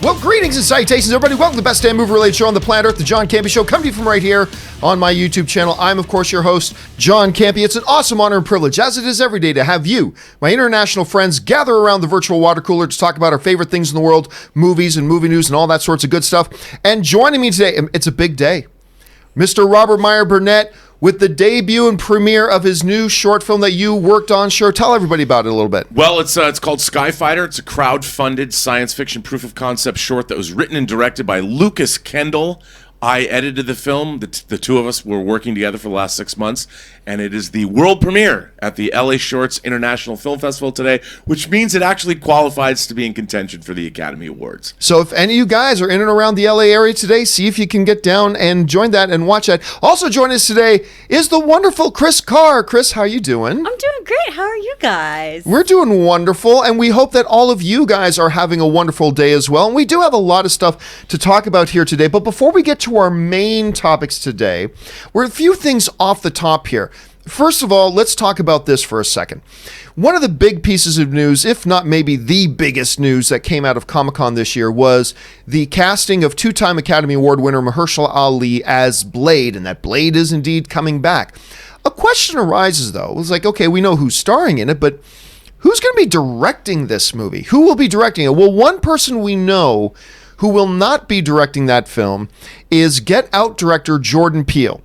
Well, greetings and salutations, everybody. Welcome to the best damn movie-related show on the planet Earth, the John Campea Show, coming to you from right here on my YouTube channel. I'm, of course, your host, John Campea. It's an awesome honor and privilege, as it is every day, to have you, my international friends, gather around the virtual water cooler to talk about our favorite things in the world, movies and movie news and all that sorts of good stuff. And joining me today, it's a big day, Mr. Robert Meyer Burnett, with the debut and premiere of his new short film that you worked on. Sure, tell everybody about it a little bit. Well, it's called Skyfighter. It's a crowd-funded science fiction proof-of-concept short that was written and directed by Lucas Kendall. I edited the film. The two of us were working together for the last 6 months, and it is the world premiere at the LA Shorts International Film Festival today, which means it actually qualifies to be in contention for the Academy Awards. So if any of you guys are in and around the LA area today, see if you can get down and join that and watch that. Also joining us today is the wonderful Kris Carr. Kris, how are you doing? I'm doing great. How are you guys? We're doing wonderful, and we hope that all of you guys are having a wonderful day as well. And we do have a lot of stuff to talk about here today, but before we get to our main topics today, we're a few things off the top here. First of all, let's talk about this for a second. One of the big pieces of news, if not maybe the biggest news that came out of Comic-Con this year, was the casting of two-time Academy Award winner Mahershala Ali as Blade, and that Blade is indeed coming back. A question arises, though. It's like, okay, we know who's starring in it, but who's going to be directing this movie? Who will be directing it? Well, one person we know who will not be directing that film is Get Out director Jordan Peele.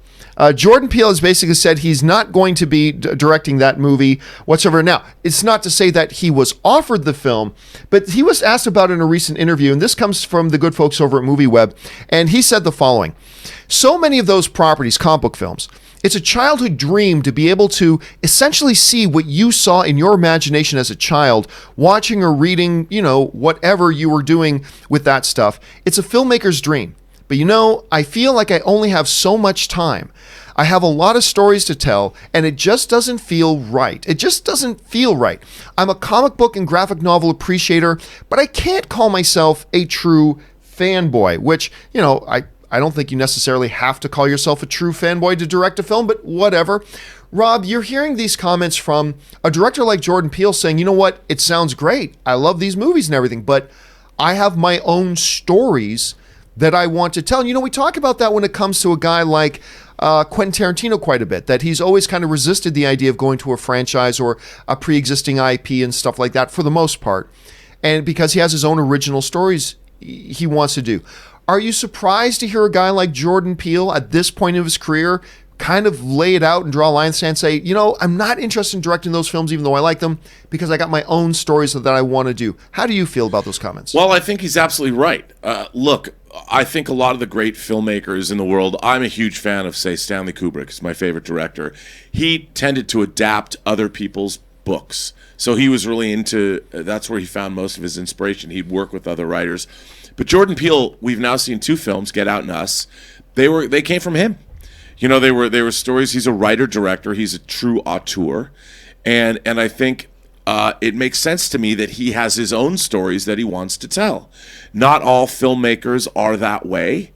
Jordan Peele has basically said he's not going to be directing that movie whatsoever. Now, it's not to say that he was offered the film, but he was asked about it in a recent interview, and this comes from the good folks over at MovieWeb, and he said the following: so many of those properties, comic book films, it's a childhood dream to be able to essentially see what you saw in your imagination as a child, watching or reading, whatever you were doing with that stuff. It's a filmmaker's dream. But I feel like I only have so much time. I have a lot of stories to tell, and it just doesn't feel right. It just doesn't feel right. I'm a comic book and graphic novel appreciator, but I can't call myself a true fanboy, which, I don't think you necessarily have to call yourself a true fanboy to direct a film, but whatever. Rob, you're hearing these comments from a director like Jordan Peele saying, you know what, it sounds great. I love these movies and everything, but I have my own stories that I want to tell. We talk about that when it comes to a guy like Quentin Tarantino quite a bit, that he's always kind of resisted the idea of going to a franchise or a pre-existing IP and stuff like that for the most part. And because he has his own original stories he wants to do. Are you surprised to hear a guy like Jordan Peele at this point of his career kind of lay it out and draw a line and say, I'm not interested in directing those films even though I like them because I got my own stories that I want to do? How do you feel about those comments? Well, I think he's absolutely right. Look, I think a lot of the great filmmakers in the world, I'm a huge fan of, say, Stanley Kubrick. He's my favorite director. He tended to adapt other people's books. So he was really that's where he found most of his inspiration. He'd work with other writers. But Jordan Peele, we've now seen two films, Get Out and Us. They came from him. They were stories. He's a writer-director. He's a true auteur. And I think it makes sense to me that he has his own stories that he wants to tell. Not all filmmakers are that way.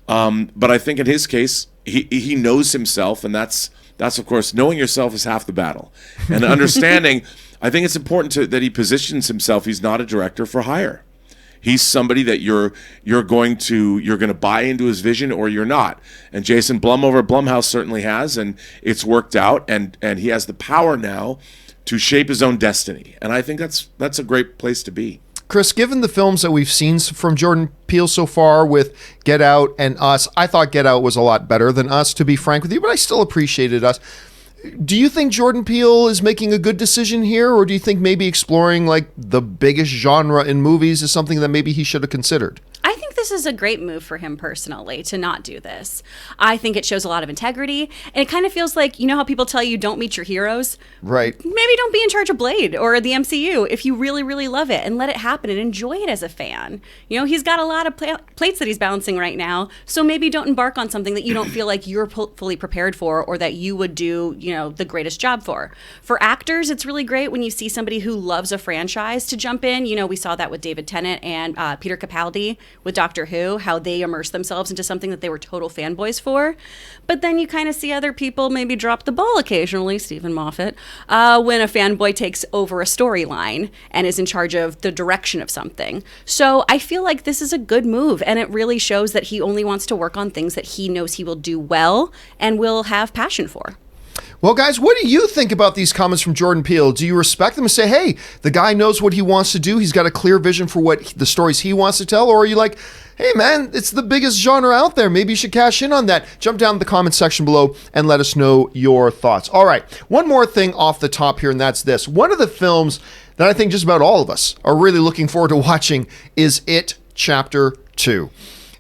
But I think in his case, he knows himself, and that's of course, knowing yourself is half the battle. And understanding, I think it's important that he positions himself. He's not a director for hire. He's somebody that you're going to buy into his vision or you're not. And Jason Blum over at Blumhouse certainly has, and it's worked out, and he has the power now to shape his own destiny. And I think that's a great place to be. Kris, given the films that we've seen from Jordan Peele so far with Get Out and Us, I thought Get Out was a lot better than Us, to be frank with you, but I still appreciated Us. Do you think Jordan Peele is making a good decision here, or do you think maybe exploring like the biggest genre in movies is something that maybe he should have considered? I think this is a great move for him personally to not do this. I think it shows a lot of integrity, and it kind of feels like, how people tell you don't meet your heroes? Right. Maybe don't be in charge of Blade or the MCU if you really, really love it, and let it happen and enjoy it as a fan. He's got a lot of plates that he's balancing right now, so maybe don't embark on something that you don't feel like you're fully prepared for or that you would do, the greatest job for. For actors, it's really great when you see somebody who loves a franchise to jump in. We saw that with David Tennant and Peter Capaldi with Doctor Doctor Who, how they immerse themselves into something that they were total fanboys for. But then you kind of see other people maybe drop the ball occasionally, Stephen Moffat, when a fanboy takes over a storyline and is in charge of the direction of something. So I feel like this is a good move, and it really shows that he only wants to work on things that he knows he will do well and will have passion for. Well, guys, what do you think about these comments from Jordan Peele? Do you respect them and say, hey, the guy knows what he wants to do, he's got a clear vision for what the stories he wants to tell? Or are you like, hey, man, it's the biggest genre out there, maybe you should cash in on that? Jump down in the comment section below and let us know your thoughts. All right, one more thing off the top here, and that's this. One of the films that I think just about all of us are really looking forward to watching is It Chapter 2.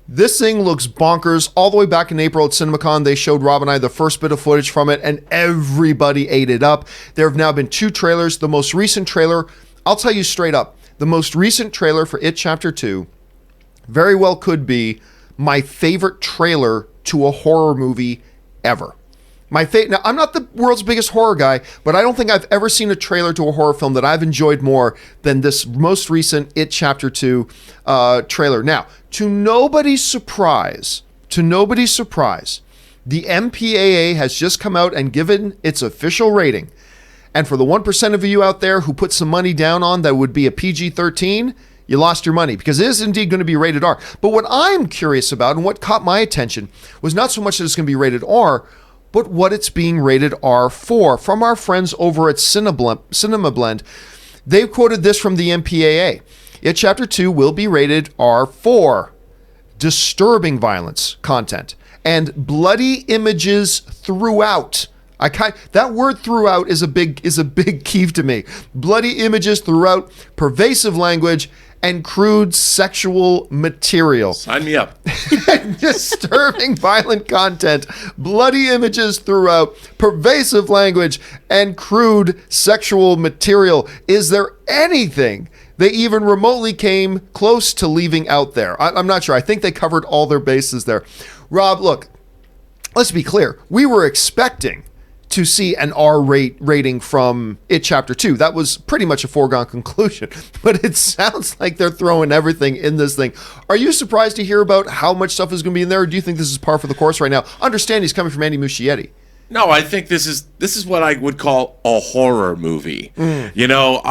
This thing looks bonkers. All the way back in April at CinemaCon, they showed Rob and I the first bit of footage from it, and everybody ate it up. There have now been 2 trailers. The most recent trailer, I'll tell you straight up, the most recent trailer for It Chapter 2 very well could be my favorite trailer to a horror movie ever. Now, I'm not the world's biggest horror guy, but I don't think I've ever seen a trailer to a horror film that I've enjoyed more than this most recent It Chapter 2 trailer. Now, to nobody's surprise, the MPAA has just come out and given its official rating. And for the 1% of you out there who put some money down on that would be a PG-13, you lost your money, because it is indeed going to be rated R. But what I'm curious about, and what caught my attention, was not so much that it's going to be rated R, but what it's being rated R for. From our friends over at Cinema Blend, they've quoted this from the MPAA. It Chapter 2 will be rated R for disturbing violence content and bloody images throughout. That word throughout is a big key to me. Bloody images throughout, pervasive language, and crude sexual material. Sign me up. Disturbing violent content, bloody images throughout, pervasive language, and crude sexual material. Is there anything they even remotely came close to leaving out there? I'm not sure. I think they covered all their bases there. Rob, look, let's be clear. We were expecting to see an R rating from It Chapter 2. That was pretty much a foregone conclusion, but it sounds like they're throwing everything in this thing. Are you surprised to hear about how much stuff is going to be in there, or do you think this is par for the course right now? Understand he's coming from Andy Muschietti. No, I think this is what I would call a horror movie. You know,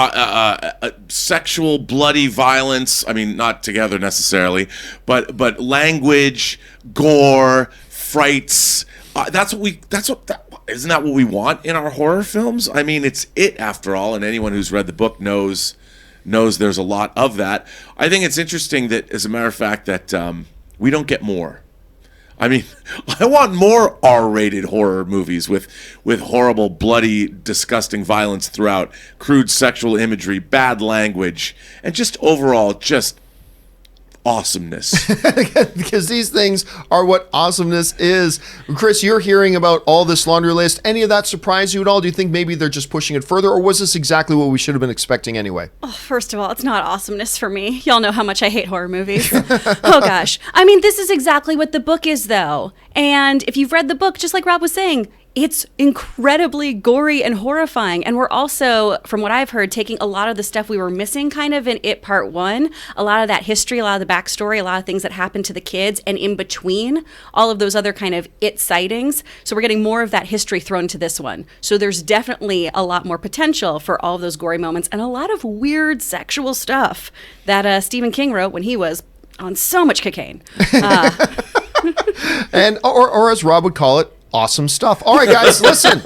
sexual, bloody violence. I mean, not together necessarily, but language, gore, frights. Isn't that what we want in our horror films? I mean, it's it after all, and anyone who's read the book knows there's a lot of that. I think it's interesting that, as a matter of fact, that we don't get more. I mean, I want more R-rated horror movies with horrible, bloody, disgusting violence throughout, crude sexual imagery, bad language, and just overall just awesomeness. Because these things are what awesomeness is. Kris, you're hearing about all this laundry list. Any of that surprise you at all? Do you think maybe they're just pushing it further, or was this exactly what we should have been expecting anyway? Oh, first of all, it's not awesomeness for me. Y'all know how much I hate horror movies. Oh gosh. I mean, this is exactly what the book is, though. And if you've read the book, just like Rob was saying, it's incredibly gory and horrifying. And we're also, from what I've heard, taking a lot of the stuff we were missing kind of in It Part 1, a lot of that history, a lot of the backstory, a lot of things that happened to the kids, and in between all of those other kind of It sightings. So we're getting more of that history thrown to this one. So there's definitely a lot more potential for all of those gory moments and a lot of weird sexual stuff that Stephen King wrote when he was on so much cocaine. And or as Rob would call it, awesome stuff. All right, guys, listen.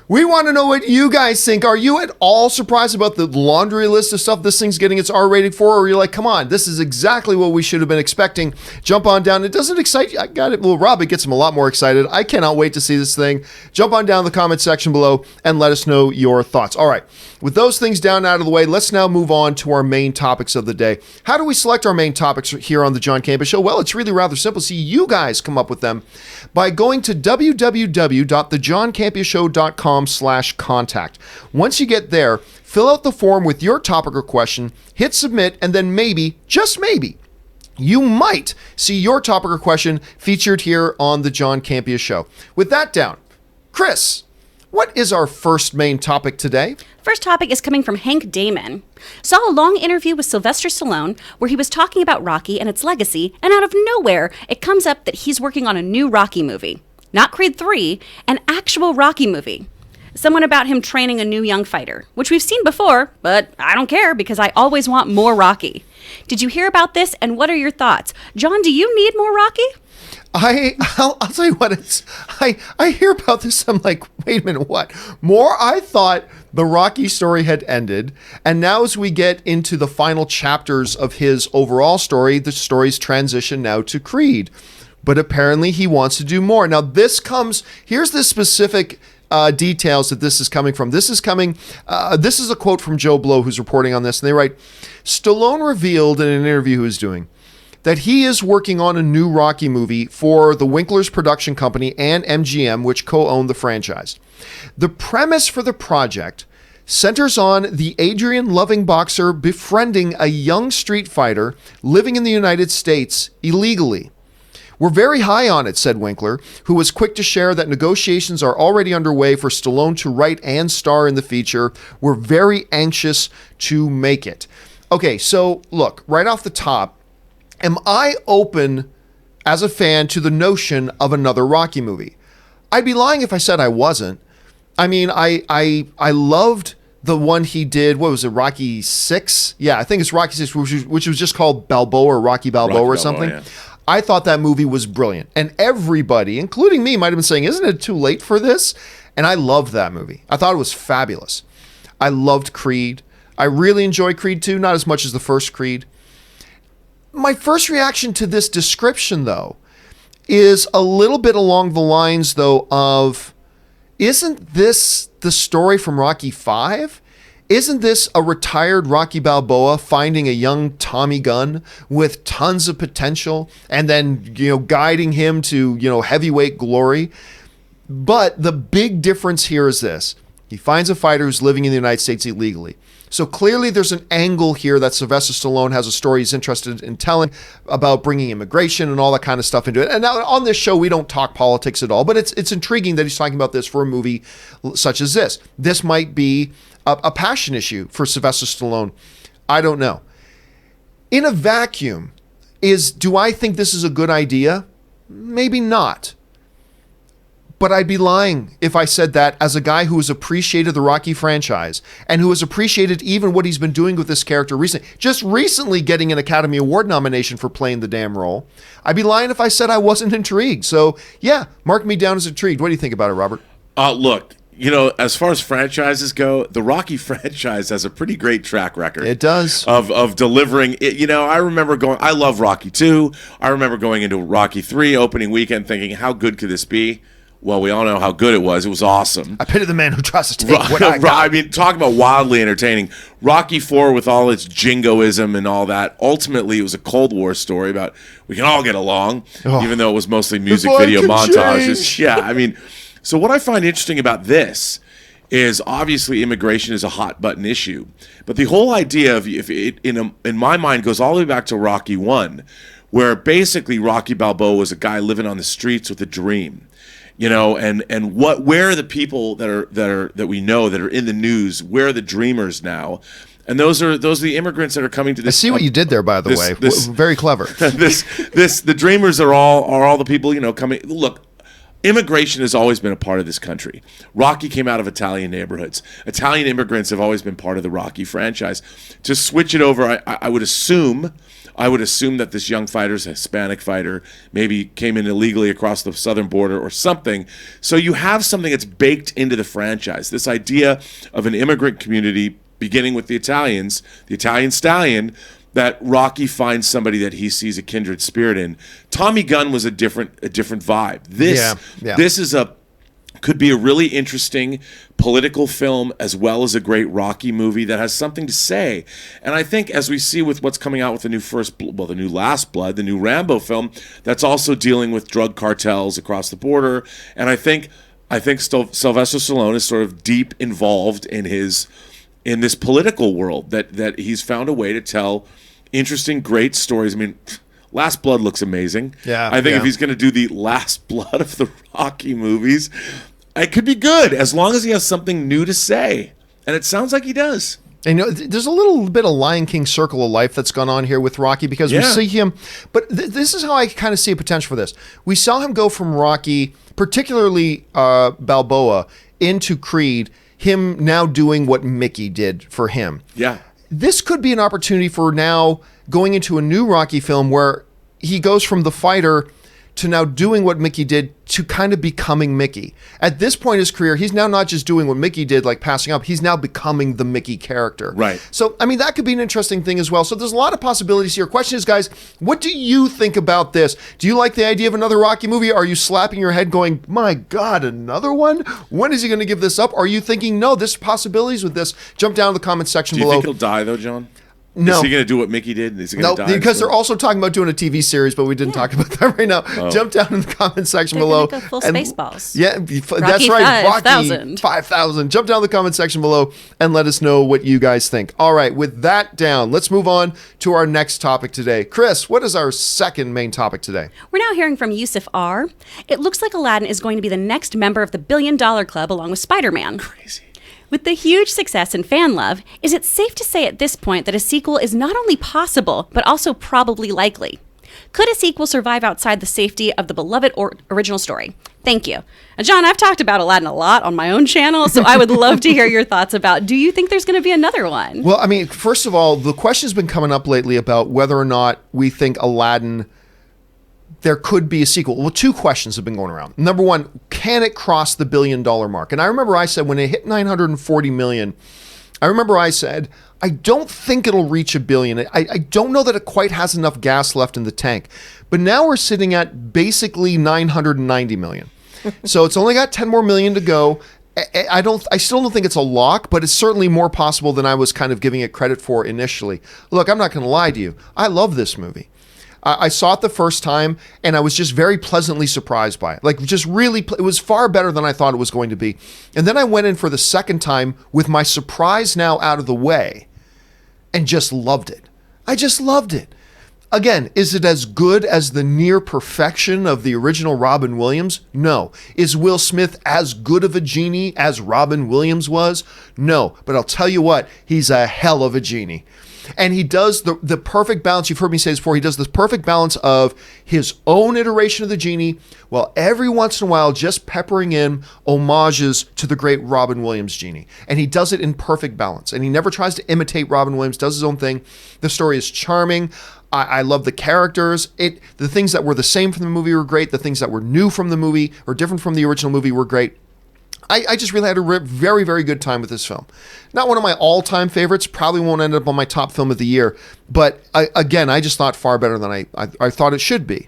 We want to know what you guys think. Are you at all surprised about the laundry list of stuff this thing's getting its R rating for? Or are you like, come on, this is exactly what we should have been expecting. Jump on down. It doesn't excite you. I got it. Well, Rob, it gets him a lot more excited. I cannot wait to see this thing. Jump on down in the comment section below and let us know your thoughts. All right. With those things down out of the way, let's now move on to our main topics of the day. How do we select our main topics here on the John Campea Show? Well, it's really rather simple. See, you guys come up with them by going to www.thejohncampeashow.com/contact. Once you get there, fill out the form with your topic or question, hit submit, and then maybe, just maybe, you might see your topic or question featured here on the John Campea Show. With that down, Kris, What is our first main topic today? First topic is coming from Hank Damon. Saw a long interview with Sylvester Stallone where he was talking about Rocky and its legacy, and out of nowhere, it comes up that he's working on a new Rocky movie. Not Creed 3, an actual Rocky movie. Someone about him training a new young fighter, which we've seen before, but I don't care because I always want more Rocky. Did you hear about this, and what are your thoughts? John, do you need more Rocky? I'll tell you what, I hear about this, I'm like, wait a minute, what? More? I thought the Rocky story had ended, and now as we get into the final chapters of his overall story, the story's transition now to Creed. But apparently he wants to do more. Now here's the specific details that this is coming from. This is a quote from Joe Blow, who's reporting on this, and they write, Stallone revealed in an interview he was doing that he is working on a new Rocky movie for the Winkler's production company and MGM, which co-own the franchise. The premise for the project centers on the Adrian-loving boxer befriending a young street fighter living in the United States illegally. We're very high on it, said Winkler, who was quick to share that negotiations are already underway for Stallone to write and star in the feature. We're very anxious to make it. Okay, so look, right off the top, am I open as a fan to the notion of another Rocky movie? I'd be lying if I said I wasn't. I mean, I loved the one he did, what was it, Rocky 6? Yeah, I think it's Rocky 6, which was just called Balboa or Rocky Balboa or something. Yeah. I thought that movie was brilliant. And everybody, including me, might have been saying, isn't it too late for this? And I loved that movie. I thought it was fabulous. I loved Creed. I really enjoy Creed 2, not as much as the first Creed. My first reaction to this description, though, is a little bit along the lines, though, of, isn't this the story from Rocky 5? Isn't this a retired Rocky Balboa finding a young Tommy Gunn with tons of potential and then, guiding him to, heavyweight glory? But the big difference here is this. He finds a fighter who's living in the United States illegally. So clearly there's an angle here that Sylvester Stallone has a story he's interested in telling about bringing immigration and all that kind of stuff into it. And now on this show, we don't talk politics at all, but it's intriguing that he's talking about this for a movie such as this. This might be a passion issue for Sylvester Stallone. I don't know. In a vacuum, do I think this is a good idea? Maybe not. But I'd be lying if I said that as a guy who has appreciated the Rocky franchise and who has appreciated even what he's been doing with this character recently, just recently getting an Academy Award nomination for playing the damn role. I'd be lying if I said I wasn't intrigued. So yeah, mark me down as intrigued. What do you think about it, Robert? Look, as far as franchises go, the Rocky franchise has a pretty great track record. It does. Of delivering. I remember I love Rocky 2. I remember going into Rocky 3 opening weekend thinking, how good could this be? Well, we all know how good it was. It was awesome. I pity the man who tries to take what I got. I mean, talk about wildly entertaining. Rocky 4 with all its jingoism and all that. Ultimately, it was a Cold War story about we can all get along, even though it was mostly music video montages. Change. Yeah, I mean, so what I find interesting about this is obviously immigration is a hot button issue, but the whole idea of in my mind goes all the way back to Rocky 1, where basically Rocky Balboa was a guy living on the streets with a dream. Where are the people that we know that are in the news? Where are the dreamers now? And those are the immigrants that are coming to this. I see what you did there, by the way. Very clever. The dreamers are all the people coming. Look, immigration has always been a part of this country. Rocky came out of Italian neighborhoods. Italian immigrants have always been part of the Rocky franchise. To switch it over, I would assume that this young fighter's a Hispanic fighter, maybe came in illegally across the southern border or something. So you have something that's baked into the franchise. This idea of an immigrant community beginning with the Italian stallion, that Rocky finds somebody that he sees a kindred spirit in. Tommy Gunn was a different vibe. This could be a really interesting political film as well as a great Rocky movie that has something to say. And I think as we see with what's coming out with the new Last Blood, the new Rambo film, that's also dealing with drug cartels across the border. And I think Sylvester Stallone is sort of deep involved in this political world that he's found a way to tell interesting, great stories. I mean, Last Blood looks amazing. Yeah, I think if he's going to do the Last Blood of the Rocky movies, It could be good as long as he has something new to say. And it sounds like he does. And there's a little bit of Lion King circle of life that's gone on here with Rocky because we see him. But this is how I kind of see a potential for this. We saw him go from Rocky, particularly Balboa, into Creed, him now doing what Mickey did for him. Yeah. This could be an opportunity for now going into a new Rocky film where he goes from the fighter to now doing what Mickey did to kind of becoming Mickey. At this point in his career, he's now not just doing what Mickey did, like passing up, he's now becoming the Mickey character. Right. So, I mean, that could be an interesting thing as well. So there's a lot of possibilities here. Question is, guys, what do you think about this? Do you like the idea of another Rocky movie? Are you slapping your head going, my God, another one? When is he going to give this up? Are you thinking, no, there's possibilities with this? Jump down in the comment section below. Do you think he'll die, though, John? No. Is he going to do what Mickey did? Is he going to die? Because they're also talking about doing a TV series, but we didn't talk about that right now. Oh. Jump down in the comment section below. Go full Spaceballs. Yeah, that's right. Rocky 5,000. Jump down in the comment section below and let us know what you guys think. All right, with that down, let's move on to our next topic today. Kris, what is our second main topic today? We're now hearing from Yusuf R. It looks like Aladdin is going to be the next member of the $1 billion club along with Spider-Man. Crazy. With the huge success and fan love, is it safe to say at this point that a sequel is not only possible, but also probably likely? Could a sequel survive outside the safety of the beloved original story? Thank you. And John, I've talked about Aladdin a lot on my own channel, so I would love to hear your thoughts about, do you think there's going to be another one? Well, I mean, first of all, the question's been coming up lately about whether or not we think Aladdin, there could be a sequel. Well, two questions have been going around. Number one, can it cross the $1 billion mark? And I remember I said when it hit 940 million, I remember I said, I don't think it'll reach $1 billion. I don't know that it quite has enough gas left in the tank. But now we're sitting at basically 990 million. So it's only got 10 more million to go. I still don't think it's a lock, but it's certainly more possible than I was kind of giving it credit for initially. Look, I'm not going to lie to you. I love this movie. I saw it the first time, and I was just very pleasantly surprised by it. Like, just really, it was far better than I thought it was going to be. And then I went in for the second time with my surprise now out of the way, and just loved it. I just loved it. Again, is it as good as the near perfection of the original Robin Williams? No. Is Will Smith as good of a genie as Robin Williams was? No. But I'll tell you what, he's a hell of a genie. And he does the perfect balance. You've heard me say this before. He does this perfect balance of his own iteration of the genie, while every once in a while just peppering in homages to the great Robin Williams genie. And he does it in perfect balance. And he never tries to imitate Robin Williams, does his own thing. The story is charming. I love the characters. The things that were the same from the movie were great. The things that were new from the movie or different from the original movie were great. I just really had a very, very good time with this film. Not one of my all-time favorites, probably won't end up on my top film of the year, but again, I just thought far better than I thought it should be.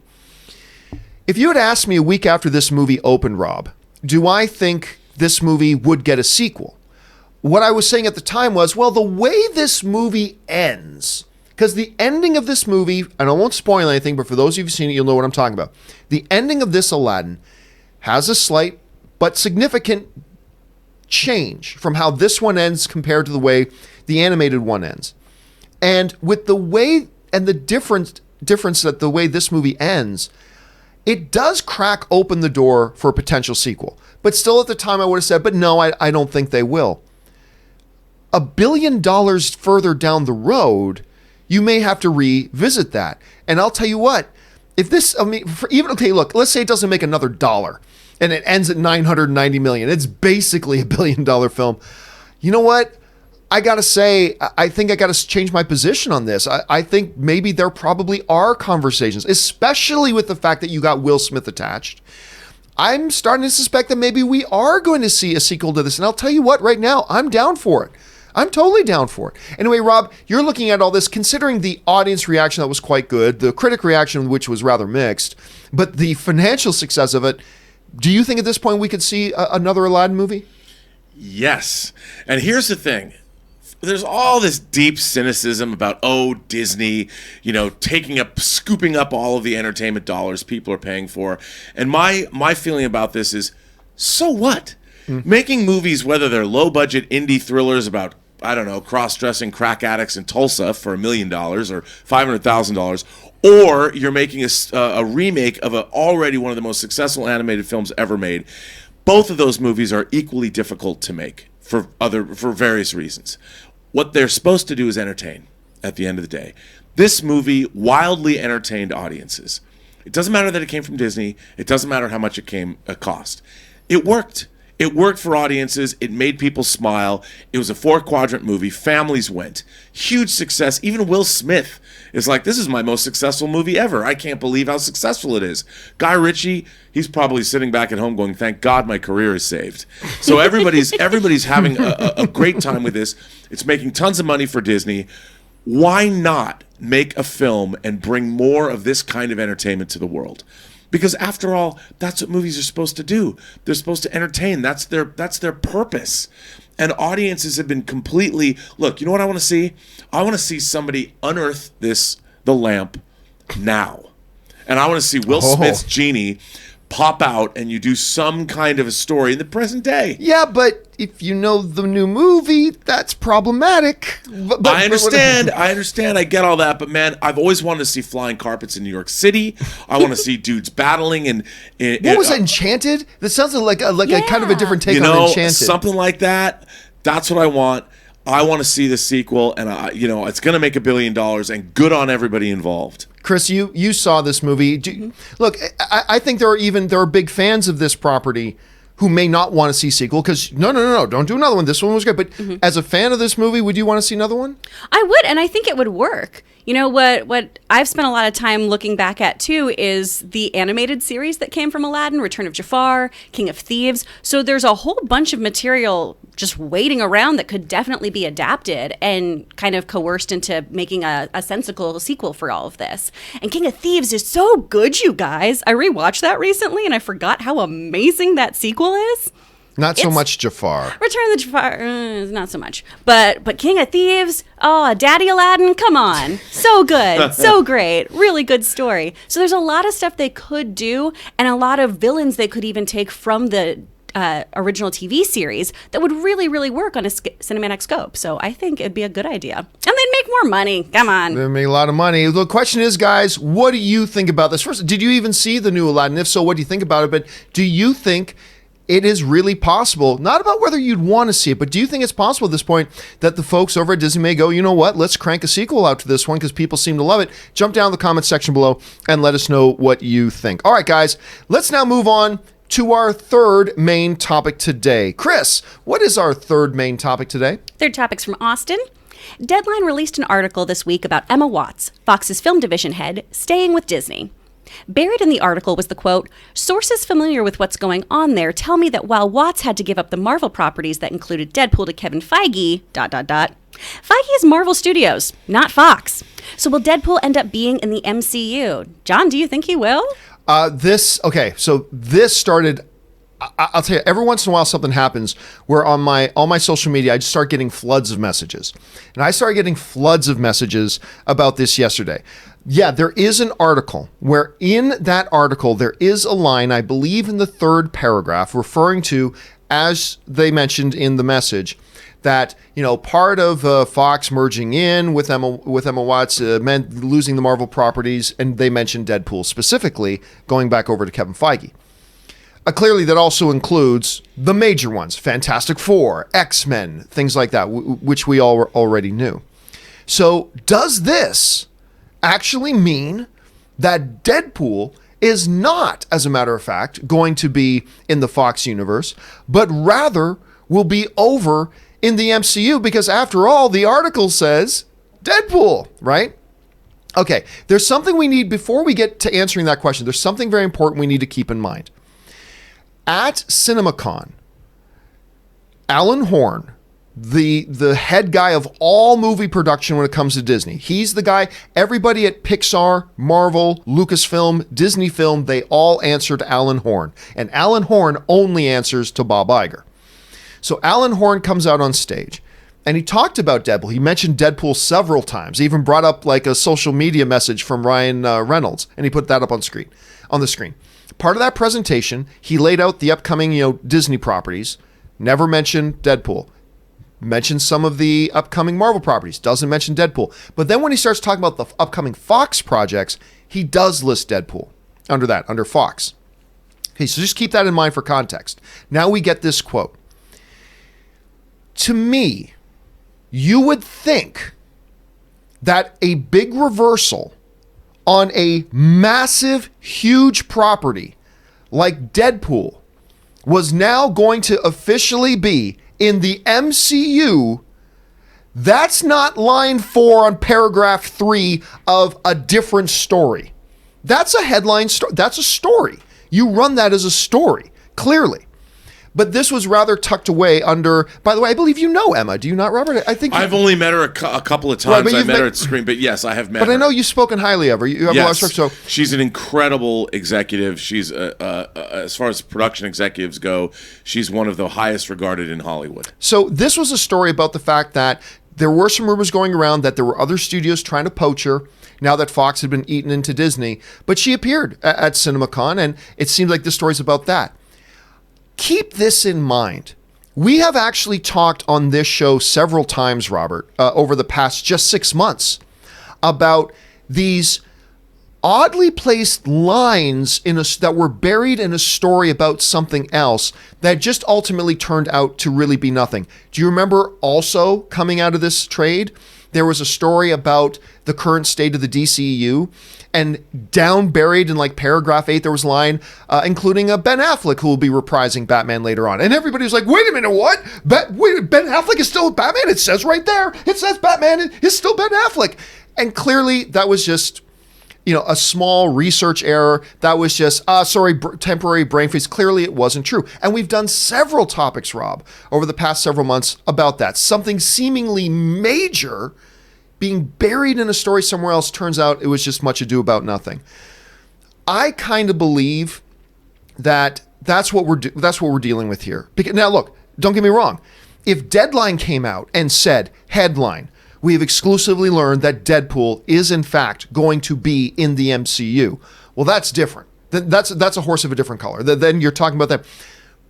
If you had asked me a week after this movie opened, Rob, do I think this movie would get a sequel? What I was saying at the time was, well, the way this movie ends, because the ending of this movie, and I won't spoil anything, but for those of you who've seen it, you'll know what I'm talking about. The ending of this Aladdin has a slight but significant change from how this one ends compared to the way the animated one ends. And with the way and the difference that the way this movie ends, it does crack open the door for a potential sequel. But still at the time I would have said, but no, I don't think they will. $1 billion further down the road, you may have to revisit that. And I'll tell you what, if this, okay, look, let's say it doesn't make another dollar. And it ends at 990 million. It's basically $1 billion film. You know what? I got to say, I think I got to change my position on this. I think maybe there probably are conversations, especially with the fact that you got Will Smith attached. I'm starting to suspect that maybe we are going to see a sequel to this. And I'll tell you what, right now, I'm down for it. I'm totally down for it. Anyway, Rob, you're looking at all this, considering the audience reaction that was quite good, the critic reaction, which was rather mixed, but the financial success of it. Do you think at this point we could see another Aladdin movie? Yes. And here's the thing. There's all this deep cynicism about, Disney, scooping up all of the entertainment dollars people are paying for. And my feeling about this is, so what? Making movies, whether they're low-budget indie thrillers about, cross-dressing crack addicts in Tulsa for $1 million or $500,000, or you're making a remake of already one of the most successful animated films ever made. Both of those movies are equally difficult to make for various reasons. What they're supposed to do is entertain at the end of the day. This movie wildly entertained audiences. It doesn't matter that it came from Disney. It doesn't matter how much it cost. It worked. It worked for audiences. It made people smile. It was a 4-quadrant movie. Families went. Huge success. Even Will Smith is like, this is my most successful movie ever. I can't believe how successful it is. Guy Ritchie, he's probably sitting back at home going, thank God my career is saved. So everybody's having a great time with this. It's making tons of money for Disney. Why not make a film and bring more of this kind of entertainment to the world? Because after all, that's what movies are supposed to do. They're supposed to entertain. That's their purpose. And audiences have been completely, look, you know what I want to see? I want to see somebody unearth the lamp now. And I want to see Will Smith's genie pop out and you do some kind of a story in the present day. Yeah, but if you know the new movie, that's problematic. But I understand. I get all that. But, man, I've always wanted to see flying carpets in New York City. I want to see dudes battling. What was it, Enchanted? That sounds like a kind of a different take on Enchanted. Something like that. That's what I want. I want to see the sequel, and it's going to make $1 billion, and good on everybody involved. Kris, you saw this movie. Look, I think there are big fans of this property who may not want to see sequel because no, don't do another one. This one was good. But as a fan of this movie, would you want to see another one? I would, and I think it would work. You know, what I've spent a lot of time looking back at, too, is the animated series that came from Aladdin, Return of Jafar, King of Thieves. So there's a whole bunch of material just waiting around that could definitely be adapted and kind of coerced into making a sensible sequel for all of this. And King of Thieves is so good, you guys. I rewatched that recently, and I forgot how amazing that sequel is. Not so much Jafar. Return of the Jafar, not so much. But King of Thieves, Daddy Aladdin, come on. So good, so great, really good story. So there's a lot of stuff they could do and a lot of villains they could even take from the original TV series that would really, really work on a cinematic scope. So I think it'd be a good idea. And they'd make more money. Come on. They'd make a lot of money. The question is, guys, what do you think about this? First, did you even see the new Aladdin? If so, what do you think about it? But do you think it is really possible, not about whether you'd want to see it, but do you think it's possible at this point that the folks over at Disney may go, you know what, let's crank a sequel out to this one because people seem to love it? Jump down in the comments section below and let us know what you think. All right, guys, let's now move on to our third main topic today. Kris, what is our third main topic today? Third topic's from Austin. Deadline released an article this week about Emma Watts, Fox's film division head, staying with Disney. Buried in the article was the quote, "Sources familiar with what's going on there tell me that while Watts had to give up the Marvel properties that included Deadpool to Kevin Feige, Feige is Marvel Studios, not Fox. So will Deadpool end up being in the MCU? John, do you think he will?" So this started, I'll tell you, every once in a while something happens where on all my social media, I just start getting floods of messages. And I started getting floods of messages about this yesterday. Yeah, there is an article where in that article, there is a line, I believe in the third paragraph, referring to, as they mentioned in the message, that, part of Fox merging in with Emma Watts meant losing the Marvel properties, and they mentioned Deadpool specifically, going back over to Kevin Feige. Clearly, that also includes the major ones, Fantastic Four, X-Men, things like that, which we all already knew. So does this actually mean that Deadpool is not, as a matter of fact, going to be in the Fox universe, but rather will be over in the MCU? Because after all, the article says Deadpool, right? Okay, there's something we need, before we get to answering that question, there's something very important we need to keep in mind. At CinemaCon, Alan Horn, the head guy of all movie production when it comes to Disney, he's the guy, everybody at Pixar, Marvel, Lucasfilm, Disney Film, they all answer to Alan Horn. And Alan Horn only answers to Bob Iger. So Alan Horn comes out on stage and he talked about Deadpool. He mentioned Deadpool several times. He even brought up like a social media message from Ryan Reynolds, and he put that up on the screen. Part of that presentation, he laid out the upcoming, Disney properties, never mentioned Deadpool. Mentioned some of the upcoming Marvel properties, doesn't mention Deadpool. But then when he starts talking about the upcoming Fox projects, he does list Deadpool under Fox. Okay, so just keep that in mind for context. Now we get this quote. To me, you would think that a big reversal on a massive, huge property like Deadpool was now going to officially be in the MCU. That's not line 4 on paragraph 3 of a different story. That's a headline story. That's a story. You run that as a story, clearly. But this was rather tucked away under, by the way, I believe you know Emma. Do you not, Robert? I think I've only met her a couple of times. Right, I've met her at screen, but yes, I have met her. But I know you've spoken highly of her. You have a lot of stuff. So she's an incredible executive. She's, as far as production executives go, she's one of the highest regarded in Hollywood. So this was a story about the fact that there were some rumors going around that there were other studios trying to poach her now that Fox had been eaten into Disney. But she appeared at CinemaCon, and it seemed like the story's about that. Keep this in mind. We have actually talked on this show several times, Robert, over the past just 6 months about these oddly placed lines that were buried in a story about something else that just ultimately turned out to really be nothing. Do you remember also coming out of this trade, there was a story about the current state of the DCEU, and down buried in like paragraph 8, there was a line including Ben Affleck, who will be reprising Batman later on. And everybody was like, wait a minute, what? Ben Affleck is still Batman? It says right there. It says Batman is still Ben Affleck. And clearly that was just, a small research error. That was just, temporary brain freeze. Clearly it wasn't true. And we've done several topics, Rob, over the past several months about that. Something seemingly major being buried in a story somewhere else, turns out it was just much ado about nothing. I kind of believe that that's what we're dealing with here. Now, look, don't get me wrong. If Deadline came out and said, headline, we have exclusively learned that Deadpool is in fact going to be in the MCU. Well, that's different. That's a horse of a different color. Then you're talking about that.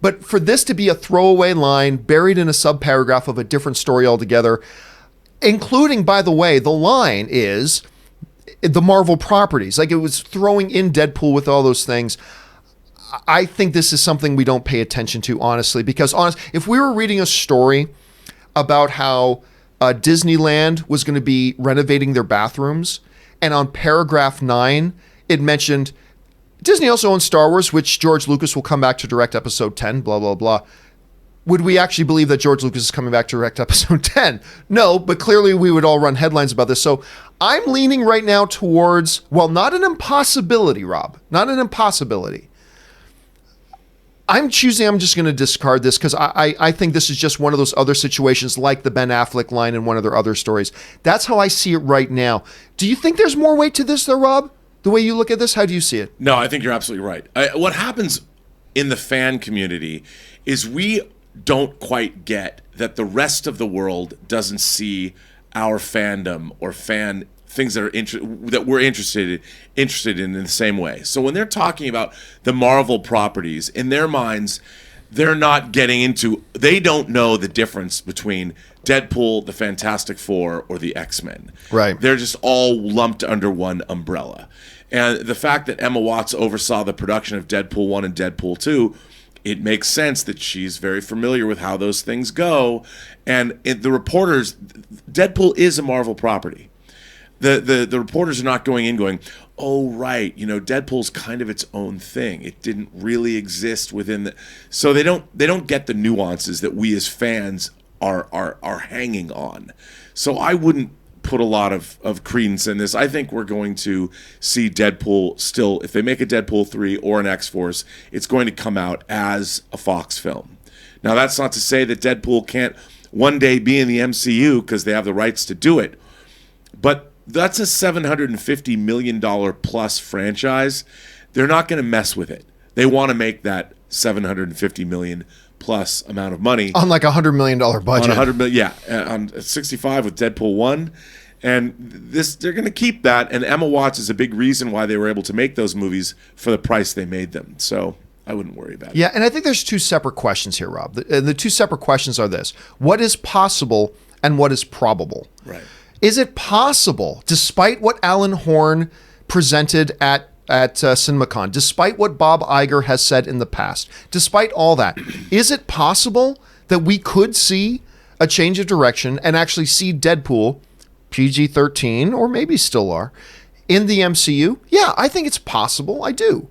But for this to be a throwaway line buried in a subparagraph of a different story altogether, including, by the way, the line is the Marvel properties. Like, it was throwing in Deadpool with all those things. I think this is something we don't pay attention to, honestly, because if we were reading a story about how Disneyland was going to be renovating their bathrooms, and on paragraph 9, it mentioned Disney also owns Star Wars, which George Lucas will come back to direct episode 10, blah, blah, blah. Would we actually believe that George Lucas is coming back to direct episode 10? No, but clearly we would all run headlines about this. So I'm leaning right now towards, well, not an impossibility, Rob. Not an impossibility. I'm just going to discard this because I think this is just one of those other situations like the Ben Affleck line in one of their other stories. That's how I see it right now. Do you think there's more weight to this though, Rob? The way you look at this, how do you see it? No, I think you're absolutely right. What happens in the fan community is we don't quite get that the rest of the world doesn't see our fandom or fan things that are that we're interested in the same way. So when they're talking about the Marvel properties, in their minds, they're not getting into, they don't know the difference between Deadpool, the Fantastic Four, or the X-Men. Right. They're just all lumped under one umbrella. And the fact that Emma Watts oversaw the production of Deadpool 1 and Deadpool 2, it makes sense that she's very familiar with how those things go. And the reporters, Deadpool is a Marvel property. The reporters are not going in going, oh, right, Deadpool's kind of its own thing. It didn't really exist within the... So they don't get the nuances that we as fans are hanging on. So I wouldn't put a lot of credence in this. I think we're going to see Deadpool still, if they make a Deadpool 3 or an X-Force, it's going to come out as a Fox film. Now, that's not to say that Deadpool can't one day be in the MCU because they have the rights to do it. But that's a $750 million plus franchise. They're not going to mess with it. They want to make that $750 million plus amount of money on like $100 million budget. On $100 million, yeah, on 65 with Deadpool 1, and this they're going to keep that. And Emma Watts is a big reason why they were able to make those movies for the price they made them. So I wouldn't worry about it. Yeah, and I think there's two separate questions here, Rob. The two separate questions are this: what is possible and what is probable? Right. Is it possible, despite what Alan Horn presented at at CinemaCon, despite what Bob Iger has said in the past, despite all that, is it possible that we could see a change of direction and actually see Deadpool, PG-13, or maybe still are, in the MCU? Yeah, I think it's possible. I do.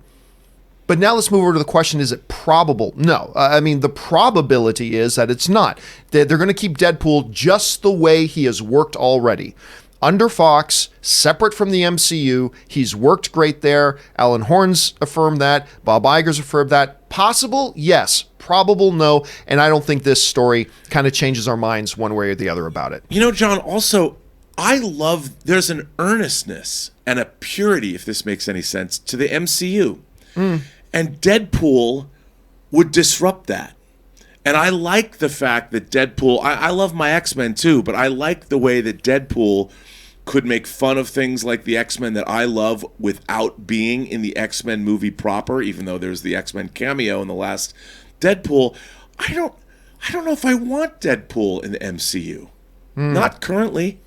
But now let's move over to the question, is it probable? No. I mean, the probability is that it's not. They're going to keep Deadpool just the way he has worked already. Under Fox, separate from the MCU. He's worked great there. Alan Horn's affirmed that. Bob Iger's affirmed that. Possible? Yes. Probable? No. And I don't think this story kind of changes our minds one way or the other about it. You know, John, also, there's an earnestness and a purity, if this makes any sense, to the MCU. And Deadpool would disrupt that. And I like the fact that Deadpool, I love my X-Men too, but I like the way that Deadpool could make fun of things like the X-Men that I love without being in the X-Men movie proper, even though there's the X-Men cameo in the last Deadpool. I don't know if I want Deadpool in the MCU. Not currently.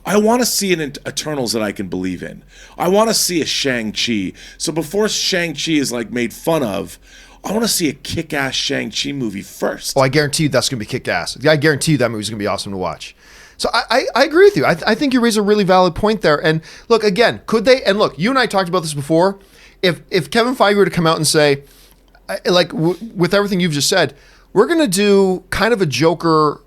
I want to see an Eternals that I can believe in. I want to see a Shang-Chi. So before Shang-Chi is like made fun of, I want to see a kick-ass Shang-Chi movie first. Oh, I guarantee you that's going to be kick-ass. I guarantee you that movie's going to be awesome to watch. So I agree with you. I think you raise a really valid point there. And look, again, could they? And look, you and I talked about this before. If Kevin Feige were to come out and say, with everything you've just said, we're going to do kind of a Joker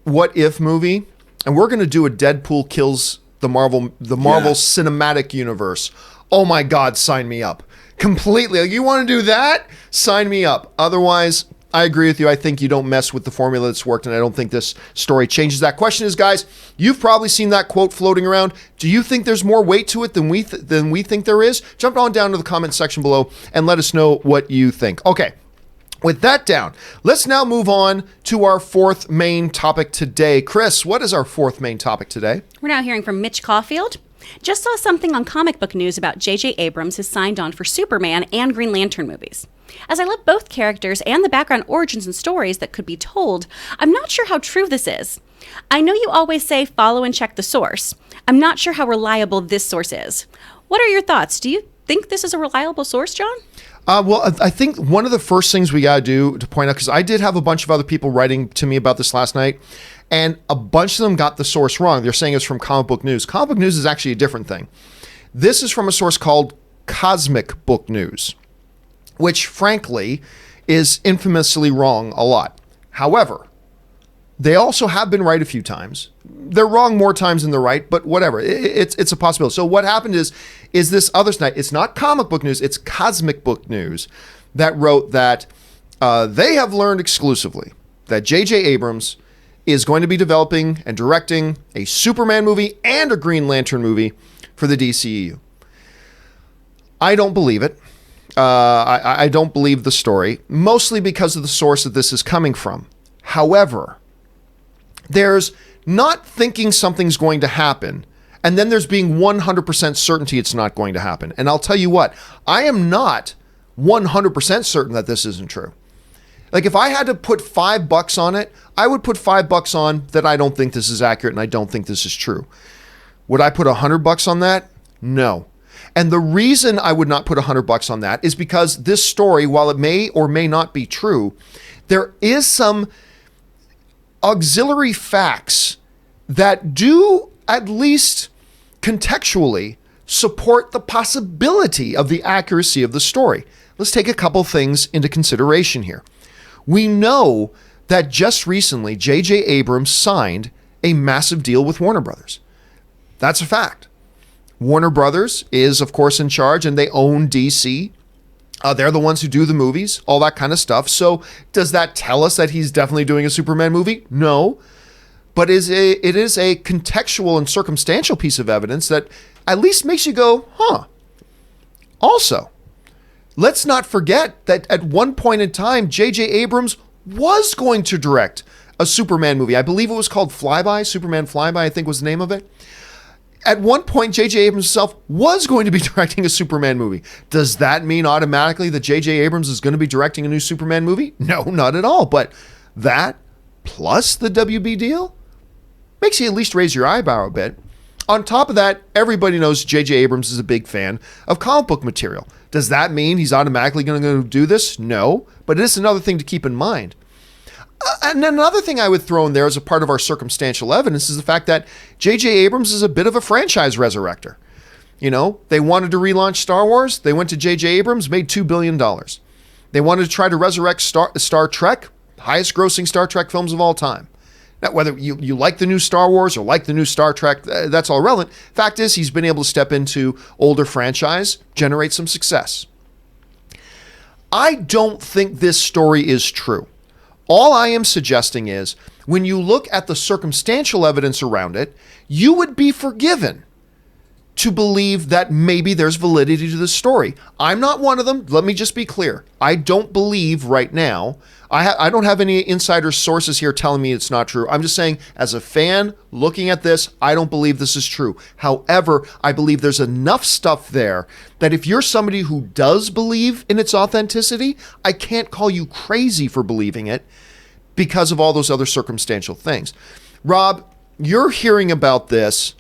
what-if movie, and we're going to do a Deadpool kills the Marvel Cinematic Universe. Oh my God, sign me up. Completely. Like, you want to do that? Sign me up. Otherwise, I agree with you. I think you don't mess with the formula that's worked, and I don't think this story changes that. Question is, guys, you've probably seen that quote floating around. Do you think there's more weight to it than we think there is? Jump on down to the comment section below and let us know what you think. Okay. With that down, let's now move on to our fourth main topic today. Kris, what is our fourth main topic today? We're now hearing from Mitch Caulfield. Just saw something on comic book news about J.J. Abrams has signed on for Superman and Green Lantern movies. As I love both characters and the background origins and stories that could be told, I'm not sure how true this is. I know you always say follow and check the source. I'm not sure how reliable this source is. What are your thoughts? Do you think this is a reliable source, John? Well, I think one of the first things we got to do to point out, because I did have a bunch of other people writing to me about this last night, and a bunch of them got the source wrong. They're saying it's from Comic Book News. Comic Book News is actually a different thing. This is from a source called Cosmic Book News, which frankly is infamously wrong a lot. However, they also have been right a few times. They're wrong more times than they're right, but whatever. It's a possibility. So what happened is this other night, it's not Comic Book News, it's Cosmic Book News that wrote that they have learned exclusively that J.J. Abrams is going to be developing and directing a Superman movie and a Green Lantern movie for the DCEU. I don't believe it. I don't believe the story, mostly because of the source that this is coming from. However, there's not thinking something's going to happen, and then there's being 100% certainty it's not going to happen. And I'll tell you what, I am not 100% certain that this isn't true. Like, if I had to put $5 on it, I would put $5 on that I don't think this is accurate and I don't think this is true. Would I put $100 on that? No. And the reason I would not put $100 on that is because this story, while it may or may not be true, there is some auxiliary facts that do, at least contextually, support the possibility of the accuracy of the story. Let's take a couple things into consideration here. We know that just recently, J.J. Abrams signed a massive deal with Warner Brothers. That's a fact. Warner Brothers is, of course, in charge, and they own DC. They're the ones who do the movies, all that kind of stuff. So does that tell us that he's definitely doing a Superman movie? No. But it is a contextual and circumstantial piece of evidence that at least makes you go, huh. Also, let's not forget that at one point in time, J.J. Abrams was going to direct a Superman movie. I believe it was called Flyby, Superman Flyby, I think was the name of it. At one point, J.J. Abrams himself was going to be directing a Superman movie. Does that mean automatically that J.J. Abrams is going to be directing a new Superman movie? No, not at all. But that, plus the WB deal, makes you at least raise your eyebrow a bit. on top of that, everybody knows J.J. Abrams is a big fan of comic book material. Does that mean he's automatically going to do this? No, but it is another thing to keep in mind. And another thing I would throw in there as a part of our circumstantial evidence is the fact that J.J. Abrams is a bit of a franchise resurrector. You know, they wanted to relaunch Star Wars. They went to J.J. Abrams, made $2 billion. They wanted to try to resurrect Star Trek, highest grossing Star Trek films of all time. Now, whether you like the new Star Wars or like the new Star Trek, that's all relevant. Fact is, he's been able to step into older franchise, generate some success. I don't think this story is true. All I am suggesting is, when you look at the circumstantial evidence around it, you would be forgiven to believe that maybe there's validity to the story. I'm not one of them. Let me just be clear. I don't believe right now. I don't have any insider sources here telling me it's not true. I'm just saying, as a fan looking at this, I don't believe this is true. However, I believe there's enough stuff there that if you're somebody who does believe in its authenticity, I can't call you crazy for believing it because of all those other circumstantial things. Rob, you're hearing about this.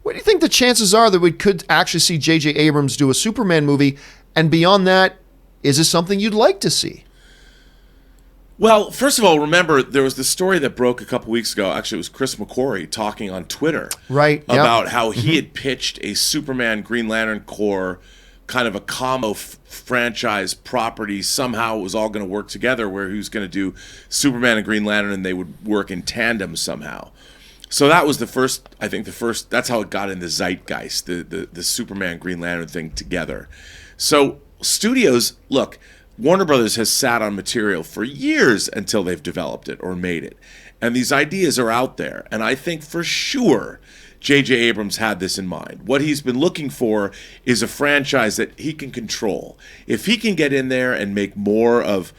What do you think the chances are that we could actually see J.J. Abrams do a Superman movie? And beyond that, is this something you'd like to see? Well, first of all, remember, there was this story that broke a couple weeks ago. Actually, it was Chris McQuarrie talking on Twitter about how he had pitched a Superman Green Lantern Corps kind of a combo franchise property. Somehow it was all going to work together, where he was going to do Superman and Green Lantern and they would work in tandem somehow. So that was that's how it got in the zeitgeist, the Superman Green Lantern thing together. So studios, look, Warner Brothers has sat on material for years until they've developed it or made it. And these ideas are out there. And I think for sure J.J. Abrams had this in mind. What he's been looking for is a franchise that he can control. If he can get in there and make more of,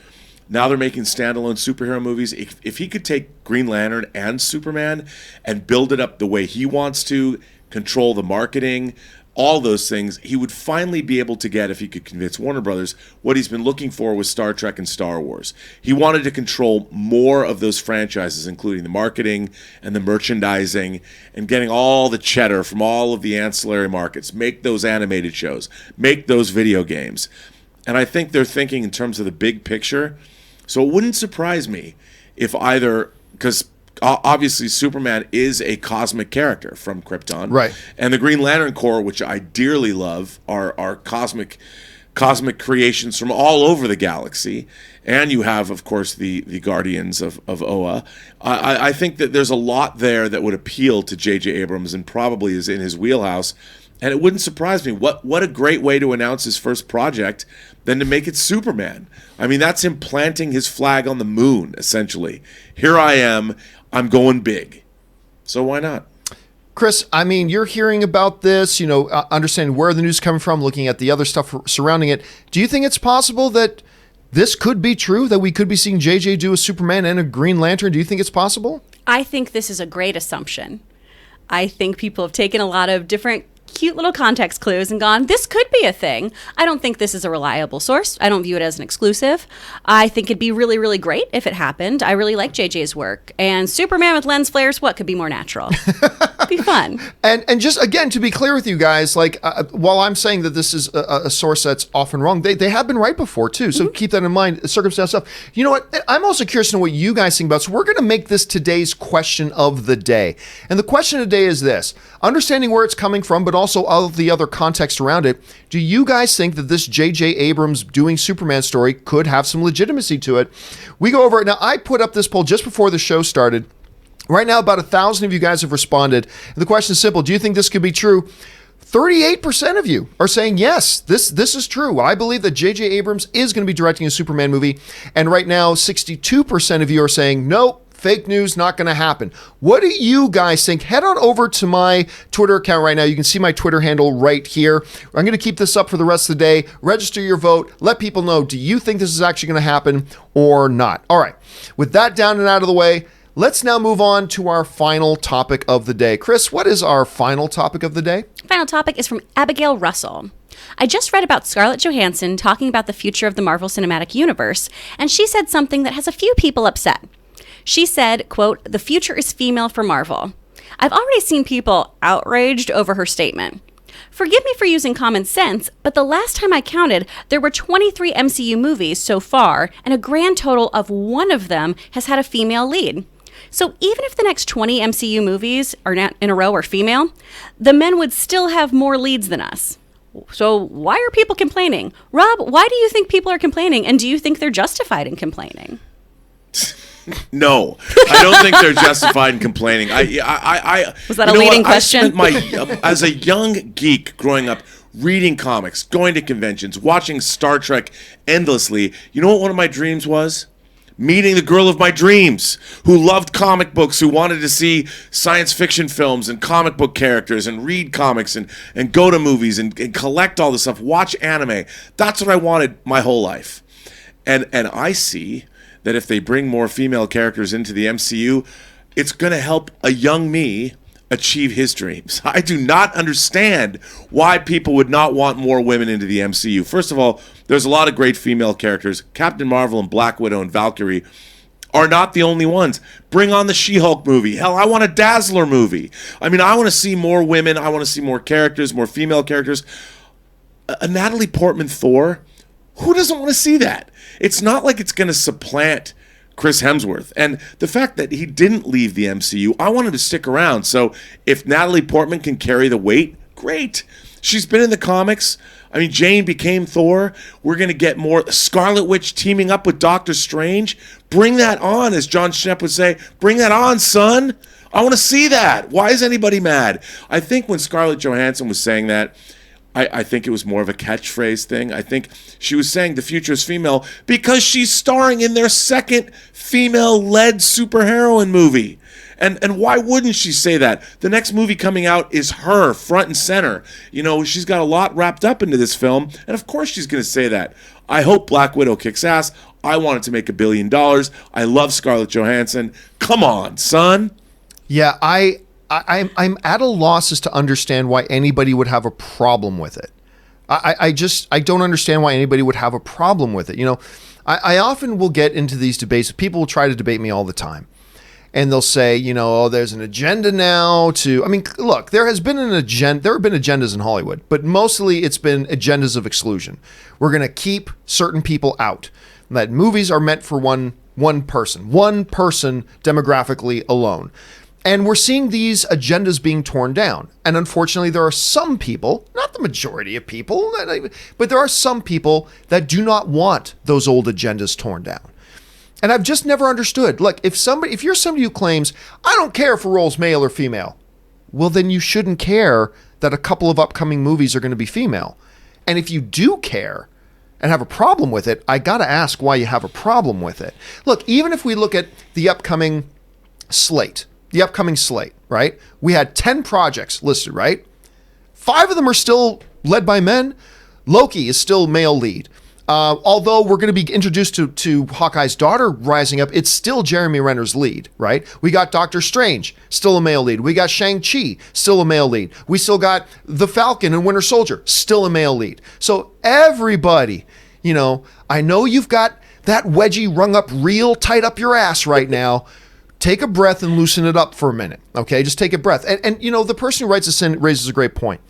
now they're making standalone superhero movies. If he could take Green Lantern and Superman and build it up the way he wants to, control the marketing, all those things, he would finally be able to get, if he could convince Warner Brothers, what he's been looking for with Star Trek and Star Wars. He wanted to control more of those franchises, including the marketing and the merchandising, and getting all the cheddar from all of the ancillary markets, make those animated shows, make those video games. And I think they're thinking in terms of the big picture. So it wouldn't surprise me if either, because obviously Superman is a cosmic character from Krypton, right? And the Green Lantern Corps, which I dearly love, are cosmic creations from all over the galaxy. And you have, of course, the Guardians of Oa. I think that there's a lot there that would appeal to J.J. Abrams and probably is in his wheelhouse. And it wouldn't surprise me. What a great way to announce his first project than to make it Superman. I mean, that's him planting his flag on the moon, essentially. Here I am. I'm going big. So why not? Kris, I mean, you're hearing about this, understanding where the news is coming from, looking at the other stuff surrounding it. Do you think it's possible that this could be true, that we could be seeing JJ do a Superman and a Green Lantern? Do you think it's possible? I think this is a great assumption. I think people have taken a lot of different cute little context clues and gone, this could be a thing. I don't think this is a reliable source. I don't view it as an exclusive. I think it'd be really, really great if it happened. I really like JJ's work. And Superman with lens flares, what could be more natural? Be fun. And just, again, to be clear with you guys, while I'm saying that this is a source that's often wrong, they have been right before, too. So keep that in mind, circumstance stuff. You know what? I'm also curious to know what you guys think about. So we're going to make this today's question of the day. And the question of the day is this. Understanding where it's coming from, but also all of the other context around it, do you guys think that this J.J. Abrams doing Superman story could have some legitimacy to it? We go over it. Now, I put up this poll just before the show started. Right now, about 1,000 of you guys have responded. And the question is simple. Do you think this could be true? 38% of you are saying, yes, this is true. I believe that J.J. Abrams is going to be directing a Superman movie. And right now, 62% of you are saying, nope, fake news, not going to happen. What do you guys think? Head on over to my Twitter account right now. You can see my Twitter handle right here. I'm going to keep this up for the rest of the day. Register your vote. Let people know, do you think this is actually going to happen or not? All right. With that down and out of the way, let's now move on to our final topic of the day. Kris, what is our final topic of the day? Final topic is from Abigail Russell. I just read about Scarlett Johansson talking about the future of the Marvel Cinematic Universe, and she said something that has a few people upset. She said, quote, "The future is female for Marvel." I've already seen people outraged over her statement. Forgive me for using common sense, but the last time I counted, there were 23 MCU movies so far, and a grand total of one of them has had a female lead. So even if the next 20 MCU movies are not in a row are female, the men would still have more leads than us. So why are people complaining? Rob, why do you think people are complaining, and do you think they're justified in complaining? No, I don't think they're justified in complaining. Was that a leading question? I spent as a young geek growing up, reading comics, going to conventions, watching Star Trek endlessly. You know what one of my dreams was? Meeting the girl of my dreams, who loved comic books, who wanted to see science fiction films and comic book characters and read comics and go to movies and collect all this stuff, watch anime. That's what I wanted my whole life. And I see that if they bring more female characters into the MCU, it's going to help a young me achieve his dreams. I do not understand why people would not want more women into the MCU. First of all, there's a lot of great female characters. Captain Marvel and Black Widow and Valkyrie are not the only ones. Bring on the She-Hulk movie. Hell, I want a Dazzler movie. I mean, I want to see more women. I want to see more characters, more female characters. A Natalie Portman Thor? Who doesn't want to see that? It's not like it's going to supplant Chris Hemsworth. And the fact that he didn't leave the MCU, I want him to stick around. So if Natalie Portman can carry the weight, great. She's been in the comics. I mean, Jane became Thor. We're going to get more Scarlet Witch teaming up with Doctor Strange. Bring that on, as John Shep would say. Bring that on, son. I want to see that. Why is anybody mad? I think when Scarlett Johansson was saying that, I think it was more of a catchphrase thing. I think she was saying the future is female because she's starring in their second female-led superheroine movie. And why wouldn't she say that? The next movie coming out is her, front and center. You know, she's got a lot wrapped up into this film, and of course she's going to say that. I hope Black Widow kicks ass. I want it to make $1 billion. I love Scarlett Johansson. Come on, son. Yeah, I'm at a loss as to understand why anybody would have a problem with it. I don't understand why anybody would have a problem with it. You know, I often will get into these debates. People will try to debate me all the time. And they'll say, you know, oh, there's an agenda now to, I mean, look, there have been agendas in Hollywood, but mostly it's been agendas of exclusion. We're going to keep certain people out. That movies are meant for one person demographically alone. And we're seeing these agendas being torn down. And unfortunately, there are some people, not the majority of people, but there are some people that do not want those old agendas torn down. And I've just never understood. Look, if you're somebody who claims, I don't care if a role's male or female, well, then you shouldn't care that a couple of upcoming movies are going to be female. And if you do care and have a problem with it, I got to ask why you have a problem with it. Look, even if we look at the upcoming slate, right? We had 10 projects listed, right? 5 of them are still led by men. Loki is still male lead. Although we're going to be introduced to Hawkeye's daughter rising up, it's still Jeremy Renner's lead, right? We got Doctor Strange, still a male lead. We got Shang-Chi, still a male lead. We still got The Falcon and Winter Soldier, still a male lead. So everybody, you know, I know you've got that wedgie rung up real tight up your ass right now. Take a breath and loosen it up for a minute, okay? Just take a breath. And you know, the person who writes this in raises a great point.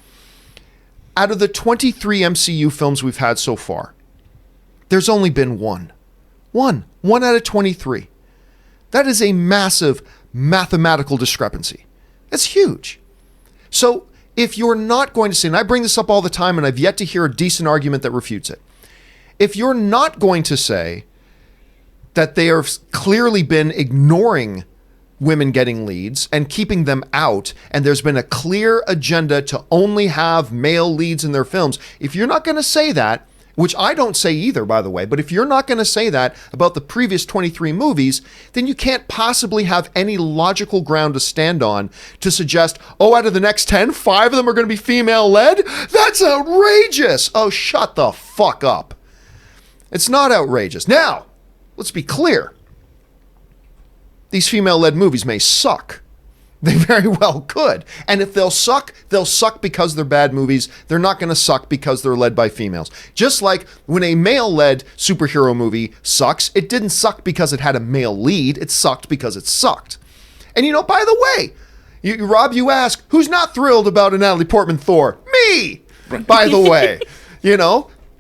Out of the 23 MCU films we've had so far, there's only been one. One out of 23. That is a massive mathematical discrepancy. That's huge. So if you're not going to say, and I bring this up all the time and I've yet to hear a decent argument that refutes it. If you're not going to say that they have clearly been ignoring women getting leads and keeping them out, and there's been a clear agenda to only have male leads in their films, if you're not going to say that, which I don't say either, by the way, but if you're not going to say that about the previous 23 movies, then you can't possibly have any logical ground to stand on to suggest, oh, out of the next 10, 5 of them are going to be female-led? That's outrageous! Oh, shut the fuck up. It's not outrageous. Now, let's be clear. These female-led movies may suck. They very well could. And if they'll suck because they're bad movies. They're not going to suck because they're led by females. Just like when a male-led superhero movie sucks, it didn't suck because it had a male lead. It sucked because it sucked. And you know, by the way, Rob, you ask, who's not thrilled about a Natalie Portman Thor? Me, by the way.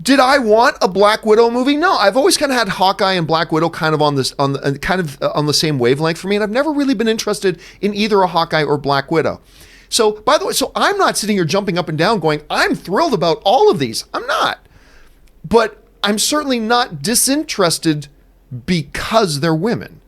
Did I want a Black Widow movie? No, I've always kind of had Hawkeye and Black Widow kind of on the same wavelength for me, and I've never really been interested in either a Hawkeye or Black Widow. So, by the way, I'm not sitting here jumping up and down going, I'm thrilled about all of these. I'm not. But I'm certainly not disinterested because they're women.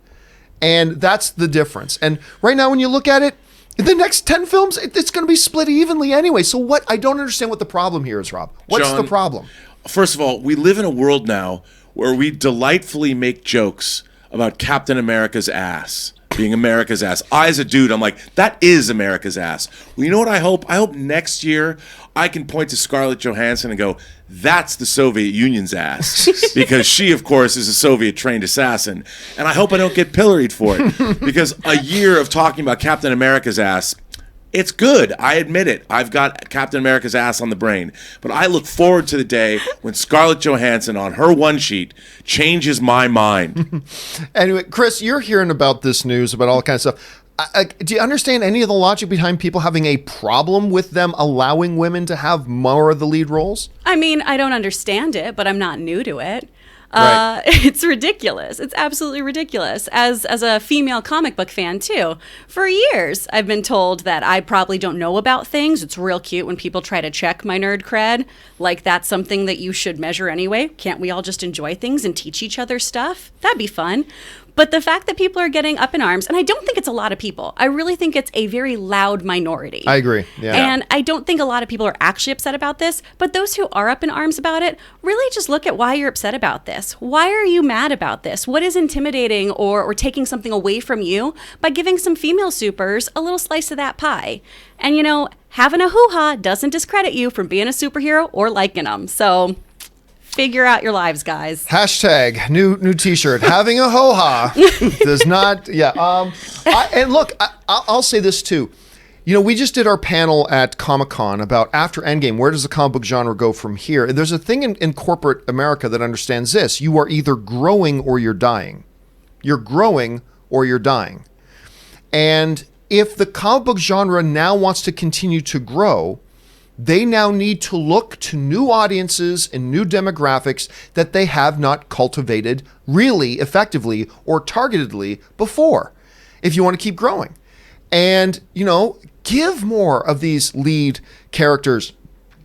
And that's the difference. And right now, when you look at it, the next 10 films, it's going to be split evenly anyway. So what? I don't understand what the problem here is, Rob. What's the problem? First of all, we live in a world now where we delightfully make jokes about Captain America's ass being America's ass. I, as a dude, I'm like, that is America's ass. Well, you know what I hope? I hope next year I can point to Scarlett Johansson and go, that's the Soviet Union's ass. Because she, of course, is a Soviet-trained assassin. And I hope I don't get pilloried for it. Because a year of talking about Captain America's ass, it's good. I admit it. I've got Captain America's ass on the brain. But I look forward to the day when Scarlett Johansson on her one sheet changes my mind. Anyway, Kris, you're hearing about this news, about all kinds of stuff. Do you understand any of the logic behind people having a problem with them allowing women to have more of the lead roles? I mean, I don't understand it, but I'm not new to it. Right. It's ridiculous. It's absolutely ridiculous. As a female comic book fan, too. For years, I've been told that I probably don't know about things. It's real cute when people try to check my nerd cred. Like, that's something that you should measure anyway. Can't we all just enjoy things and teach each other stuff? That'd be fun. But the fact that people are getting up in arms, and I don't think it's a lot of people. I really think it's a very loud minority. I agree. Yeah. And I don't think a lot of people are actually upset about this. But those who are up in arms about it, really just look at why you're upset about this. Why are you mad about this? What is intimidating or taking something away from you by giving some female supers a little slice of that pie? And, you know, having a hoo-ha doesn't discredit you from being a superhero or liking them. So figure out your lives, guys. Hashtag new T-shirt. Having a ho-ha does not. Yeah. And look, I'll say this too. You know, we just did our panel at Comic-Con about after Endgame, where does the comic book genre go from here? There's a thing in corporate America that understands this. You are either growing or you're dying. You're growing or you're dying. And if the comic book genre now wants to continue to grow, they now need to look to new audiences and new demographics that they have not cultivated really effectively or targetedly before, if you want to keep growing. And, you know, give more of these lead characters.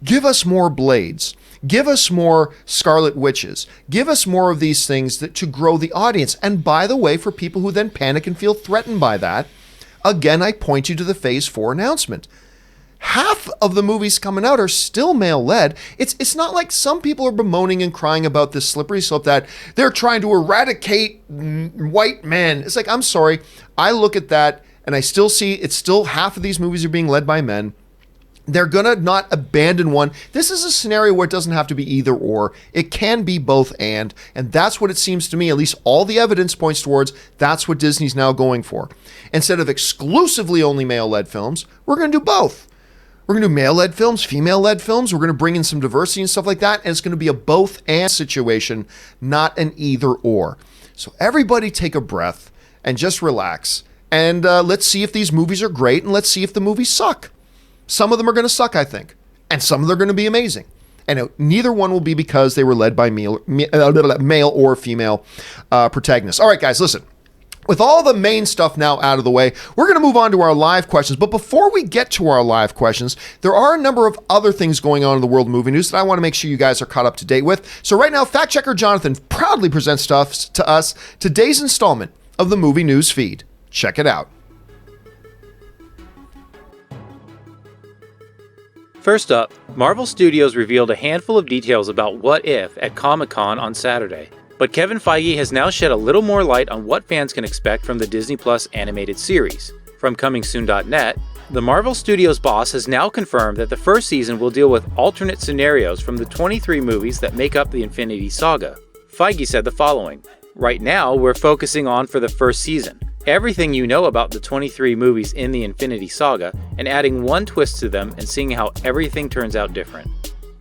Give us more Blades. Give us more Scarlet Witches. Give us more of these things to grow the audience. And by the way, for people who then panic and feel threatened by that, again, I point you to the Phase 4 announcement. Half of the movies coming out are still male-led. It's not like some people are bemoaning and crying about this slippery slope that they're trying to eradicate white men. It's like, I'm sorry. I look at that and I still see it's still half of these movies are being led by men. They're going to not abandon one. This is a scenario where it doesn't have to be either or. It can be both and that's what it seems to me, at least all the evidence points towards, that's what Disney's now going for. Instead of exclusively only male-led films, we're going to do both. We're going to do male-led films, female-led films. We're going to bring in some diversity and stuff like that. And it's going to be a both and situation, not an either or. So everybody take a breath and just relax. And let's see if these movies are great. And let's see if the movies suck. Some of them are going to suck, I think. And some of them are going to be amazing. And neither one will be because they were led by male or female protagonists. All right, guys, listen. With all the main stuff now out of the way, we're going to move on to our live questions. But before we get to our live questions, there are a number of other things going on in the world of movie news that I want to make sure you guys are caught up to date with. So right now, fact checker Jonathan proudly presents stuff to us, today's installment of the Movie News Feed. Check it out. First up, Marvel Studios revealed a handful of details about What If at Comic-Con on Saturday. But Kevin Feige has now shed a little more light on what fans can expect from the Disney Plus animated series. From ComingSoon.net, the Marvel Studios boss has now confirmed that the first season will deal with alternate scenarios from the 23 movies that make up the Infinity Saga. Feige said the following: "Right now, we're focusing on for the first season everything you know about the 23 movies in the Infinity Saga and adding one twist to them and seeing how everything turns out different."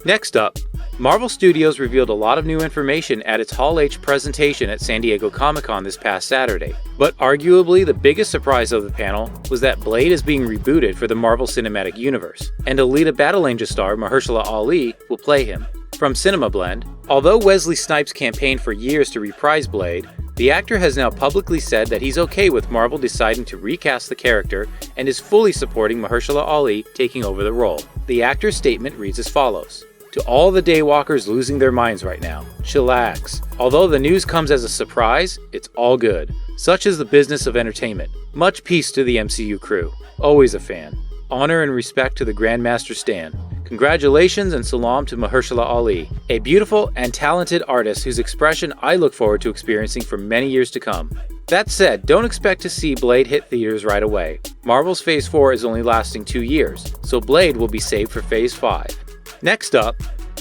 Next up, Marvel Studios revealed a lot of new information at its Hall H presentation at San Diego Comic-Con this past Saturday. But arguably the biggest surprise of the panel was that Blade is being rebooted for the Marvel Cinematic Universe, and Alita Battle Angel star Mahershala Ali will play him. From Cinema Blend, although Wesley Snipes campaigned for years to reprise Blade, the actor has now publicly said that he's okay with Marvel deciding to recast the character and is fully supporting Mahershala Ali taking over the role. The actor's statement reads as follows. To all the daywalkers losing their minds right now, chillax. Although the news comes as a surprise, it's all good. Such is the business of entertainment. Much peace to the MCU crew. Always a fan. Honor and respect to the Grandmaster Stan. Congratulations and salam to Mahershala Ali, a beautiful and talented artist whose expression I look forward to experiencing for many years to come. That said, don't expect to see Blade hit theaters right away. Marvel's Phase 4 is only lasting 2 years, so Blade will be saved for Phase 5. Next up,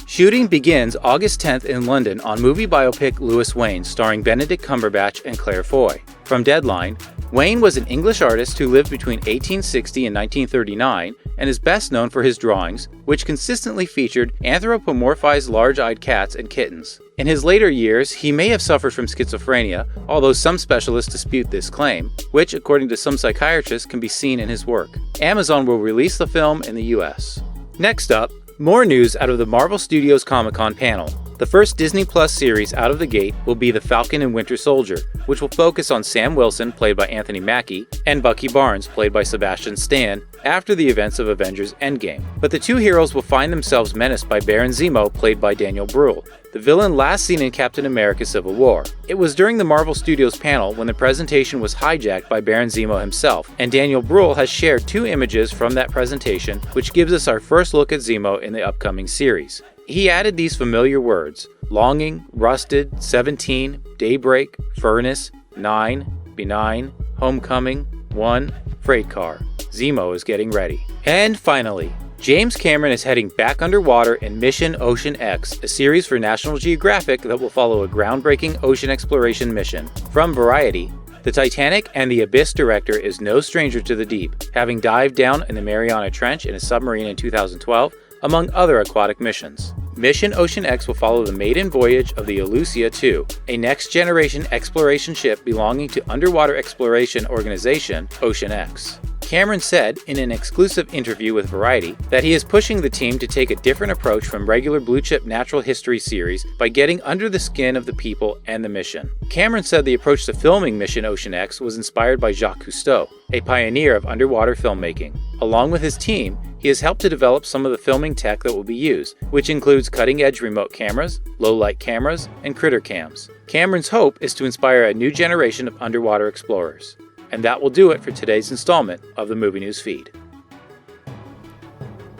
shooting begins August 10th in London on movie biopic Lewis Wayne starring Benedict Cumberbatch and Claire Foy. From Deadline, Wayne was an English artist who lived between 1860 and 1939 and is best known for his drawings, which consistently featured anthropomorphized large-eyed cats and kittens. In his later years, he may have suffered from schizophrenia, although some specialists dispute this claim, which, according to some psychiatrists, can be seen in his work. Amazon will release the film in the US. Next up, more news out of the Marvel Studios Comic-Con panel. The first Disney Plus series out of the gate will be The Falcon and Winter Soldier, which will focus on Sam Wilson, played by Anthony Mackie, and Bucky Barnes, played by Sebastian Stan, after the events of Avengers Endgame. But the two heroes will find themselves menaced by Baron Zemo, played by Daniel Bruhl, the villain last seen in Captain America Civil War. It was during the Marvel Studios panel when the presentation was hijacked by Baron Zemo himself, and Daniel Bruhl has shared 2 images from that presentation, which gives us our first look at Zemo in the upcoming series. He added these familiar words: longing, rusted, 17, daybreak, furnace, 9, benign, homecoming, 1, freight car. Zemo is getting ready. And finally, James Cameron is heading back underwater in Mission Ocean X, a series for National Geographic that will follow a groundbreaking ocean exploration mission. From Variety, the Titanic and the Abyss director is no stranger to the deep, having dived down in the Mariana Trench in a submarine in 2012, among other aquatic missions. Mission Ocean X will follow the maiden voyage of the Elusia II, a next-generation exploration ship belonging to underwater exploration organization Ocean X. Cameron said in an exclusive interview with Variety that he is pushing the team to take a different approach from regular blue-chip natural history series by getting under the skin of the people and the mission. Cameron said the approach to filming Mission Ocean X was inspired by Jacques Cousteau, a pioneer of underwater filmmaking. Along with his team, he has helped to develop some of the filming tech that will be used, which includes cutting-edge remote cameras, low-light cameras, and critter cams. Cameron's hope is to inspire a new generation of underwater explorers. And that will do it for today's installment of the Movie News Feed.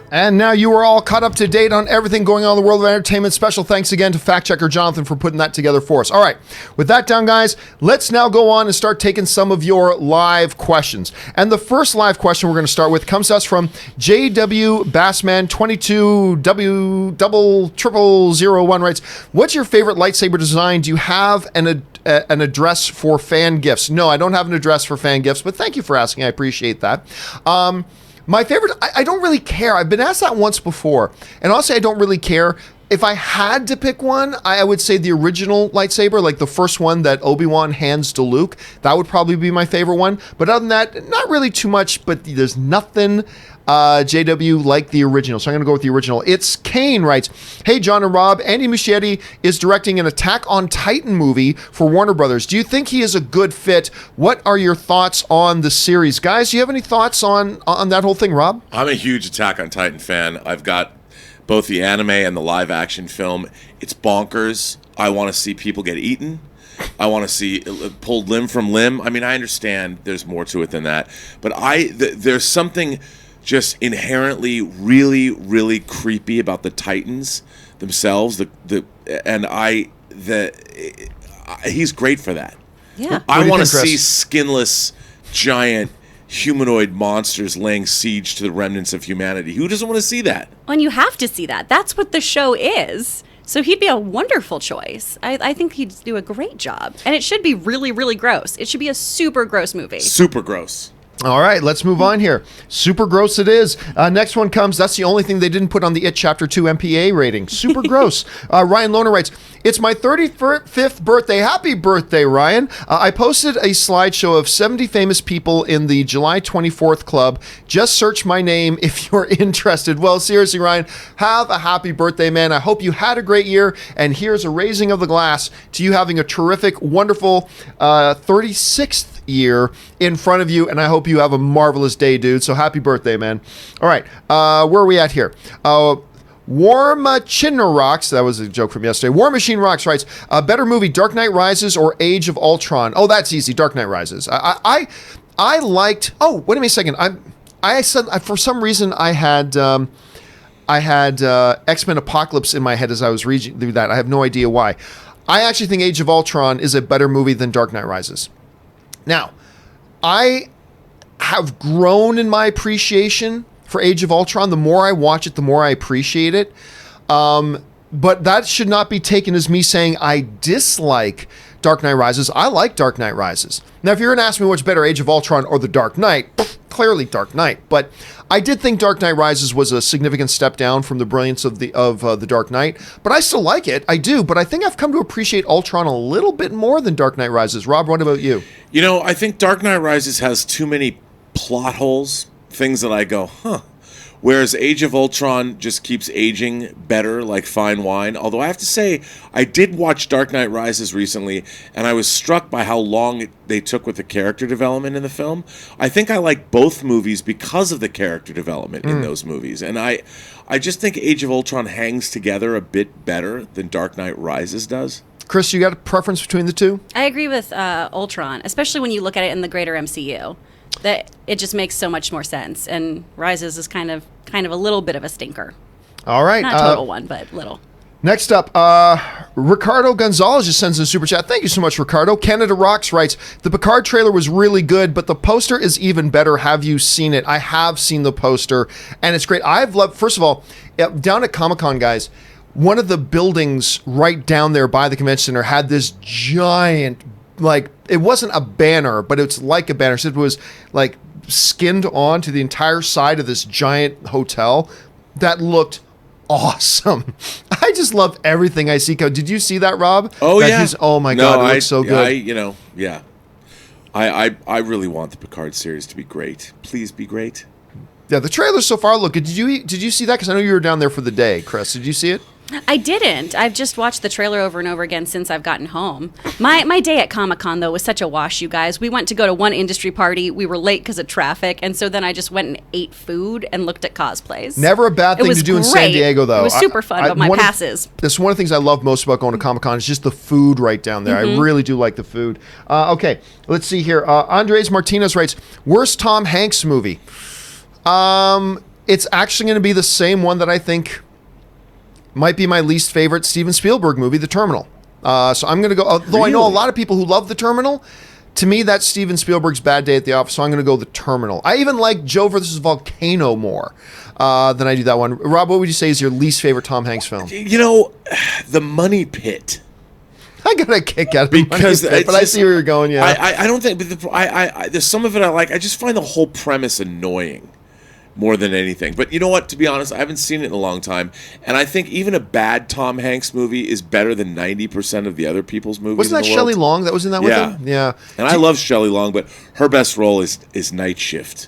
And now you are all caught up to date on everything going on in the world of entertainment. Special thanks again to fact checker Jonathan for putting that together for us. All right, with that down, guys, let's now go on and start taking some of your live questions. And the first live question we're going to start with comes to us from JW Bassman 22W0001 writes, "What's your favorite lightsaber design? Do you have an address for fan gifts?" No, I don't have an address for fan gifts, but thank you for asking. I appreciate that. My favorite, I don't really care. I've been asked that once before. And honestly, I don't really care. If I had to pick one, I would say the original lightsaber, like the first one that Obi-Wan hands to Luke. That would probably be my favorite one. But other than that, not really too much, but there's nothing JW like the original. So I'm going to go with the original. It's Kane writes, "Hey, John and Rob, Andy Muschietti is directing an Attack on Titan movie for Warner Brothers. Do you think he is a good fit? What are your thoughts on the series?" Guys, do you have any thoughts on that whole thing, Rob? I'm a huge Attack on Titan fan. I've got both the anime and the live action film. It's bonkers. I want to see people get eaten. I want to see pulled limb from limb. I mean, I understand there's more to it than that, but there's something just inherently really, really creepy about the Titans themselves. He's great for that. Yeah. I want to think, see Kris? skinless, giant, humanoid monsters laying siege to the remnants of humanity. Who doesn't want to see that? And you have to see that. That's what the show is. So he'd be a wonderful choice. I think he'd do a great job. And it should be really, really gross. It should be a super gross movie. Super gross. All right, let's move on here. Super gross it is. Next one comes, that's the only thing they didn't put on the It Chapter 2 MPA rating. Super gross. Ryan Lohner writes, it's my 35th birthday. Happy birthday, Ryan. I posted a slideshow of 70 famous people in the July 24th club. Just search my name if you're interested. Well, seriously, Ryan, have a happy birthday, man. I hope you had a great year, and here's a raising of the glass to you having a terrific, wonderful 36th year in front of you, and I hope you have a marvelous day, dude. So happy birthday, man. All right, where are we at here? War Machine Rocks, that was a joke from yesterday. War Machine Rocks writes, a better movie, Dark Knight Rises or Age of Ultron? Oh, that's easy, Dark Knight Rises. I liked, oh, wait a minute a second. I said, for some reason, I had X-Men Apocalypse in my head as I was reading through that. I have no idea why. I actually think Age of Ultron is a better movie than Dark Knight Rises. Now, I have grown in my appreciation for Age of Ultron. The more I watch it, the more I appreciate it. But that should not be taken as me saying I dislike Dark Knight Rises. I like Dark Knight Rises. Now, if you're going to ask me what's better, Age of Ultron or The Dark Knight, clearly Dark Knight. But I did think Dark Knight Rises was a significant step down from the brilliance of the Dark Knight. But I still like it. I do. But I think I've come to appreciate Ultron a little bit more than Dark Knight Rises. Rob, what about you? You know, I think Dark Knight Rises has too many plot holes, things that I go, huh. Whereas Age of Ultron just keeps aging better like fine wine. Although I have to say, I did watch Dark Knight Rises recently, and I was struck by how long they took with the character development in the film. I think I like both movies because of the character development in those movies. And I just think Age of Ultron hangs together a bit better than Dark Knight Rises does. Chris, you got a preference between the two? I agree with Ultron, especially when you look at it in the greater MCU. That it just makes so much more sense, and Rises is kind of a little bit of a stinker. All right, not a total one, but little. Next up, Ricardo Gonzalez just sends in a super chat. Thank you so much, Ricardo. Canada Rocks writes, the Picard trailer was really good, but the poster is even better. Have you seen it? I have seen the poster, and it's great. I've loved. First of all, down at Comic-Con, guys, one of the buildings right down there by the convention center had this giant, like, it wasn't a banner, but it's like a banner. So it was like skinned on to the entire side of this giant hotel that looked awesome. I just love everything I see. Did you see that, Rob? Oh, yeah. Oh my God, it looks so good. I really want the Picard series to be great. Please be great. Yeah, the trailers so far look good. Did you see that? Because I know you were down there for the day, Chris. Did you see it? I didn't. I've just watched the trailer over and over again since I've gotten home. My day at Comic-Con, though, was such a wash, you guys. We went to go to one industry party. We were late because of traffic, and so then I just went and ate food and looked at cosplays. Never a bad thing to do in San Diego, though. It was super fun, but my passes. That's one of the things I love most about going to Comic-Con is just the food right down there. I really do like the food. Okay, let's see here. Andres Martinez writes, worst Tom Hanks movie. It's actually going to be the same one that I think might be my least favorite Steven Spielberg movie, The Terminal. So I'm going to go, although I know a lot of people who love The Terminal, to me that's Steven Spielberg's Bad Day at the Office, so I'm going to go The Terminal. I even like Joe versus Volcano more than I do that one. Rob, what would you say is your least favorite Tom Hanks film? You know, The Money Pit. I got a kick out of it because but I see where you're going. Yeah, I don't think, but there's some of it I like. I just find the whole premise annoying more than anything. But you know what? To be honest, I haven't seen it in a long time, and I think even a bad Tom Hanks movie is better than 90% of the other people's movies. Wasn't that Shelley Long that was in that with him? Yeah. And I love Shelley Long, but her best role is Night Shift.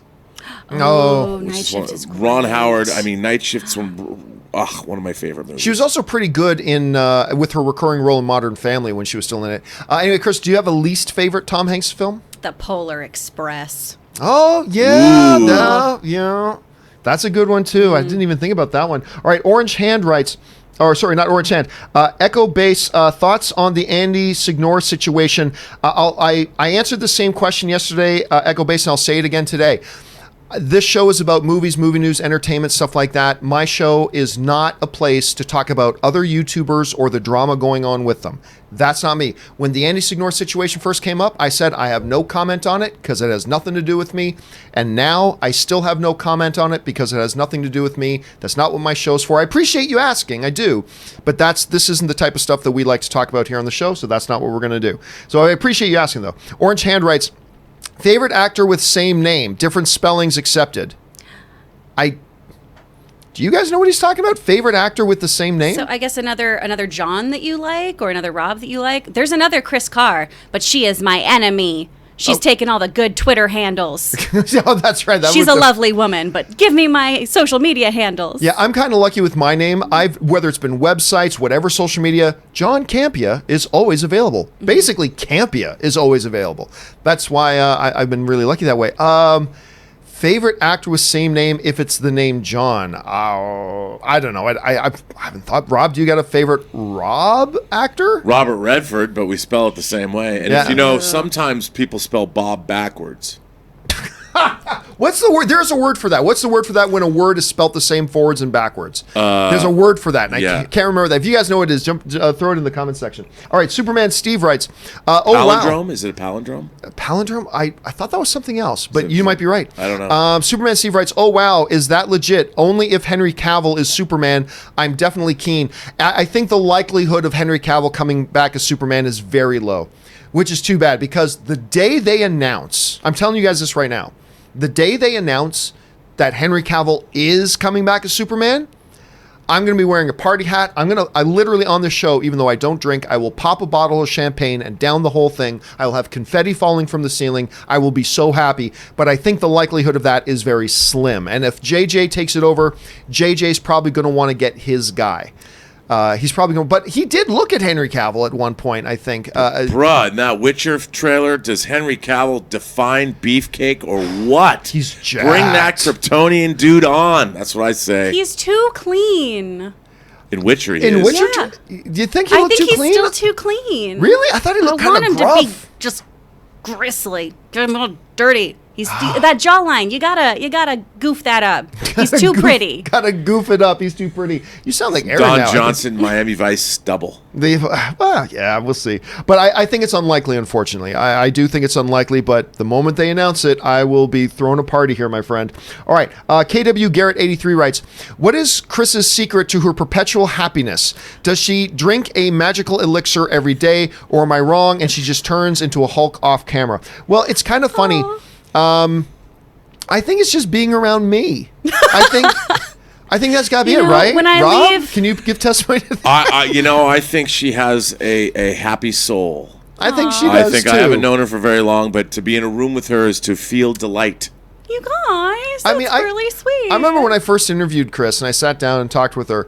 Oh, Night Shift is great. Ron Howard. I mean, Night Shift's one of my favorite movies. She was also pretty good in with her recurring role in Modern Family when she was still in it. Anyway, Chris, do you have a least favorite Tom Hanks film? The Polar Express. Oh, yeah. Yeah. That's a good one, too. I didn't even think about that one. All right, Orange Hand writes, or sorry, not Orange Hand, Echo Base, thoughts on the Andy Signore situation. I answered the same question yesterday, Echo Base, and I'll say it again today. This show is about movies, movie news, entertainment, stuff like that. My show is not a place to talk about other YouTubers or the drama going on with them. That's not me. When the Andy Signore situation first came up, I said I have no comment on it because it has nothing to do with me. And now I still have no comment on it because it has nothing to do with me. That's not what my show's for. I appreciate you asking. I do. But this isn't the type of stuff that we like to talk about here on the show, so that's not what we're going to do. So I appreciate you asking, though. Orange Hand writes, Favorite actor with same name, different spellings accepted. Do you guys know what he's talking about? Favorite actor with the same name? So I guess another John that you like, or another Rob that you like. There's another Kris Carr, but she is my enemy. She's taken all the good Twitter handles. Oh, that's right. She's a lovely woman, but give me my social media handles. Yeah, I'm kind of lucky with my name. Whether it's been websites, whatever social media, John Campea is always available. Basically, Campea is always available. That's why I've been really lucky that way. Favorite actor with same name if it's the name John? I don't know. I haven't thought. Rob, do you got a favorite Rob actor? Robert Redford, but we spell it the same way. And if you know, sometimes people spell Bob backwards. What's the word? There's a word for that. What's the word for that when a word is spelt the same forwards and backwards? There's a word for that, and I can't remember that. If you guys know what it is, throw it in the comment section. All right, Superman Steve writes, palindrome? Wow. Is it a palindrome? A palindrome? I thought that was something else, but you might be right. I don't know. Superman Steve writes, oh, wow, is that legit? Only if Henry Cavill is Superman, I'm definitely keen. I think the likelihood of Henry Cavill coming back as Superman is very low, which is too bad, because the day they announce, I'm telling you guys this right now, the day they announce that Henry Cavill is coming back as Superman, I'm going to be wearing a party hat. I literally on this show, even though I don't drink, I will pop a bottle of champagne and down the whole thing. I will have confetti falling from the ceiling. I will be so happy. But I think the likelihood of that is very slim. And if JJ takes it over, JJ's probably going to want to get his guy. He's probably going, but he did look at Henry Cavill at one point, I think. Bruh, in that Witcher trailer, does Henry Cavill define beefcake or what? He's jacked. Bring that Kryptonian dude on. That's what I say. He's too clean. In Witcher, he in is. Witcher, Yeah. do you think he looked too clean? I think he's still too clean. Really? I thought he looked kind of gruff. I want him to be just gristly, get him a little dirty. He's that jawline. You gotta goof that up. He's too pretty. Gotta goof it up. He's too pretty. You sound like Aaron Don now. Johnson, Miami Vice stubble. Well, yeah, we'll see. But I think it's unlikely, unfortunately. I do think it's unlikely, but the moment they announce it, I will be throwing a party here, my friend. All right. KW Garrett 83 writes, what is Chris's secret to her perpetual happiness? Does she drink a magical elixir every day, or am I wrong and she just turns into a Hulk off camera? Well, it's kind of funny. I think it's just being around me. I think that's gotta be it, right? When I Rob, leave, can you give testimony to that? I think she has a happy soul. I think she does, I think too. I haven't known her for very long, but to be in a room with her is to feel delight. you guys, that's really sweet. I remember when I first interviewed Kris and I sat down and talked with her.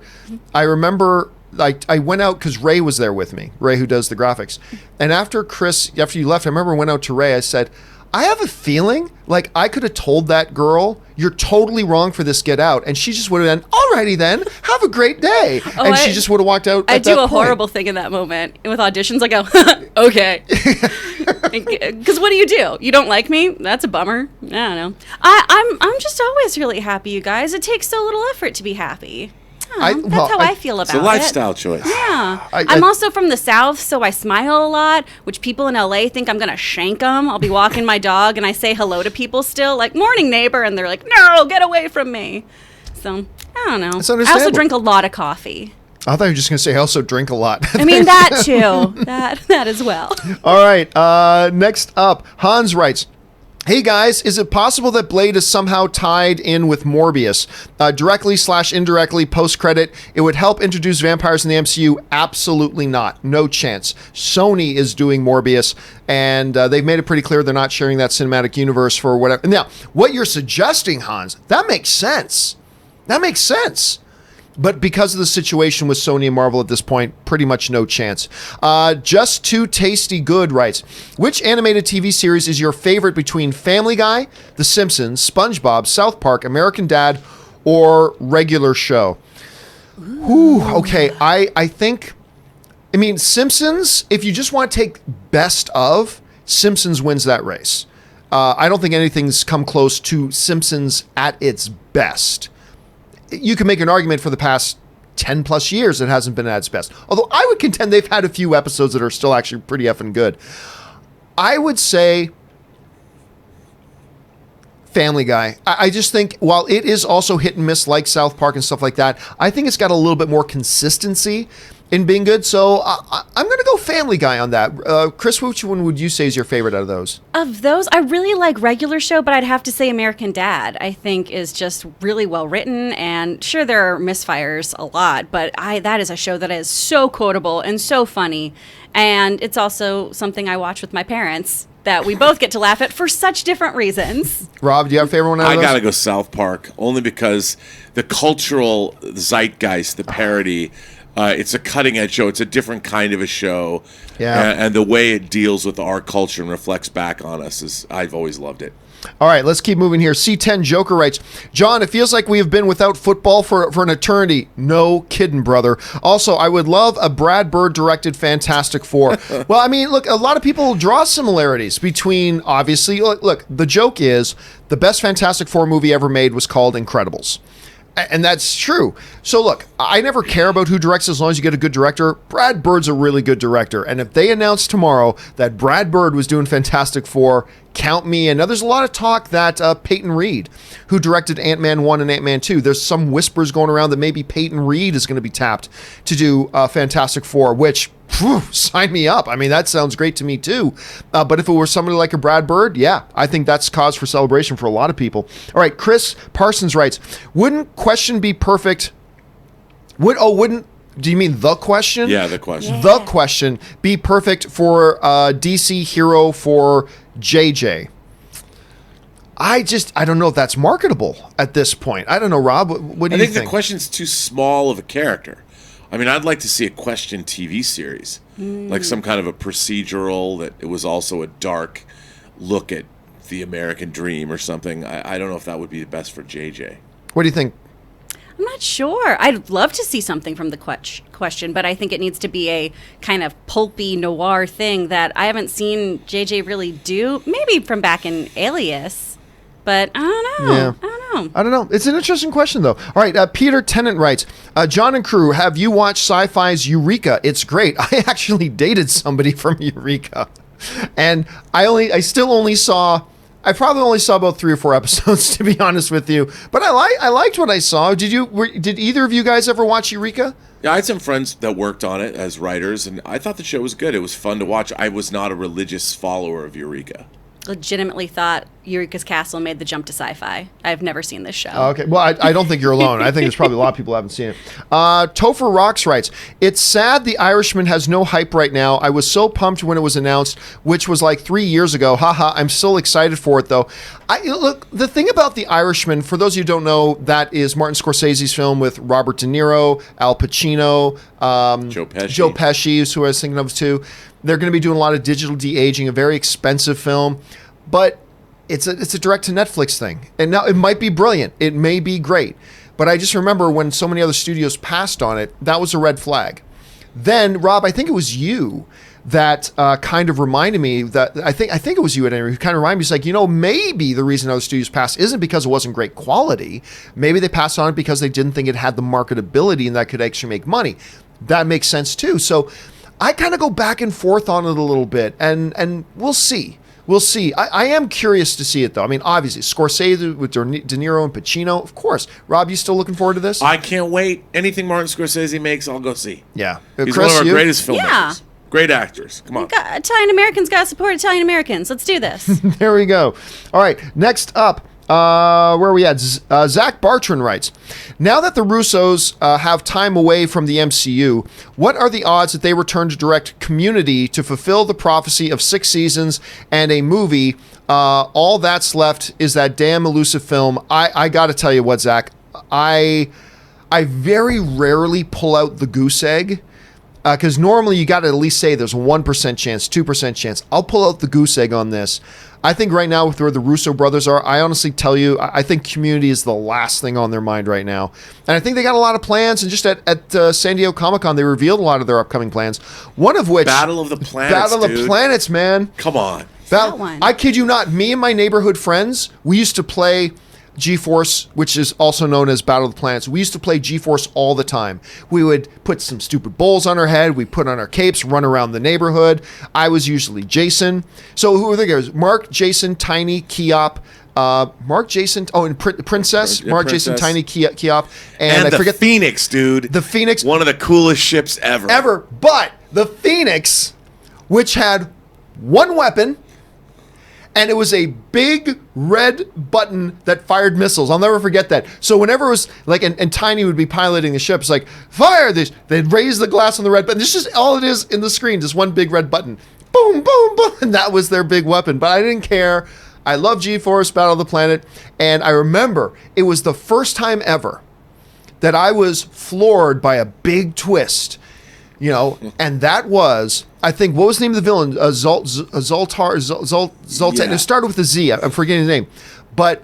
I remember I went out because Ray was there with me, Ray who does the graphics. And after you left, I remember I went out to Ray, I said, I have a feeling like I could have told that girl, you're totally wrong for this, get out. And she just would have been, alrighty then, have a great day. She just would have walked out. I do a horrible thing in that moment. With auditions, I go, okay. Because what do? You don't like me? That's a bummer. I don't know. I'm just always really happy, you guys. It takes so little effort to be happy. That's how I feel about it. It's a lifestyle choice. Yeah. I'm also from the South, so I smile a lot, which people in LA think I'm going to shank them. I'll be walking my dog, and I say hello to people still, like, morning, neighbor, and they're like, no, get away from me. So, I don't know. That's I understandable. also drink a lot of coffee. I thought you were just going to say I also drink a lot. I mean, that too. That as well. All right. Next up, Hans writes, hey guys, is it possible that Blade is somehow tied in with Morbius? Directly/indirectly, post-credit, it would help introduce vampires in the MCU? Absolutely not. No chance. Sony is doing Morbius, and they've made it pretty clear they're not sharing that cinematic universe for whatever. Now, what you're suggesting, Hans, that makes sense. That makes sense. But because of the situation with Sony and Marvel at this point, pretty much no chance. Just Too Tasty Good writes, which animated TV series is your favorite between Family Guy, The Simpsons, SpongeBob, South Park, American Dad, or regular show? Ooh, okay, I think, Simpsons, if you just want to take best of, Simpsons wins that race. I don't think anything's come close to Simpsons at its best. You can make an argument for the past 10 plus years it hasn't been at its best. Although I would contend they've had a few episodes that are still actually pretty effing good. I would say Family Guy. I just think while it is also hit and miss like South Park and stuff like that, I think it's got a little bit more consistency in being good. So I'm going to go Family Guy on that. Kris, which one would you say is your favorite out of those? Of those, I really like Regular Show, but I'd have to say American Dad, I think, is just really well written. And sure, there are misfires a lot, but that is a show that is so quotable and so funny. And it's also something I watch with my parents that we both get to laugh at for such different reasons. Rob, do you have a favorite one out of those? I gotta go South Park, only because the cultural zeitgeist, the parody, it's a cutting edge show. It's a different kind of a show. Yeah. And the way it deals with our culture and reflects back on us I've always loved it. All right, let's keep moving here. C10 Joker writes, John, it feels like we have been without football for an eternity. No kidding, brother. Also, I would love a Brad Bird directed Fantastic Four. Well, I mean, look, a lot of people draw similarities between, obviously, look, the joke is the best Fantastic Four movie ever made was called Incredibles. And that's true. So look, I never care about who directs as long as you get a good director. Brad Bird's a really good director. And if they announce tomorrow that Brad Bird was doing Fantastic Four, count me in. Now, there's a lot of talk that Peyton Reed, who directed Ant-Man 1 and Ant-Man 2, there's some whispers going around that maybe Peyton Reed is going to be tapped to do Fantastic Four, which, sign me up. I mean, that sounds great to me too. But if it were somebody like a Brad Bird, yeah, I think that's cause for celebration for a lot of people. All right, Chris Parsons writes, wouldn't Question be perfect? Wouldn't, do you mean The Question? Yeah, The Question. Yeah. The Question be perfect for DC hero for JJ? I don't know if that's marketable at this point. I don't know, Rob. What do you think? I think The Question's too small of a character. I mean, I'd like to see a Question TV series, like some kind of a procedural that it was also a dark look at the American dream or something. I don't know if that would be the best for JJ. What do you think? I'm not sure. I'd love to see something from The Question, but I think it needs to be a kind of pulpy noir thing that I haven't seen JJ really do. Maybe from back in Alias, but I don't know. Yeah. I don't know. It's an interesting question, though. All right, Peter Tennant writes, John and crew, have you watched Sci-Fi's Eureka? It's great. I actually dated somebody from Eureka, and I probably only saw about 3 or 4 episodes, to be honest with you. But I liked what I saw. Did either of you guys ever watch Eureka? Yeah, I had some friends that worked on it as writers, and I thought the show was good. It was fun to watch. I was not a religious follower of Eureka. Legitimately thought Eureka's Castle made the jump to sci-fi. I've never seen this show. Okay, well, I don't think you're alone. I think there's probably a lot of people who haven't seen it. Topher Rocks writes, it's sad The Irishman has no hype right now. I was so pumped when it was announced, which was like 3 years ago. Haha, I'm still excited for it, though. Look, the thing about The Irishman, for those of you who don't know, that is Martin Scorsese's film with Robert De Niro, Al Pacino, Joe Pesci is who I was thinking of too. They're going to be doing a lot of digital de-aging, a very expensive film, but it's a direct-to-Netflix thing. And now it might be brilliant. It may be great. But I just remember when so many other studios passed on it, that was a red flag. Then, Rob, I think it was you that kind of reminded me that, I think it was you at any rate, who kind of reminded me, it's like, maybe the reason other studios passed isn't because it wasn't great quality. Maybe they passed on it because they didn't think it had the marketability and that could actually make money. That makes sense too. So I kind of go back and forth on it a little bit, and we'll see. We'll see. I am curious to see it, though. I mean, obviously, Scorsese with De Niro and Pacino, of course. Rob, you still looking forward to this? I can't wait. Anything Martin Scorsese makes, I'll go see. Yeah. He's Chris, one of our you? greatest filmmakers. Yeah. Great actors. Come on. Italian Americans got to support Italian Americans. Let's do this. There we go. All right, next up, where are we at? Zach Bartran writes, now that the Russos have time away from the MCU, what are the odds that they return to direct Community to fulfill the prophecy of 6 seasons and a movie? All that's left is that damn elusive film. I got to tell you what, Zach, I very rarely pull out the goose egg. Because normally you got to at least say there's a 1% chance, 2% chance. I'll pull out the goose egg on this. I think right now with where the Russo brothers are, I honestly tell you, I think Community is the last thing on their mind right now. And I think they got a lot of plans. And just at San Diego Comic-Con, they revealed a lot of their upcoming plans. One of which... Battle of the Planets, Battle of the Planets, man. Come on. That one. I kid you not. Me and my neighborhood friends, we used to play G-Force, which is also known as Battle of the Planets. We used to play G-Force all the time. We would put some stupid bowls on our head. We put on our capes, run around the neighborhood. I was usually Jason. So who are the guys? Mark, Jason, Tiny, Keop, Mark Jason. Oh, and Princess. Mark Jason, Tiny Keough, And I the forget Phoenix, dude. the Phoenix. One of the coolest ships ever. But the Phoenix, which had one weapon, and it was a big red button that fired missiles. I'll never forget that. So whenever it was like, and Tiny would be piloting the ship, it's like, fire this. They'd raise the glass on the red button. This is all it is in the screen, just one big red button. Boom, boom, boom. And that was their big weapon. But I didn't care. I love G-Force, Battle of the Planet. And I remember it was the first time ever that I was floored by a big twist. You know, and that was, I think, what was the name of the villain? Zoltar. Yeah. It started with a Z. I'm forgetting his name. But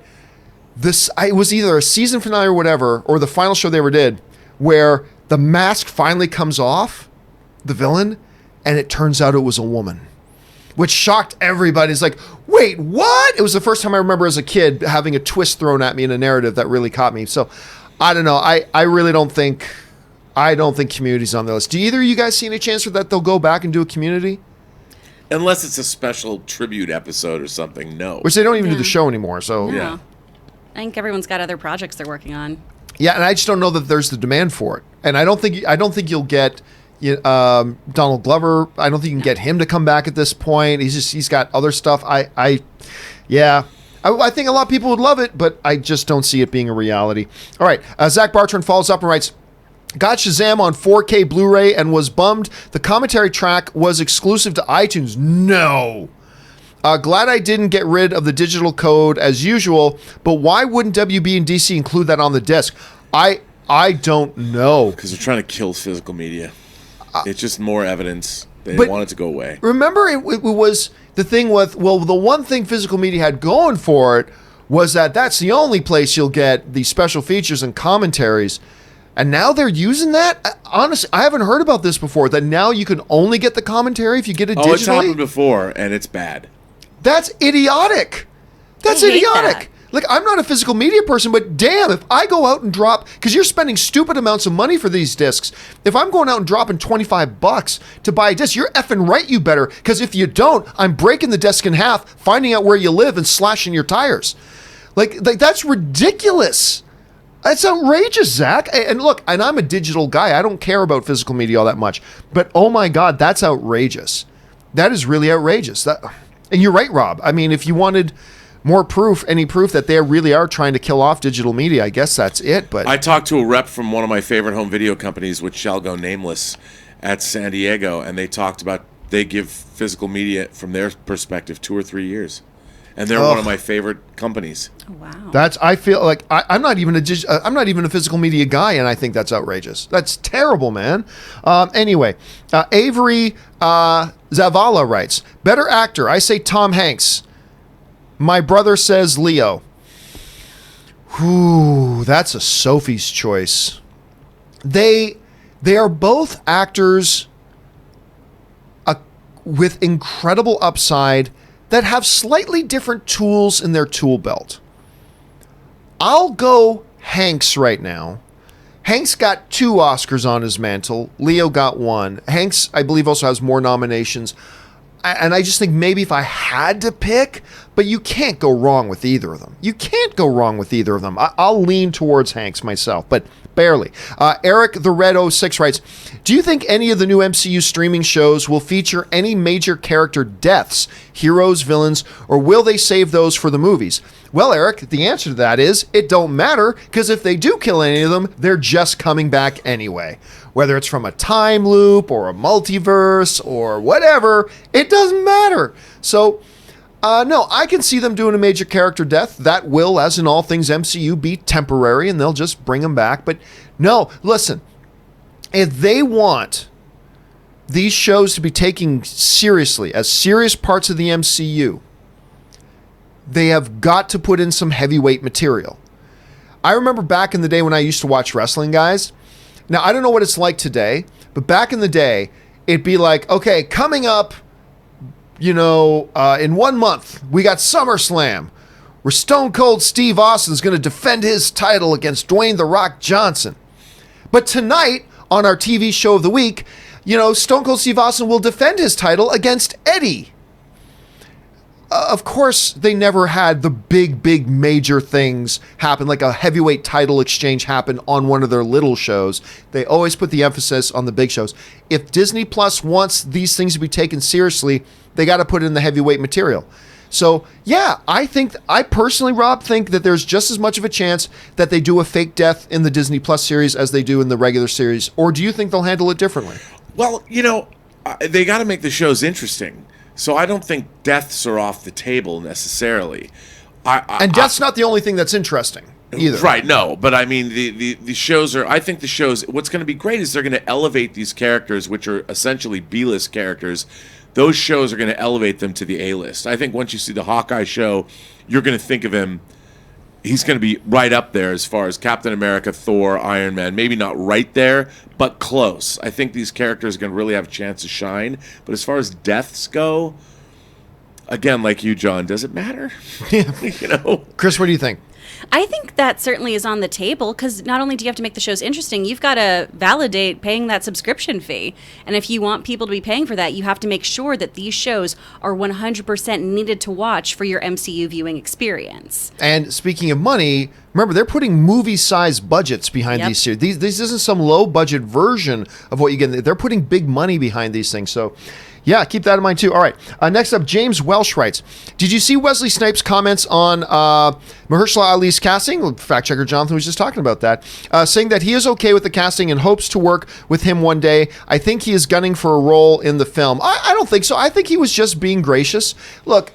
it was either a season finale or whatever, or the final show they ever did, where the mask finally comes off, the villain, and it turns out it was a woman, which shocked everybody. It's like, wait, what? It was the first time I remember as a kid having a twist thrown at me in a narrative that really caught me. So, I don't know. I really don't think... Community's on the list. Do either of you guys see any chance for that they'll go back and do a Community? Unless it's a special tribute episode or something, no. Which they don't even do the show anymore. So No. Yeah. I think everyone's got other projects they're working on. yeah, and I just don't know that there's the demand for it. And I don't think you'll get Donald Glover. I don't think you can get him to come back at this point. He's got other stuff. I think a lot of people would love it, but I just don't see it being a reality. All right, Zach Bartran follows up and writes, got Shazam on 4K Blu-ray and was bummed the commentary track was exclusive to iTunes. No. Glad I didn't get rid of the digital code as usual, but why wouldn't WB and DC include that on the disc? I don't know. Because they're trying to kill physical media. It's just more evidence. They but want it to go away. Remember, it was the thing with, well, the one thing physical media had going for it was that that's the only place you'll get the special features and commentaries. And now they're using that? Honestly, I haven't heard about this before, that now you can only get the commentary if you get it digitally. Oh, it's happened before, and it's bad. That's idiotic. That's I hate idiotic. that. Like, I'm not a physical media person, but damn, if I go out and drop, because you're spending stupid amounts of money for these discs. If I'm going out and dropping $25 to buy a disc, you're effing right you better, because if you don't, I'm breaking the disc in half, finding out where you live, and slashing your tires. Like that's ridiculous. That's outrageous, Zach. And look, and I'm a digital guy. I don't care about physical media all that much. But oh my God, that's outrageous. That is really outrageous. And you're right, Rob. I mean, if you wanted more proof, any proof that they really are trying to kill off digital media, I guess that's it. But I talked to a rep from one of my favorite home video companies, which shall go nameless, at San Diego, and they talked about they give physical media, from their perspective, 2 or 3 years. And they're one of my favorite companies. Oh, wow. I feel like I'm not even a physical media guy, and I think that's outrageous. That's terrible, man. Anyway, Avery Zavala writes, better actor. I say Tom Hanks. My brother says Leo. Whew, that's a Sophie's choice. They are both actors with incredible upside that have slightly different tools in their tool belt. I'll go Hanks right now. Hanks got 2 Oscars on his mantle. Leo got 1. Hanks, I believe, also has more nominations. And I just think maybe if I had to pick, but you can't go wrong with either of them. You can't go wrong with either of them. I'll lean towards Hanks myself, but barely. Eric the Red 06 writes, do you think any of the new MCU streaming shows will feature any major character deaths, heroes, villains, or will they save those for the movies? Well, Eric, the answer to that is it don't matter, because if they do kill any of them, they're just coming back anyway. Whether it's from a time loop or a multiverse or whatever, it doesn't matter. So, no, I can see them doing a major character death. That will, as in all things MCU, be temporary, and they'll just bring them back. But no, listen, if they want these shows to be taken seriously, as serious parts of the MCU, they have got to put in some heavyweight material. I remember back in the day when I used to watch wrestling, guys. Now, I don't know what it's like today, but back in the day, it'd be like, okay, coming up, in 1 month, we got SummerSlam, where Stone Cold Steve Austin's going to defend his title against Dwayne The Rock Johnson. But tonight, on our TV show of the week, Stone Cold Steve Austin will defend his title against Eddie. of course, they never had the big major things happen, like a heavyweight title exchange happen on one of their little shows. They always put the emphasis on the big shows. If Disney Plus wants these things to be taken seriously, they got to put it in the heavyweight material. So, yeah, I personally, Rob, think that there's just as much of a chance that they do a fake death in the Disney Plus series as they do in the regular series. Or do you think they'll handle it differently? Well, they got to make the shows interesting. So I don't think deaths are off the table necessarily. And death's not the only thing that's interesting either. Right, no. But I mean, the shows are, I think the shows, what's going to be great is they're going to elevate these characters, which are essentially B-list characters. Those shows are going to elevate them to the A-list. I think once you see the Hawkeye show, you're going to think of him, he's going to be right up there as far as Captain America, Thor, Iron Man. Maybe not right there, but close. I think these characters are going to really have a chance to shine. But as far as deaths go, again, like you, John, does it matter? Kris, what do you think? I think that certainly is on the table because not only do you have to make the shows interesting, you've got to validate paying that subscription fee. And if you want people to be paying for that, you have to make sure that these shows are 100% needed to watch for your MCU viewing experience. And speaking of money, remember, they're putting movie-sized budgets behind these series. This isn't some low-budget version of what you get. They're putting big money behind these things. So, yeah, keep that in mind, too. All right. Next up, James Welsh writes, did you see Wesley Snipes' comments on Mahershala Ali's casting? Fact checker Jonathan was just talking about that. Saying that he is okay with the casting and hopes to work with him one day. I think he is gunning for a role in the film. I don't think so. I think he was just being gracious. Look,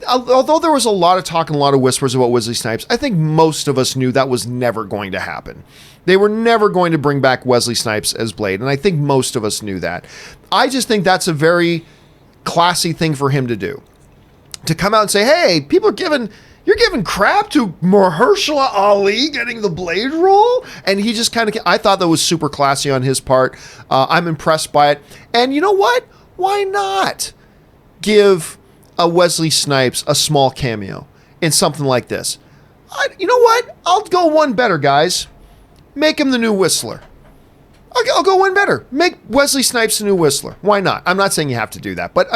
although there was a lot of talk and a lot of whispers about Wesley Snipes, I think most of us knew that was never going to happen. They were never going to bring back Wesley Snipes as Blade, and I think most of us knew that. I just think that's a very classy thing for him to do. To come out and say, hey, you're giving crap to Mahershala Ali getting the Blade role? And he just kind of, I thought that was super classy on his part. I'm impressed by it. And you know what? Why not give a Wesley Snipes a small cameo in something like this? You know what? I'll go one better, guys. Make him the new Whistler. I'll go one better. Make Wesley Snipes the new Whistler. Why not? I'm not saying you have to do that, but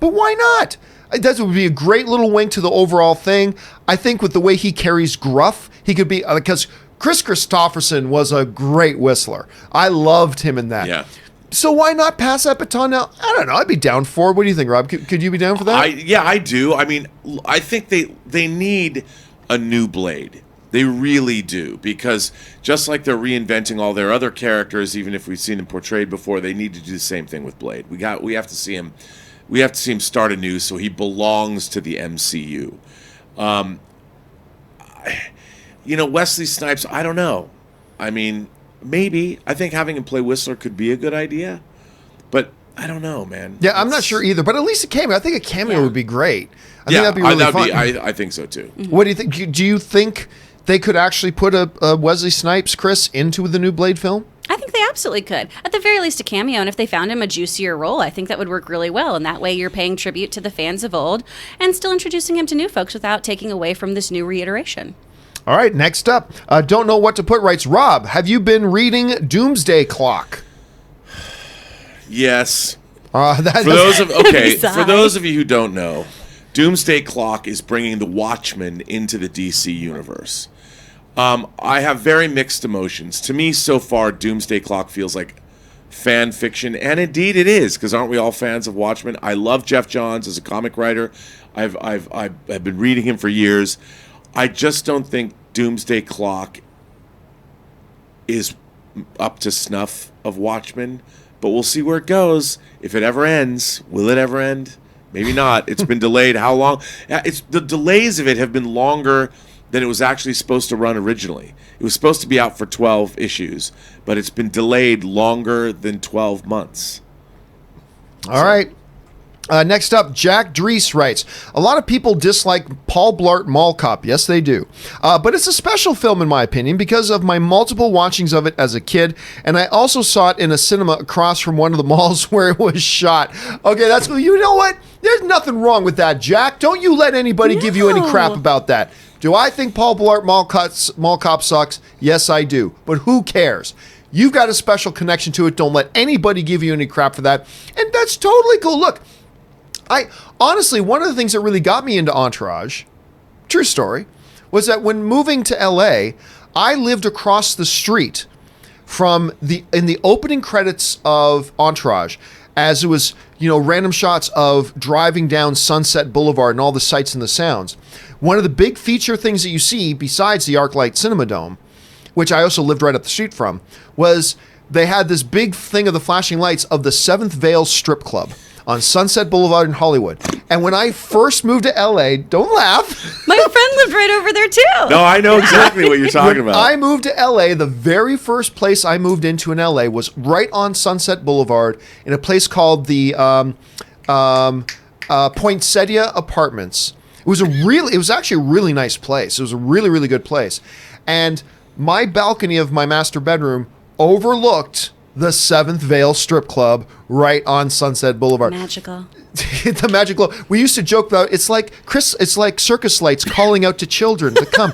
why not? That would be a great little wink to the overall thing. I think with the way he carries gruff, he could be, because Kris Kristofferson was a great Whistler. I loved him in that. Yeah. So why not pass that baton now? I don't know. I'd be down for it. What do you think, Rob? Could you be down for that? I do. I mean, I think they need a new Blade. They really do, because just like they're reinventing all their other characters, even if we've seen them portrayed before, they need to do the same thing with Blade. We have to see him. We have to see him start anew, so he belongs to the MCU. Wesley Snipes. I don't know. I mean, maybe. I think having him play Whistler could be a good idea, but I don't know, man. Yeah, I'm not sure either. But at least a cameo. I think a cameo would be great. I think that'd be really fun. I think so too. Mm-hmm. What do you think? Do you think they could actually put a Wesley Snipes, Kris, into the new Blade film? I think they absolutely could. At the very least, a cameo. And if they found him a juicier role, I think that would work really well. And that way you're paying tribute to the fans of old and still introducing him to new folks without taking away from this new reiteration. All right, next up. Don't know what to put writes, Rob, have you been reading Doomsday Clock? Yes. For those of you who don't know, Doomsday Clock is bringing the Watchmen into the DC universe. I have very mixed emotions. To me, so far, Doomsday Clock feels like fan fiction, and indeed it is, because aren't we all fans of Watchmen? I love Jeff Johns as a comic writer. I've been reading him for years. I just don't think Doomsday Clock is up to snuff of Watchmen, but we'll see where it goes. If it ever ends, will it ever end? Maybe not. It's been delayed. How long? The delays of it have been longer than it was actually supposed to run originally. It was supposed to be out for 12 issues, but it's been delayed longer than 12 months. All right. Next up, Jack Drees writes, a lot of people dislike Paul Blart Mall Cop. Yes, they do. But it's a special film, in my opinion, because of my multiple watchings of it as a kid. And I also saw it in a cinema across from one of the malls where it was shot. Okay, that's cool. You know what? There's nothing wrong with that, Jack. Don't you let anybody give you any crap about that. Do I think Paul Blart Mall Cop sucks? Yes, I do. But who cares? You've got a special connection to it. Don't let anybody give you any crap for that. And that's totally cool. Look, I honestly, one of the things that really got me into Entourage, true story, was that when moving to LA, I lived across the street from in the opening credits of Entourage, as it was, random shots of driving down Sunset Boulevard and all the sights and the sounds. One of the big feature things that you see, besides the ArcLight Cinema Dome, which I also lived right up the street from, was they had this big thing of the flashing lights of the Seventh Veil Strip Club on Sunset Boulevard in Hollywood. And when I first moved to LA, don't laugh. My friend lived right over there too. No, I know exactly what you're talking about. I moved to LA, the very first place I moved into in LA was right on Sunset Boulevard in a place called the Poinsettia Apartments. It was actually a really nice place. It was a really, really good place. And my balcony of my master bedroom overlooked the Seventh Veil Strip Club right on Sunset Boulevard. Magical. The magical. We used to joke about it's like circus lights calling out to children to come.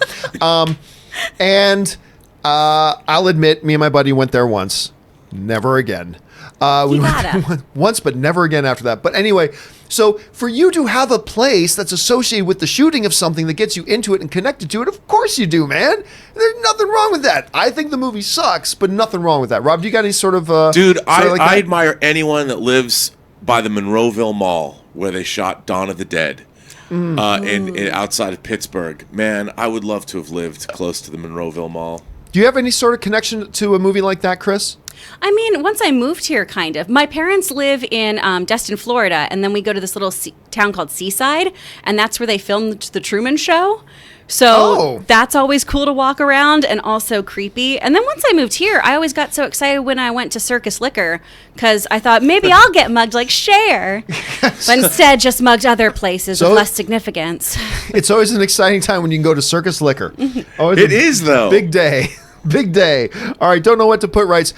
I'll admit, me and my buddy went there once. Never again. We went once, but never again after that. But anyway, so for you to have a place that's associated with the shooting of something that gets you into it and connected to it, of course you do, man. There's nothing wrong with that. I think the movie sucks, but nothing wrong with that. Rob, do you got any sort of... Dude, I admire anyone that lives by the Monroeville Mall where they shot Dawn of the Dead outside of Pittsburgh. Man, I would love to have lived close to the Monroeville Mall. Do you have any sort of connection to a movie like that, Kris? I mean, once I moved here, kind of. My parents live in Destin, Florida, and then we go to this little town called Seaside, and that's where they filmed The Truman Show. So that's always cool to walk around and also creepy. And then once I moved here, I always got so excited when I went to Circus Liquor because I thought maybe I'll get mugged like Cher. But instead, just mugged other places with less significance. It's always an exciting time when you can go to Circus Liquor. It is, though. Big day. Big day. All right, don't know what to put writes.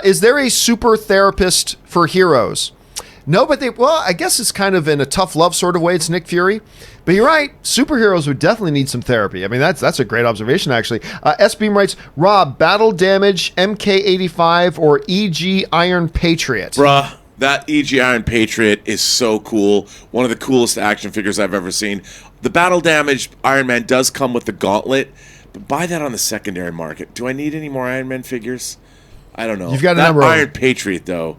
Is there a super therapist for heroes? No, but I guess it's kind of in a tough love sort of way. It's Nick Fury. But you're right. Superheroes would definitely need some therapy. I mean, that's a great observation, actually. S-Beam writes, Rob, Battle Damage, MK85, or EG Iron Patriot? Bruh, that EG Iron Patriot is so cool. One of the coolest action figures I've ever seen. The Battle Damage Iron Man does come with the gauntlet, but buy that on the secondary market. Do I need any more Iron Man figures? I don't know. You've got a that number Iron Patriot, though.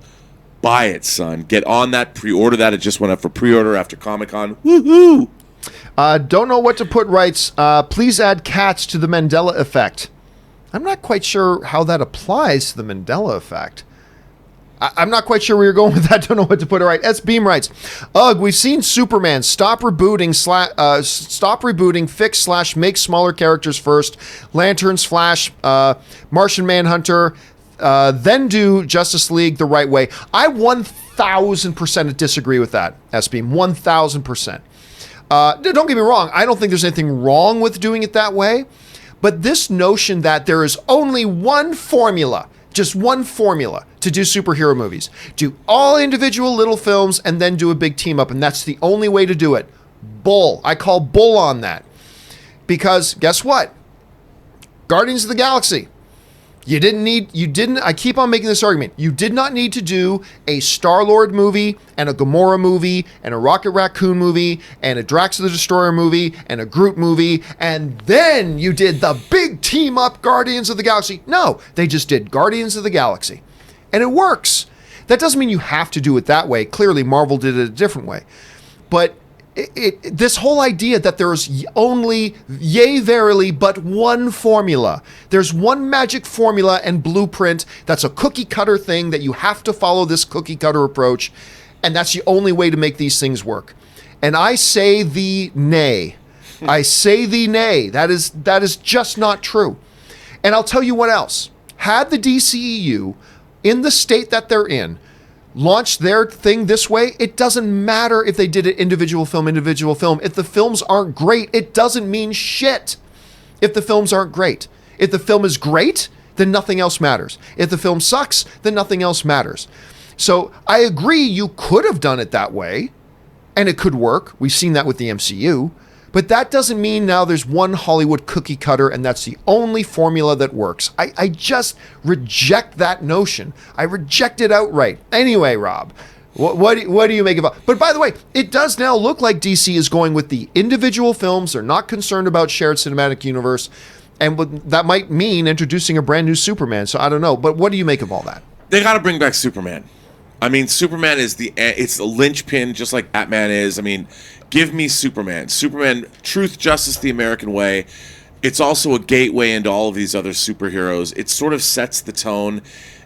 Buy it, son. Get on that. Pre-order that. It just went up for pre-order after Comic-Con. Woohoo! Don't know what to put writes. Please add cats to the Mandela effect. I'm not quite sure how that applies to the Mandela effect. I'm not quite sure where you're going with that. Don't know what to put. All right. S. Beam writes, Ugh, we've seen Superman. Stop rebooting, fix / make smaller characters first. Lanterns, Flash, Martian Manhunter, then do Justice League the right way. I 1,000% disagree with that, S-Beam. 1,000%. Don't get me wrong. I don't think there's anything wrong with doing it that way. But this notion that there is only one formula, just one formula to do superhero movies. Do all individual little films and then do a big team up. And that's the only way to do it. Bull. I call bull on that. Because guess what? Guardians of the Galaxy. I keep on making this argument. You did not need to do a Star-Lord movie and a Gamora movie and a Rocket Raccoon movie and a Drax the Destroyer movie and a Groot movie, and then you did the big team-up Guardians of the Galaxy. No, they just did Guardians of the Galaxy. And it works. That doesn't mean you have to do it that way. Clearly, Marvel did it a different way. But this whole idea that there's only, yea, verily, but one formula. There's one magic formula and blueprint that's a cookie cutter thing that you have to follow this cookie cutter approach, and that's the only way to make these things work. And I say thee nay. I say thee nay. That is just not true. And I'll tell you what else. Had the DCEU, in the state that they're in, launch their thing this way, it doesn't matter if they did it individual film. If the films aren't great, it doesn't mean shit. If the films aren't great. If the film is great, then nothing else matters. If the film sucks, then nothing else matters. So I agree you could have done it that way, and it could work. We've seen that with the MCU. But that doesn't mean now there's one Hollywood cookie cutter and that's the only formula that works. I just reject that notion. I reject it outright. Anyway, Rob, What do you make about? But by the way, it does now look like DC is going with the individual films. They're not concerned about shared cinematic universe, and that might mean introducing a brand new Superman. So I don't know. But what do you make of all that? They got to bring back Superman. I mean, Superman is it's the linchpin, just like Batman is. I mean, give me Superman. Superman, truth, justice, the American way. It's also a gateway into all of these other superheroes. It sort of sets the tone.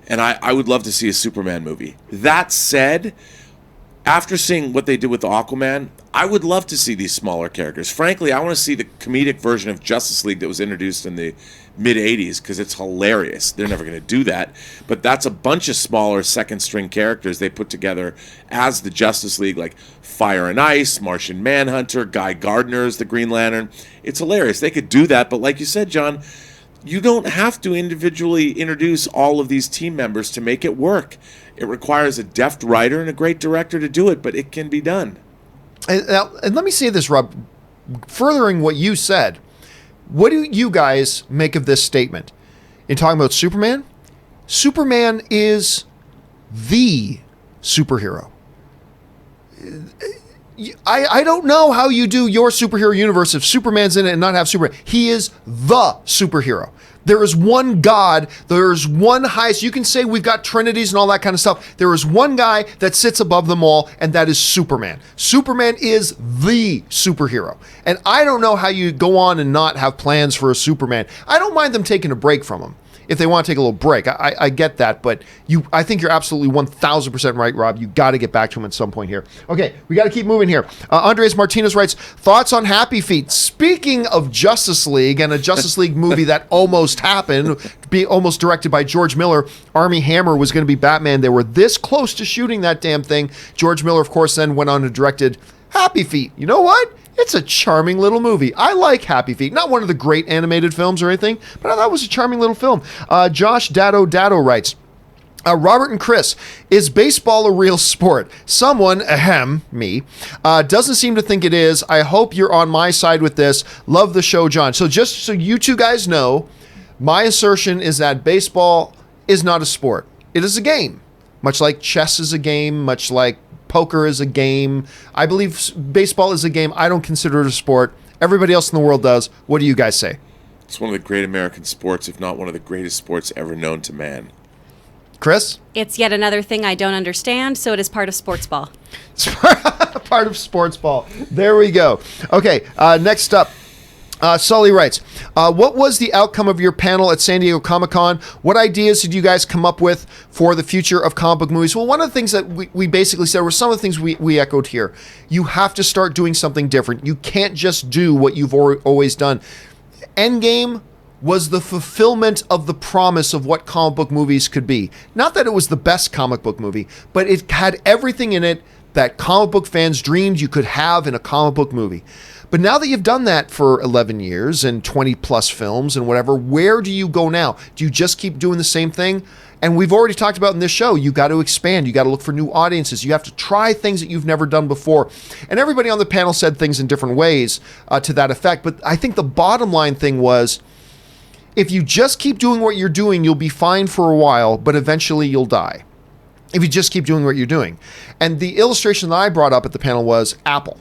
And I would love to see a Superman movie. That said, after seeing what they did with Aquaman, I would love to see these smaller characters. Frankly, I want to see the comedic version of Justice League that was introduced in the mid-'80s because it's hilarious. They're never going to do that. But that's a bunch of smaller second-string characters they put together as the Justice League, like Fire and Ice, Martian Manhunter, Guy Gardner as the Green Lantern. It's hilarious. They could do that, but like you said, John, you don't have to individually introduce all of these team members to make it work. It requires a deft writer and a great director to do it, but it can be done. And let me say this, Rob, furthering what you said. What do you guys make of this statement? In talking about Superman, Superman is the superhero. I don't know how you do your superhero universe if Superman's in it and not have Superman. He is the superhero. There is one God. There is one highest. You can say we've got trinities and all that kind of stuff. There is one guy that sits above them all, and that is Superman. Superman is the superhero. And I don't know how you go on and not have plans for a Superman. I don't mind them taking a break from him if they want to take a little break. I get that, but I think you're absolutely 1,000% right, Rob. You got to get back to him at some point here. Okay, we got to keep moving here. Andres Martinez writes, thoughts on Happy Feet. Speaking of Justice League and a Justice League movie that almost happened, almost directed by George Miller, Armie Hammer was going to be Batman. They were this close to shooting that damn thing. George Miller, of course, then went on and directed Happy Feet. You know what? It's a charming little movie. I like Happy Feet. Not one of the great animated films or anything, but I thought it was a charming little film. Josh Dado writes, Robert and Kris, is baseball a real sport? Someone, me, doesn't seem to think it is. I hope you're on my side with this. Love the show, John. So just so you two guys know, my assertion is that baseball is not a sport. It is a game. Much like chess is a game, much like poker is a game. I believe baseball is a game. I don't consider it a sport. Everybody else in the world does. What do you guys say? It's one of the great American sports, if not one of the greatest sports ever known to man. Chris? It's yet another thing I don't understand, so it is part of sports ball. Part of sports ball. There we go. Okay, next up. Sully writes, what was the outcome of your panel at San Diego Comic-Con? What ideas did you guys come up with for the future of comic book movies? Well, one of the things that we basically said were some of the things we echoed here. You have to start doing something different. You can't just do what you've always done. Endgame was the fulfillment of the promise of what comic book movies could be. Not that it was the best comic book movie, but it had everything in it that comic book fans dreamed you could have in a comic book movie. But now that you've done that for 11 years and 20 plus films and whatever, where do you go now? Do you just keep doing the same thing? And we've already talked about in this show, you got to expand. You got to look for new audiences. You have to try things that you've never done before. And everybody on the panel said things in different ways to that effect. But I think the bottom line thing was, if you just keep doing what you're doing, you'll be fine for a while, but eventually you'll die. If you just keep doing what you're doing. And the illustration that I brought up at the panel was Apple.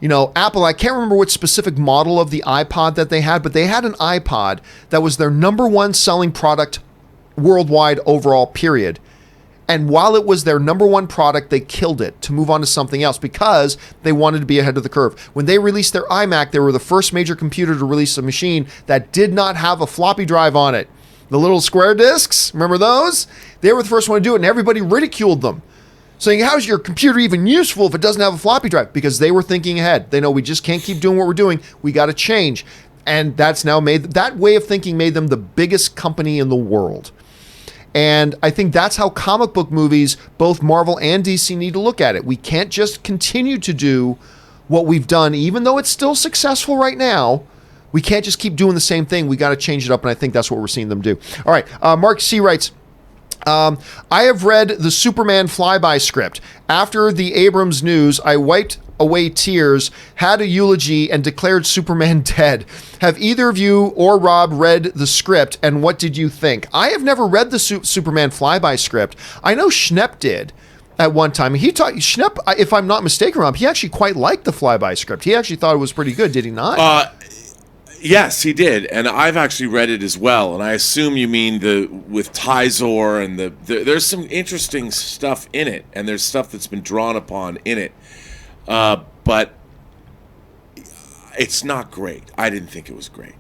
You know, Apple, I can't remember what specific model of the iPod that they had, but they had an iPod that was their number one selling product worldwide overall, period. And while it was their number one product, they killed it to move on to something else because they wanted to be ahead of the curve. When they released their iMac, they were the first major computer to release a machine that did not have a floppy drive on it. The little square discs, remember those? They were the first one to do it, and everybody ridiculed them, saying, how's your computer even useful if it doesn't have a floppy drive? Because they were thinking ahead. They know we just can't keep doing what we're doing. We got to change. And that's now that way of thinking made them the biggest company in the world. And I think that's how comic book movies, both Marvel and DC, need to look at it. We can't just continue to do what we've done, even though it's still successful right now. We can't just keep doing the same thing. We got to change it up, and I think that's what we're seeing them do. All right, Mark C. writes, I have read the Superman flyby script. After the Abrams news, I wiped away tears, had a eulogy, and declared Superman dead. Have either of you or Rob read the script, and what did you think? I have never read the Superman flyby script. I know Schnepp did, at one time. He taught Schnepp, if I'm not mistaken, Rob, he actually quite liked the Flyby script. He actually thought it was pretty good, did he not? Yes, he did, and I've actually read it as well. And I assume you mean with Tizor and there's some interesting stuff in it, and there's stuff that's been drawn upon in it, but it's not great. I didn't think it was great,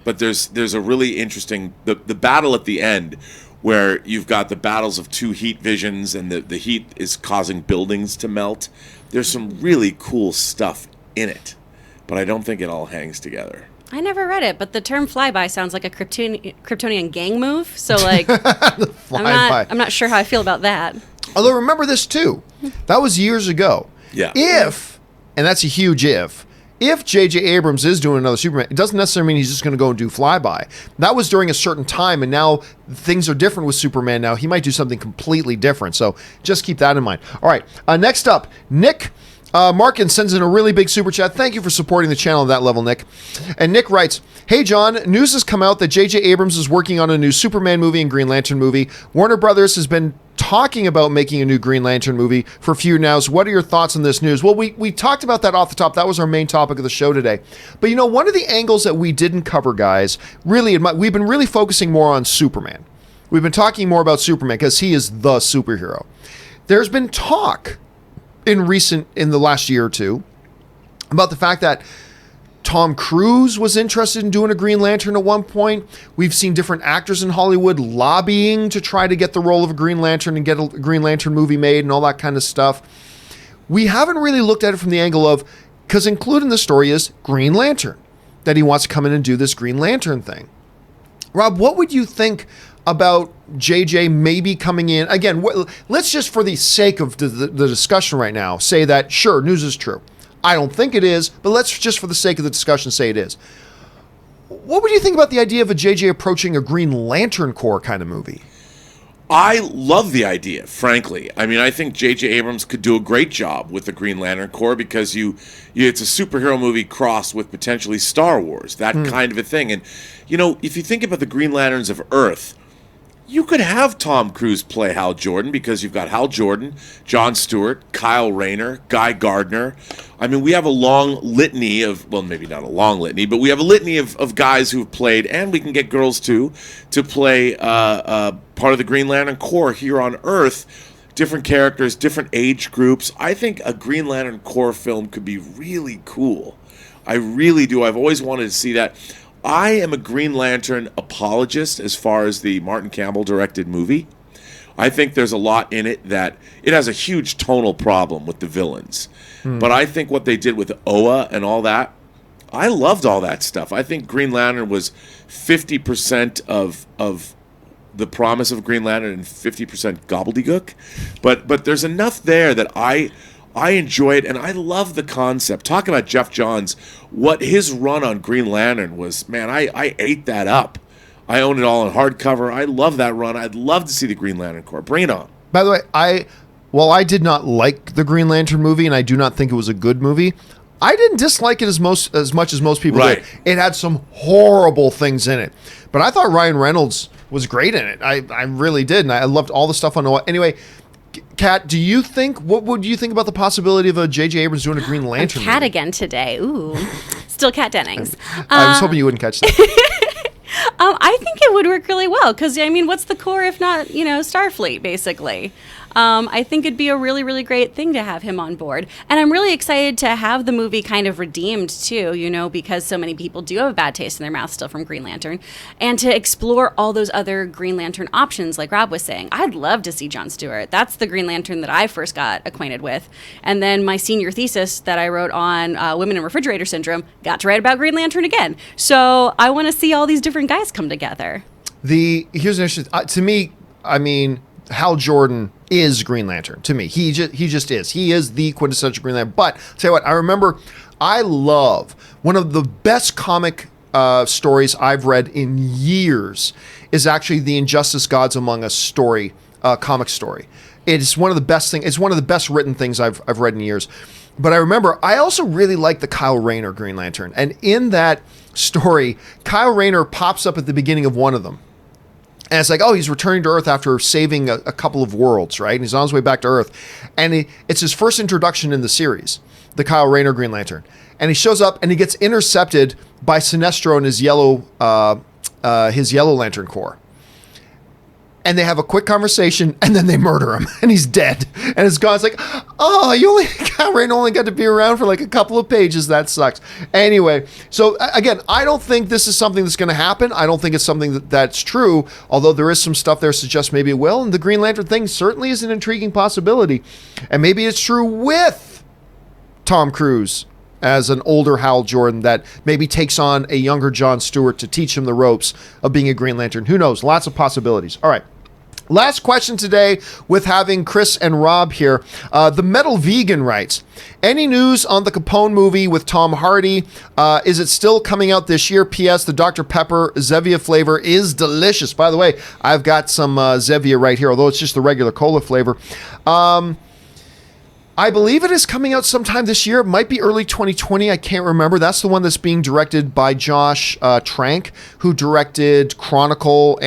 but there's a really interesting the battle at the end, where you've got the battles of two heat visions, and the heat is causing buildings to melt. There's some really cool stuff in it, but I don't think it all hangs together. I never read it, but the term flyby sounds like a Kryptonian gang move. So, like, I'm not sure how I feel about that. Although, remember this, too. That was years ago. Yeah. And that's a huge if J.J. Abrams is doing another Superman, it doesn't necessarily mean he's just going to go and do Flyby. That was during a certain time, and now things are different with Superman now. He might do something completely different, so just keep that in mind. All right, next up, Nick Markin sends in a really big super chat. Thank you for supporting the channel at that level, Nick. And Nick writes, "Hey, John, news has come out that J.J. Abrams is working on a new Superman movie and Green Lantern movie. Warner Brothers has been talking about making a new Green Lantern movie for a few now. What are your thoughts on this news?" Well, we talked about that off the top. That was our main topic of the show today. But, you know, one of the angles that we didn't cover, guys, we've been really focusing more on Superman. We've been talking more about Superman because he is the superhero. There's been talk in the last year or two about the fact that Tom Cruise was interested in doing a Green Lantern at one point. We've seen different actors in Hollywood lobbying to try to get the role of a Green Lantern and get a Green Lantern movie made and all that kind of stuff. We haven't really looked at it from the angle of, because included in the story is Green Lantern, that he wants to come in and do this Green Lantern thing. Rob, what would you think about JJ maybe coming in? Again, let's just, for the sake of the discussion right now, say that, sure, news is true. I don't think it is, but let's just, for the sake of the discussion, say it is. What would you think about the idea of a JJ approaching a Green Lantern Corps kind of movie? I love the idea, frankly. I mean, I think J.J. Abrams could do a great job with the Green Lantern Corps because it's a superhero movie crossed with potentially Star Wars, that kind of a thing. And, you know, if you think about the Green Lanterns of Earth, you could have Tom Cruise play Hal Jordan because you've got Hal Jordan, Jon Stewart, Kyle Rayner, Guy Gardner. I mean, we have a long litany of, well, maybe not a long litany, but we have a litany of guys who've played, and we can get girls too, to play part of the Green Lantern Corps here on Earth. Different characters, different age groups. I think a Green Lantern Corps film could be really cool. I really do. I've always wanted to see that. I am a Green Lantern apologist as far as the Martin Campbell directed movie. I think there's a lot in it that it has a huge tonal problem with the villains. But I think what they did with Oa and all that, I loved all that stuff. I think Green Lantern was 50% of the promise of Green Lantern and 50% gobbledygook. But there's enough there that I enjoy it, and I love the concept. Talk about Jeff Johns, what his run on Green Lantern was, man, I ate that up. I own it all in hardcover. I love that run. I'd love to see the Green Lantern Corps. Bring it on. By the way, while I did not like the Green Lantern movie, and I do not think it was a good movie, I didn't dislike it as much as most people did. It had some horrible things in it. But I thought Ryan Reynolds was great in it. I really did, and I loved all the stuff on Noah. Anyway, Kat, what would you think about the possibility of a J.J. Abrams doing a Green Lantern Kat movie? again today. Ooh. Still Kat Dennings. I was hoping you wouldn't catch that. I think it would work really well because, I mean, what's the Corps if not, Starfleet, basically? I think it'd be a really, really great thing to have him on board. And I'm really excited to have the movie kind of redeemed, too, because so many people do have a bad taste in their mouth still from Green Lantern. And to explore all those other Green Lantern options, like Rob was saying. I'd love to see Jon Stewart. That's the Green Lantern that I first got acquainted with. And then my senior thesis that I wrote on women in refrigerator syndrome, got to write about Green Lantern again. So I want to see all these different guys come together. Here's an interesting, to me, I mean, Hal Jordan is Green Lantern to me. He just is. He is the quintessential Green Lantern. But I'll tell you what, I remember, I love one of the best comic stories I've read in years is actually the Injustice Gods Among Us story, comic story. It's one of the best things. It's one of the best written things I've read in years. But I remember, I also really like the Kyle Rayner Green Lantern. And in that story, Kyle Rayner pops up at the beginning of one of them. And it's like, oh, he's returning to Earth after saving a couple of worlds, right? And he's on his way back to Earth. And it's his first introduction in the series, the Kyle Rayner Green Lantern. And he shows up and he gets intercepted by Sinestro and his yellow Lantern Corps. And they have a quick conversation, and then they murder him, and he's dead. And it's gone. It's like, oh, Kyle Rayner only got to be around for like a couple of pages. That sucks. Anyway, so again, I don't think this is something that's going to happen. I don't think it's something that's true, although there is some stuff there that suggests maybe it will. And the Green Lantern thing certainly is an intriguing possibility. And maybe it's true with Tom Cruise as an older Hal Jordan that maybe takes on a younger John Stewart to teach him the ropes of being a Green Lantern. Who knows? Lots of possibilities. All right. Last question today with having Kris and Rob here. The Metal Vegan writes, any news on the Capone movie with Tom Hardy? Is it still coming out this year? P.S. The Dr. Pepper Zevia flavor is delicious. By the way, I've got some Zevia right here, although it's just the regular cola flavor. I believe it is coming out sometime this year. It might be early 2020. I can't remember. That's the one that's being directed by Josh Trank, who directed Chronicle,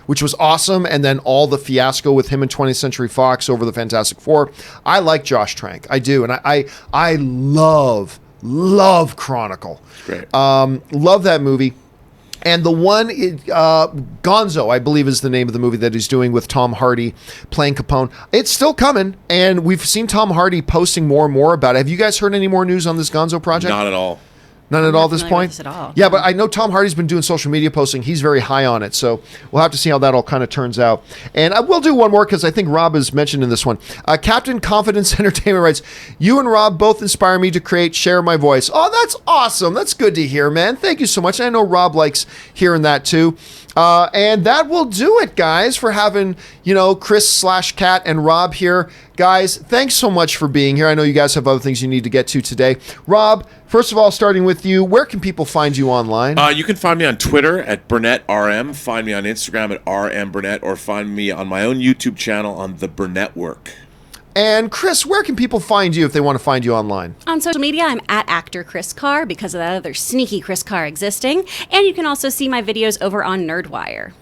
which was awesome, and then all the fiasco with him and 20th Century Fox over the Fantastic Four. I like Josh Trank. I do. And I love Chronicle. Great. Love that movie. And the one, Gonzo, I believe is the name of the movie that he's doing with Tom Hardy playing Capone. It's still coming, and we've seen Tom Hardy posting more and more about it. Have you guys heard any more news on this Gonzo project? Not at all. None at all at this Not familiar point? with this at all. Yeah, but I know Tom Hardy's been doing social media posting. He's very high on it, so we'll have to see how that all kind of turns out. And I will do one more because I think Rob is mentioned in this one. Captain Confidence Entertainment writes, you and Rob both inspire me to create Share My Voice. Oh, that's awesome. That's good to hear, man. Thank you so much. I know Rob likes hearing that too. And that will do it, guys, for having, Kris/Kat and Rob here. Guys, thanks so much for being here. I know you guys have other things you need to get to today. Rob, first of all, starting with you, where can people find you online? You can find me on Twitter at BurnettRM, find me on Instagram at RMBurnett, or find me on my own YouTube channel on The Burnett Work. And Kris, where can people find you if they want to find you online? On social media, I'm at actor Kris Carr because of that other sneaky Kris Carr existing. And you can also see my videos over on Nerdwire.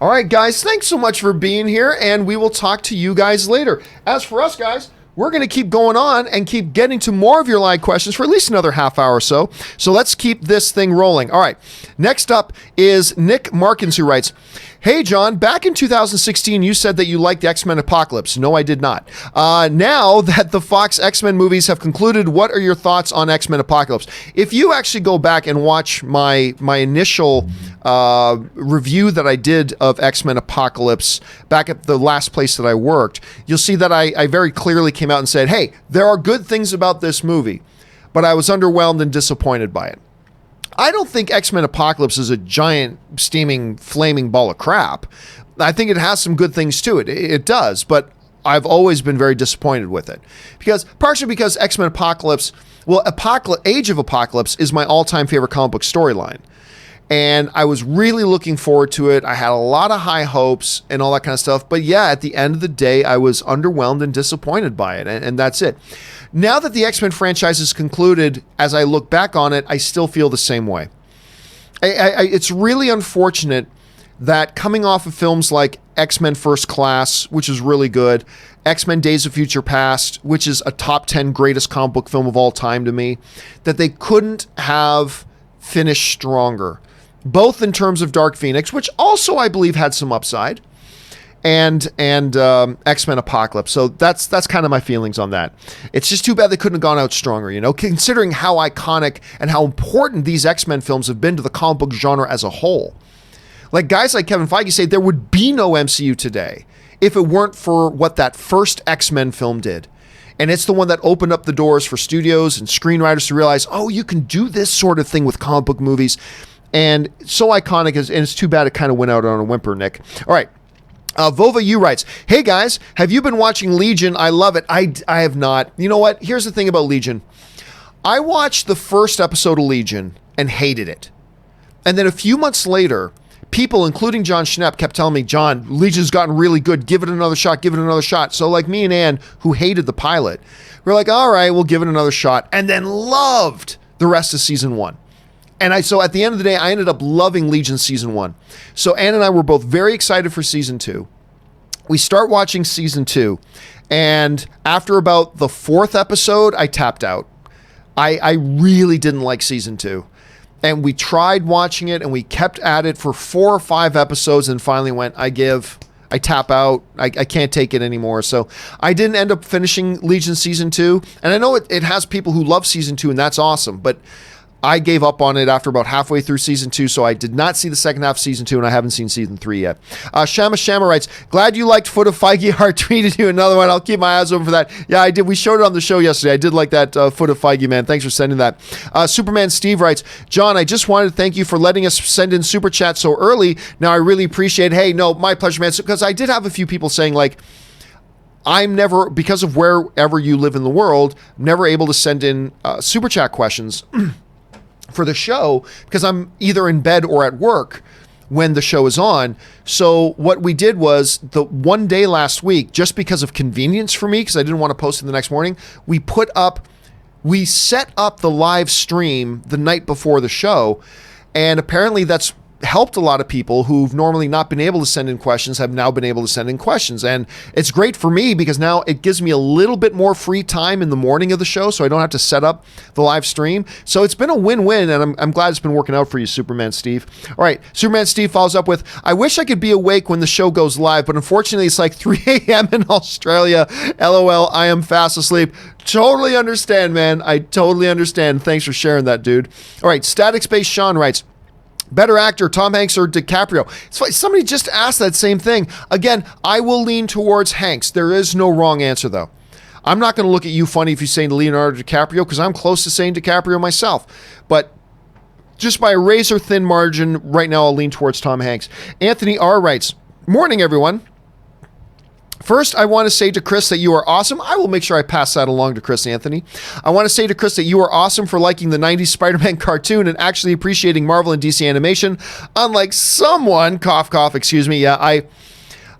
All right, guys, thanks so much for being here, and we will talk to you guys later. As for us, guys, we're going to keep going on and keep getting to more of your live questions for at least another half hour or so. So let's keep this thing rolling. All right, next up is Nick Markins, who writes, hey, John, back in 2016, you said that you liked X-Men Apocalypse. No, I did not. Now that the Fox X-Men movies have concluded, what are your thoughts on X-Men Apocalypse? If you actually go back and watch my initial review that I did of X-Men Apocalypse back at the last place that I worked, you'll see that I very clearly came out and said, hey, there are good things about this movie, but I was underwhelmed and disappointed by it. I don't think X-Men Apocalypse is a giant, steaming, flaming ball of crap. I think it has some good things to it. It does, but I've always been very disappointed with it. Partially because X-Men Apocalypse, Age of Apocalypse is my all-time favorite comic book storyline. And I was really looking forward to it. I had a lot of high hopes and all that kind of stuff. But yeah, at the end of the day, I was underwhelmed and disappointed by it. And that's it. Now that the X-Men franchise is concluded, as I look back on it, I still feel the same way. It's really unfortunate that coming off of films like X-Men First Class, which is really good, X-Men Days of Future Past, which is a top 10 greatest comic book film of all time to me, that they couldn't have finished stronger, both in terms of Dark Phoenix, which also I believe had some upside, and X-Men Apocalypse. So that's kind of my feelings on that. It's just too bad they couldn't have gone out stronger, considering how iconic and how important these X-Men films have been to the comic book genre as a whole. Like guys like Kevin Feige say, there would be no MCU today if it weren't for what that first X-Men film did. And it's the one that opened up the doors for studios and screenwriters to realize, oh, you can do this sort of thing with comic book movies. And so iconic, and it's too bad it kind of went out on a whimper, Nick. All right. Vova U writes, hey guys, have you been watching Legion? I love it. I have not. You know what? Here's the thing about Legion. I watched the first episode of Legion and hated it. And then a few months later, people, including John Schnepp, kept telling me, John, Legion's gotten really good. Give it another shot. Give it another shot. So like me and Ann, who hated the pilot, we're like, all right, we'll give it another shot. And then loved the rest of season one. And so at the end of the day, I ended up loving Legion season 1. So Ann and I were both very excited for season 2. We start watching season 2, and after about the 4th episode, I tapped out. I really didn't like season 2. And we tried watching it, and we kept at it for 4 or 5 episodes, and finally went, I tap out. I can't take it anymore. So I didn't end up finishing Legion season 2. And I know it has people who love season 2, and that's awesome, but I gave up on it after about halfway through season 2, so I did not see the second half of season 2, and I haven't seen season 3 yet. Shama writes, glad you liked Foot of Feige. Heart tweeted you another one. I'll keep my eyes open for that. Yeah, I did. We showed it on the show yesterday. I did like that Foot of Feige, man. Thanks for sending that. Superman Steve writes, John, I just wanted to thank you for letting us send in Super Chat so early. Now, I really appreciate it. Hey, no, my pleasure, man. Because I did have a few people saying, like, I'm never, because of wherever you live in the world, never able to send in Super Chat questions for the show because I'm either in bed or at work when the show is on. So what we did was the one day last week, just because of convenience for me, because I didn't want to post it the next morning, we set up the live stream the night before the show. And apparently that's helped a lot of people who've normally not been able to send in questions have now been able to send in questions. And it's great for me because now it gives me a little bit more free time in the morning of the show, so I don't have to set up the live stream. So it's been a win-win, and I'm glad it's been working out for you, Superman Steve. All right, Superman Steve follows up with, I wish I could be awake when the show goes live, but unfortunately it's like 3 a.m. in Australia. LOL, I am fast asleep. Totally understand, man. I totally understand. Thanks for sharing that, dude. All right, Static Space Sean writes, better actor, Tom Hanks or DiCaprio? It's funny, somebody just asked that same thing. Again, I will lean towards Hanks. There is no wrong answer, though. I'm not going to look at you funny if you say Leonardo DiCaprio, because I'm close to saying DiCaprio myself. But just by a razor-thin margin, right now I'll lean towards Tom Hanks. Anthony R. writes, morning, everyone. First, I want to say to Kris that you are awesome. I will make sure I pass that along to Kris, Anthony. I want to say to Kris that you are awesome for liking the 90s Spider-Man cartoon and actually appreciating Marvel and DC animation. Unlike someone, cough, cough, excuse me. Yeah,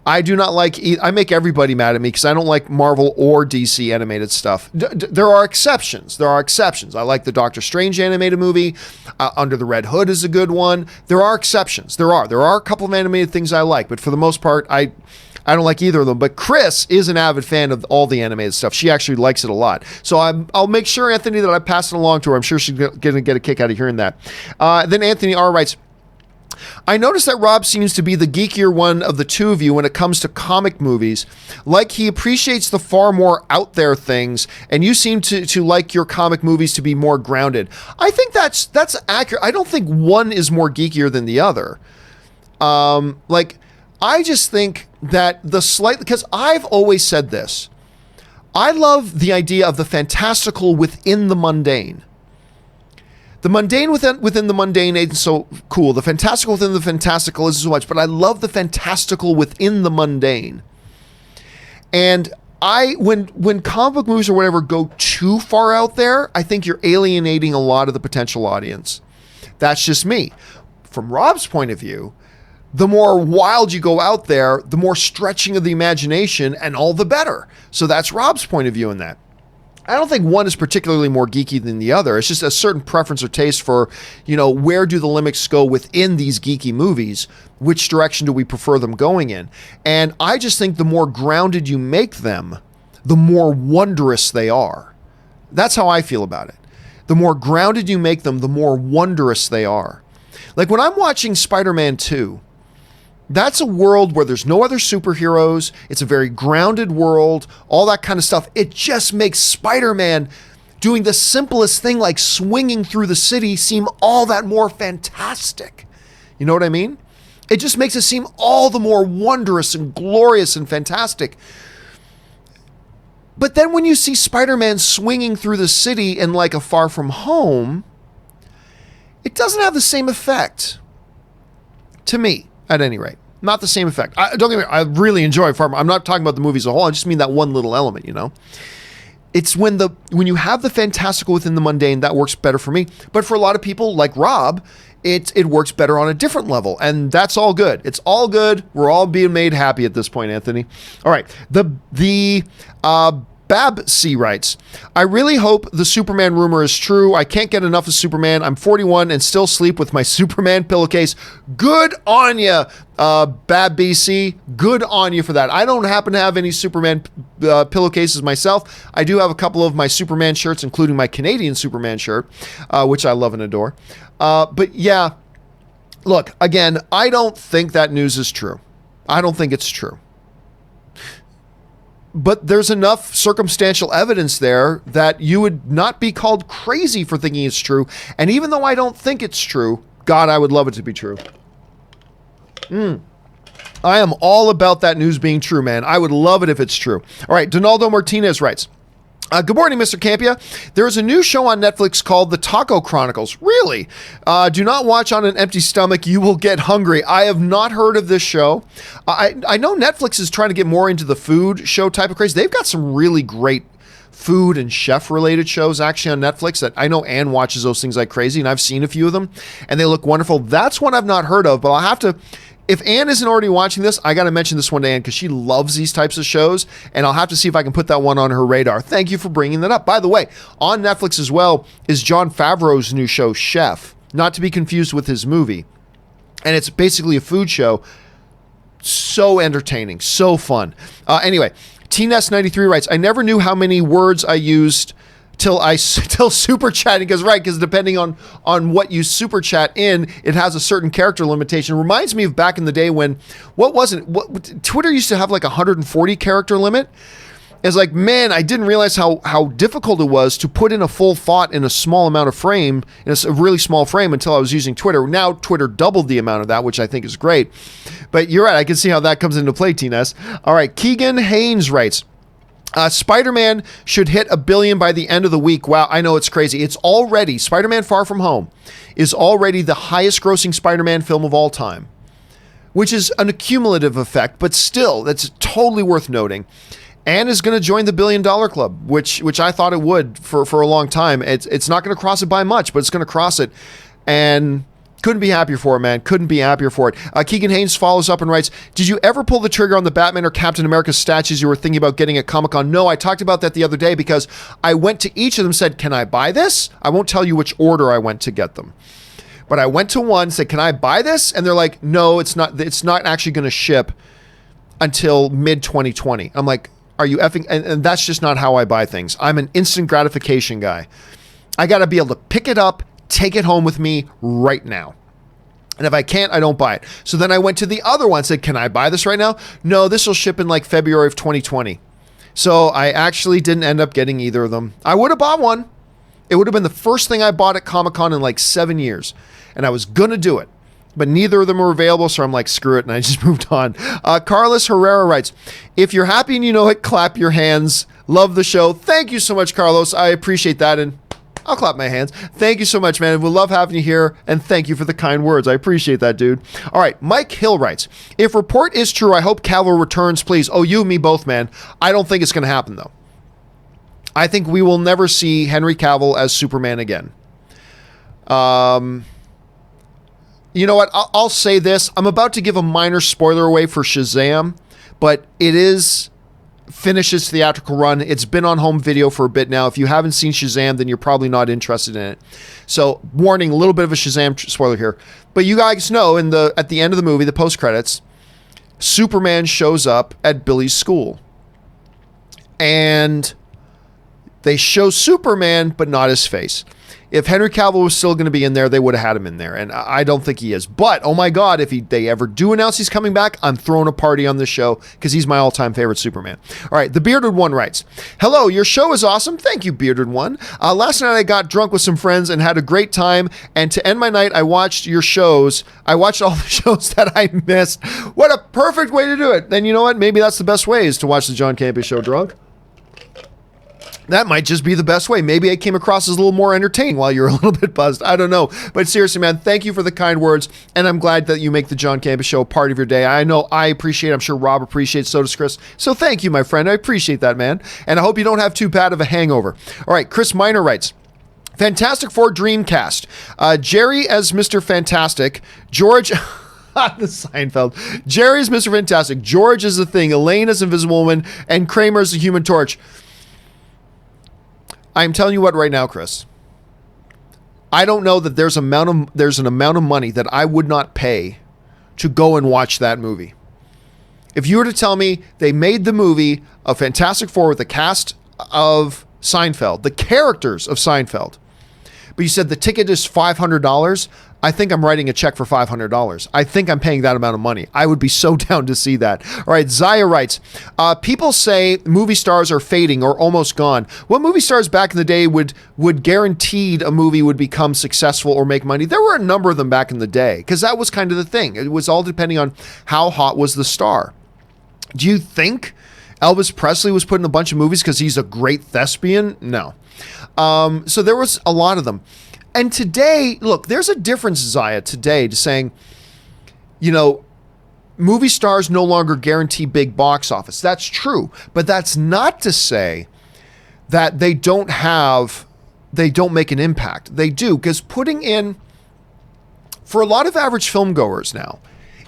I do not like, I make everybody mad at me because I don't like Marvel or DC animated stuff. There are exceptions. I like the Doctor Strange animated movie. Under the Red Hood is a good one. There are exceptions. There are a couple of animated things I like, but for the most part, I don't like either of them, but Kris is an avid fan of all the animated stuff. She actually likes it a lot. So I'll make sure, Anthony, that I pass it along to her. I'm sure she's going to get a kick out of hearing that. Then Anthony R. writes, I noticed that Rob seems to be the geekier one of the two of you when it comes to comic movies. Like he appreciates the far more out there things, and you seem to like your comic movies to be more grounded. I think that's accurate. I don't think one is more geekier than the other. I just think that because I've always said this, I love the idea of the fantastical within the mundane. The mundane within the mundane isn't so cool. The fantastical within the fantastical isn't so much, but I love the fantastical within the mundane. And when comic book movies or whatever go too far out there, I think you're alienating a lot of the potential audience. That's just me. From Rob's point of view, the more wild you go out there, the more stretching of the imagination and all the better. So that's Rob's point of view in that. I don't think one is particularly more geeky than the other. It's just a certain preference or taste for, where do the limits go within these geeky movies? Which direction do we prefer them going in? And I just think the more grounded you make them, the more wondrous they are. That's how I feel about it. The more grounded you make them, the more wondrous they are. Like when I'm watching Spider-Man 2, that's a world where there's no other superheroes. It's a very grounded world, all that kind of stuff. It just makes Spider-Man doing the simplest thing like swinging through the city seem all that more fantastic. You know what I mean? It just makes it seem all the more wondrous and glorious and fantastic. But then when you see Spider-Man swinging through the city in like a Far From Home, it doesn't have the same effect. To me. At any rate, not the same effect. Don't get me wrong, I really enjoy Farm. I'm not talking about the movie as a whole. I just mean that one little element, It's when you have the fantastical within the mundane, that works better for me. But for a lot of people like Rob, it works better on a different level. And that's all good. It's all good. We're all being made happy at this point, Anthony. All right. The Bab C writes, I really hope the Superman rumor is true. I can't get enough of Superman. I'm 41 and still sleep with my Superman pillowcase. Good on ya, Bab BC. Good on you for that. I don't happen to have any Superman pillowcases myself. I do have a couple of my Superman shirts, including my Canadian Superman shirt, which I love and adore. But yeah, look, again, I don't think that news is true. I don't think it's true. But there's enough circumstantial evidence there that you would not be called crazy for thinking it's true. And even though I don't think it's true, God, I would love it to be true. I am all about that news being true, man. I would love it if it's true. All right, Donaldo Martinez writes, good morning, Mr. Campea. There is a new show on Netflix called The Taco Chronicles. Really? Do not watch on an empty stomach. You will get hungry. I have not heard of this show. I know Netflix is trying to get more into the food show type of craze. They've got some really great food and chef related shows actually on Netflix that I know Ann watches those things like crazy, and I've seen a few of them and they look wonderful. That's one I've not heard of, but I'll have to, if Ann isn't already watching this, I got to mention this one to Ann because she loves these types of shows, and I'll have to see if I can put that one on her radar. Thank you for bringing that up. By the way, on Netflix as well is Jon Favreau's new show, Chef, not to be confused with his movie. And it's basically a food show. So entertaining, so fun. Anyway, TNS93 writes, I never knew how many words I used till super chatting, because right, because depending on what you super chat in, it has a certain character limitation. Reminds me of back in the day when Twitter used to have like 140 character limit. It's like, man, I didn't realize how difficult it was to put in a full thought in a small amount of frame, in a really small frame, until I was using Twitter. Now Twitter doubled the amount of that, which I think is great. But you're right, I can see how that comes into play, T-Ness. All right, Keegan Haynes writes, Spider-Man should hit 1 billion by the end of the week. Wow, I know it's crazy. It's already, Spider-Man Far From Home is already the highest grossing Spider-Man film of all time, which is an accumulative effect, but still, that's totally worth noting. And is going to join the $1 billion club, which I thought it would for a long time. It's not going to cross it by much, but it's going to cross it. And couldn't be happier for it, man. Couldn't be happier for it. Keegan Haynes follows up and writes, did you ever pull the trigger on the Batman or Captain America statues you were thinking about getting at Comic-Con? No, I talked about that the other day because I went to each of them, said, can I buy this? I won't tell you which order I went to get them. But I went to one, said, can I buy this? And they're like, no, it's not actually going to ship until mid-2020. I'm like, are you effing? And that's just not how I buy things. I'm an instant gratification guy. I got to be able to pick it up, take it home with me right now. And if I can't, I don't buy it. So then I went to the other one, said, can I buy this right now? No, this will ship in like February of 2020. So I actually didn't end up getting either of them. I would have bought one. It would have been the first thing I bought at Comic-Con in like 7 years. And I was going to do it. But neither of them were available, so I'm like, screw it, and I just moved on. Carlos Herrera writes, if you're happy and you know it, clap your hands. Love the show. Thank you so much, Carlos. I appreciate that, and I'll clap my hands. Thank you so much, man. We love having you here, and thank you for the kind words. I appreciate that, dude. All right, Mike Hill writes, if report is true, I hope Cavill returns, please. Oh, you and me both, man. I don't think it's going to happen, though. I think we will never see Henry Cavill as Superman again. You know what? I'll say this. I'm about to give a minor spoiler away for Shazam, but it finishes theatrical run. It's been on home video for a bit now. If you haven't seen Shazam, then you're probably not interested in it. So, warning, a little bit of a Shazam spoiler here. But you guys know at the end of the movie, the post credits, Superman shows up at Billy's school. And they show Superman, but not his face. If Henry Cavill was still going to be in there, they would have had him in there. And I don't think he is. But, oh my God, if they ever do announce he's coming back, I'm throwing a party on this show because he's my all-time favorite Superman. All right, the Bearded One writes, hello, your show is awesome. Thank you, Bearded One. Last night I got drunk with some friends and had a great time. And to end my night, I watched your shows. I watched all the shows that I missed. What a perfect way to do it. Then you know what? Maybe that's the best way is to watch the John Campea Show drunk. That might just be the best way. Maybe I came across as a little more entertaining while you're a little bit buzzed. I don't know. But seriously, man, thank you for the kind words. And I'm glad that you make the John Campea Show a part of your day. I know I appreciate it. I'm sure Rob appreciates. So does Kris. So thank you, my friend. I appreciate that, man. And I hope you don't have too bad of a hangover. All right, Chris Miner writes, Fantastic Four Dreamcast. Jerry as Mr. Fantastic. George... the Seinfeld. Jerry is Mr. Fantastic. George is the Thing. Elaine is Invisible Woman. And Kramer is the Human Torch. I'm telling you what right now, Kris. I don't know that there's an amount of money that I would not pay to go and watch that movie. If you were to tell me they made the movie a Fantastic Four with the cast of Seinfeld, the characters of Seinfeld, but you said the ticket is $500, I think I'm writing a check for $500. I think I'm paying that amount of money. I would be so down to see that. All right, Zaya writes, people say movie stars are fading or almost gone. What movie stars back in the day would guaranteed a movie would become successful or make money? There were a number of them back in the day because that was kind of the thing. It was all depending on how hot was the star. Do you think Elvis Presley was put in a bunch of movies because he's a great thespian? No. So there was a lot of them. And today, look, there's a difference, Zaya, today to saying, movie stars no longer guarantee big box office. That's true. But that's not to say that they don't make an impact. They do, because for a lot of average film goers now,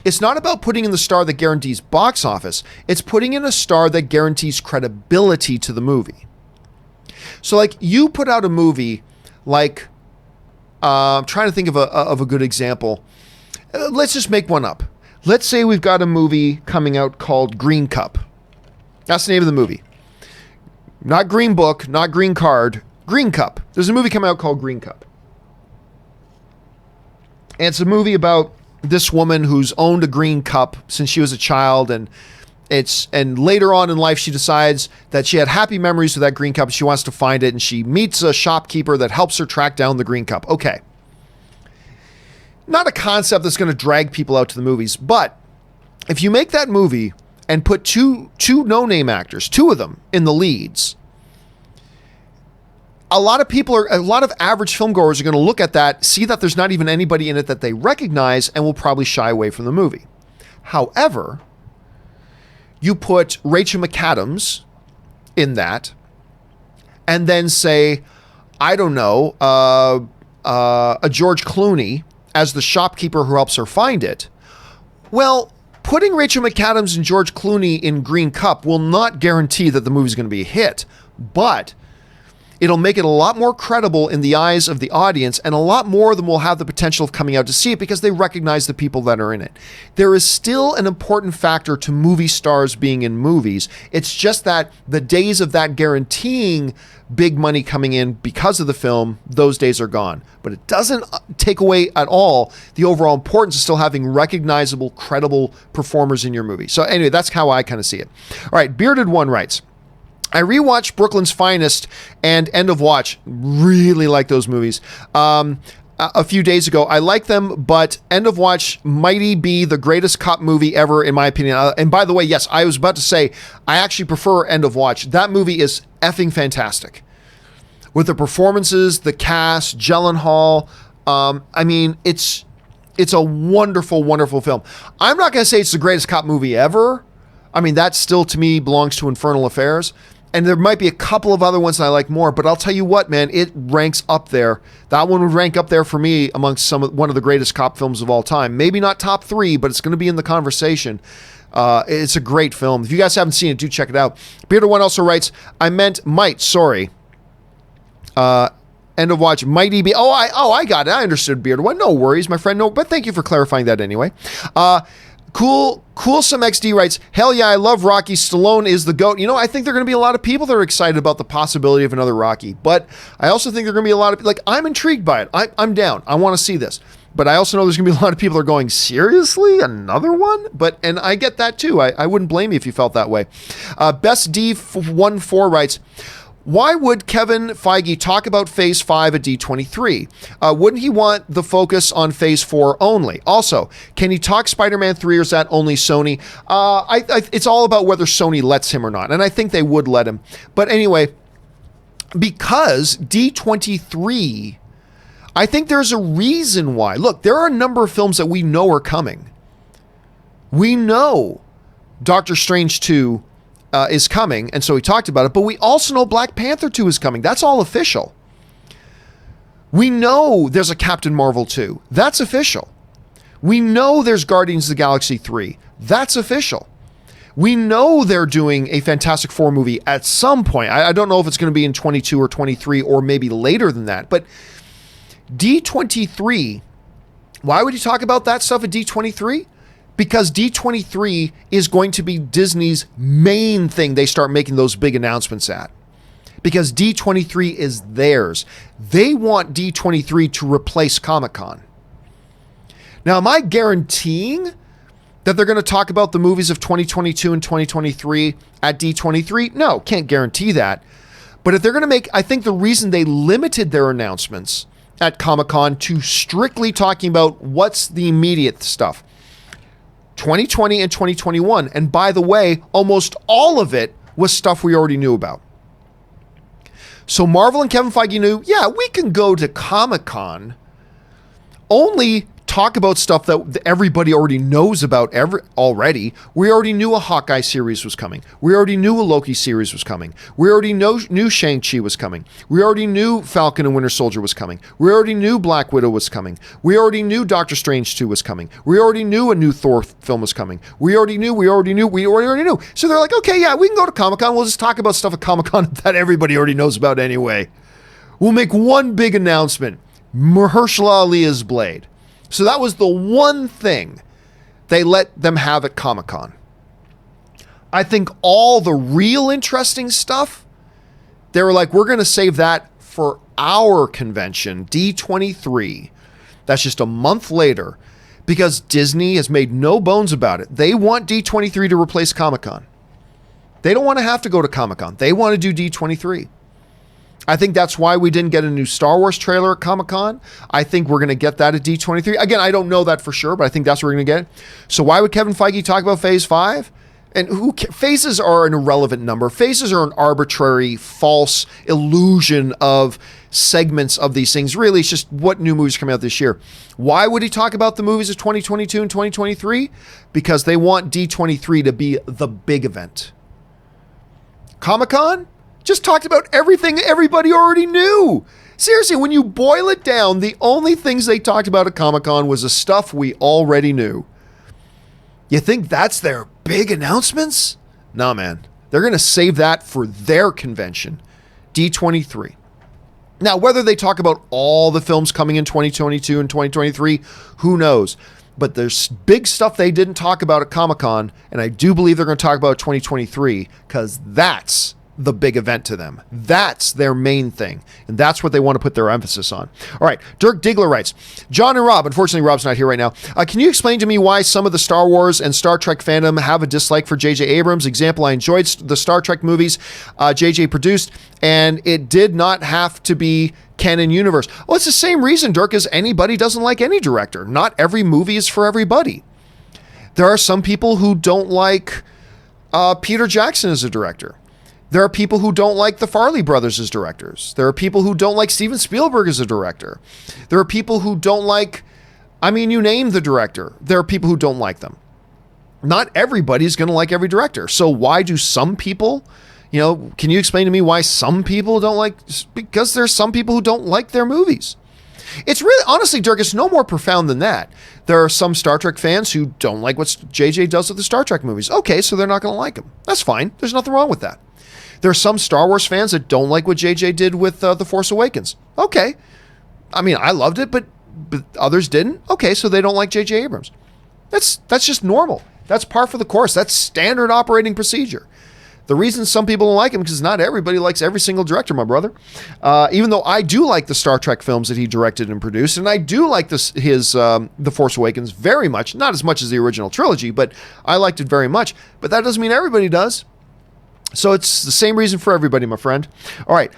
it's not about putting in the star that guarantees box office. It's putting in a star that guarantees credibility to the movie. So like you put out a movie like, I'm trying to think of a good example. Let's just make one up. Let's say we've got a movie coming out called Green Cup. That's the name of the movie. Not Green Book, not Green Card, Green Cup. There's a movie coming out called Green Cup. And it's a movie about this woman who's owned a green cup since she was a child, and later on in life she decides that she had happy memories with that green cup. She wants to find it, and she meets a shopkeeper that helps her track down the green cup. Okay. Not a concept that's going to drag people out to the movies, but if you make that movie and put two no-name actors, two of them in the leads, a lot of average filmgoers are going to look at that, see that there's not even anybody in it that they recognize, and will probably shy away from the movie. However, you put Rachel McAdams in that, and then say, I don't know, a George Clooney as the shopkeeper who helps her find it. Well, putting Rachel McAdams and George Clooney in Green Cup will not guarantee that the movie's going to be a hit, but it'll make it a lot more credible in the eyes of the audience, and a lot more of them will have the potential of coming out to see it because they recognize the people that are in it. There is still an important factor to movie stars being in movies. It's just that the days of that guaranteeing big money coming in because of the film, those days are gone. But it doesn't take away at all the overall importance of still having recognizable, credible performers in your movie. So anyway, that's how I kind of see it. All right, Bearded One writes, I rewatched Brooklyn's Finest and End of Watch. Really like those movies. A few days ago. I like them, but End of Watch mighty be the greatest cop movie ever, in my opinion. And by the way, yes, I was about to say, I actually prefer End of Watch. That movie is effing fantastic. With the performances, the cast, Gyllenhaal. I mean, it's a wonderful, wonderful film. I'm not going to say it's the greatest cop movie ever. I mean, that still, to me, belongs to Infernal Affairs. And there might be a couple of other ones that I like more, but I'll tell you what, man, it ranks up there. That one would rank up there for me amongst one of the greatest cop films of all time. Maybe not top 3, but it's going to be in the conversation. It's a great film. If you guys haven't seen it, do check it out. Bearded One also writes, I meant might, sorry. End of Watch, mighty be. Oh, I got it. I understood Bearded One. No worries, my friend. No, but thank you for clarifying that anyway. Cool some XD writes, hell yeah, I love Rocky. Stallone is the GOAT. I think there are going to be a lot of people that are excited about the possibility of another Rocky, but I also think there are going to be a lot of, I'm intrigued by it. I'm down. I want to see this, but I also know there's going to be a lot of people that are going, seriously? Another one? And I get that too. I wouldn't blame you if you felt that way. Best D14 writes, why would Kevin Feige talk about Phase 5 at D23? Wouldn't he want the focus on Phase 4 only? Also, can he talk Spider-Man 3 or is that only Sony? It's all about whether Sony lets him or not, and I think they would let him. But anyway, because D23, I think there's a reason why. Look, there are a number of films that we know are coming. We know Doctor Strange 2 is coming, and so we talked about it, but we also know Black Panther 2 is coming. That's all official. We know there's a Captain Marvel 2. That's official. We know there's Guardians of the Galaxy 3. That's official. We know they're doing a Fantastic Four movie at some point. I don't know if it's going to be in 22 or 23 or maybe later than that. But D23, why would you talk about that stuff at D23? Because D23 is going to be Disney's main thing they start making those big announcements at. Because D23 is theirs. They want D23 to replace Comic-Con. Now, am I guaranteeing that they're going to talk about the movies of 2022 and 2023 at D23? No, can't guarantee that. But if they're going to make, I think the reason they limited their announcements at Comic-Con to strictly talking about what's the immediate stuff. 2020 and 2021. And by the way, almost all of it was stuff we already knew about. So Marvel and Kevin Feige knew, yeah, we can go to Comic-Con, only talk about stuff that everybody already knows about already. We already knew a Hawkeye series was coming. We already knew a Loki series was coming. We already knew Shang-Chi was coming. We already knew Falcon and Winter Soldier was coming. We already knew Black Widow was coming. We already knew Doctor Strange 2 was coming. We already knew a new Thor film was coming. We already knew. So they're like, okay, yeah, we can go to Comic-Con. We'll just talk about stuff at Comic-Con that everybody already knows about anyway. We'll make one big announcement. Mahershala Ali is Blade. So that was the one thing they let them have at Comic-Con. I think all the real interesting stuff, they were like, we're going to save that for our convention, D23. That's just a month later, because Disney has made no bones about it. They want D23 to replace Comic-Con. They don't want to have to go to Comic-Con. They want to do D23. I think that's why we didn't get a new Star Wars trailer at Comic-Con. I think we're going to get that at D23. Again, I don't know that for sure, but I think that's what we're going to get. So why would Kevin Feige talk about Phase 5? And phases are an irrelevant number. Phases are an arbitrary, false illusion of segments of these things. Really, it's just what new movies are coming out this year. Why would he talk about the movies of 2022 and 2023? Because they want D23 to be the big event. Comic-Con just talked about everything everybody already knew. Seriously, when you boil it down, the only things they talked about at Comic-Con was the stuff we already knew. You think that's their big announcements? Nah, man. They're going to save that for their convention, D23. Now, whether they talk about all the films coming in 2022 and 2023, who knows? But there's big stuff they didn't talk about at Comic-Con, and I do believe they're going to talk about 2023, because that's the big event to them. That's their main thing. And that's what they want to put their emphasis on. All right. Dirk Diggler writes, John and Rob, unfortunately, Rob's not here right now. Can you explain to me why some of the Star Wars and Star Trek fandom have a dislike for J.J. Abrams? Example, I enjoyed the Star Trek movies J.J. produced, and it did not have to be canon universe. Well, it's the same reason, Dirk, as anybody doesn't like any director. Not every movie is for everybody. There are some people who don't like Peter Jackson as a director. There are people who don't like the Farley brothers as directors. There are people who don't like Steven Spielberg as a director. There are people who don't like, you name the director. There are people who don't like them. Not everybody's going to like every director. So why do some people, can you explain to me why some people don't like? Because there's some people who don't like their movies. It's really, honestly, Dirk, it's no more profound than that. There are some Star Trek fans who don't like what JJ does with the Star Trek movies. Okay, so they're not going to like him. That's fine. There's nothing wrong with that. There are some Star Wars fans that don't like what JJ did with The Force Awakens. Okay. I loved it, but others didn't. Okay, so they don't like J.J. Abrams. That's just normal. That's par for the course. That's standard operating procedure. The reason some people don't like him because not everybody likes every single director, my brother. Even though I do like the Star Trek films that he directed and produced, and I do like his The Force Awakens very much. Not as much as the original trilogy, but I liked it very much. But that doesn't mean everybody does. So it's the same reason for everybody, my friend. All right.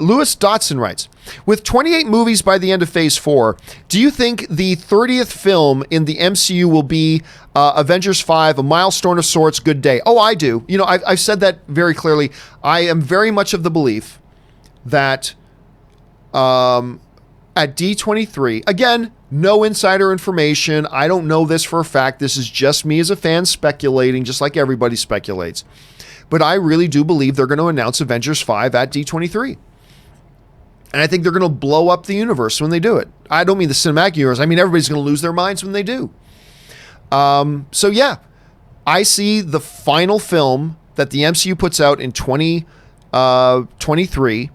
Lewis Dotson writes, with 28 movies by the end of Phase 4, do you think the 30th film in the MCU will be Avengers 5, a milestone of sorts, good day? Oh, I do. I've said that very clearly. I am very much of the belief that at D23, again, no insider information. I don't know this for a fact. This is just me as a fan speculating, just like everybody speculates. But I really do believe they're going to announce Avengers 5 at D23. And I think they're going to blow up the universe when they do it. I don't mean the cinematic universe. I mean, everybody's going to lose their minds when they do. So yeah, I see the final film that the MCU puts out in 2023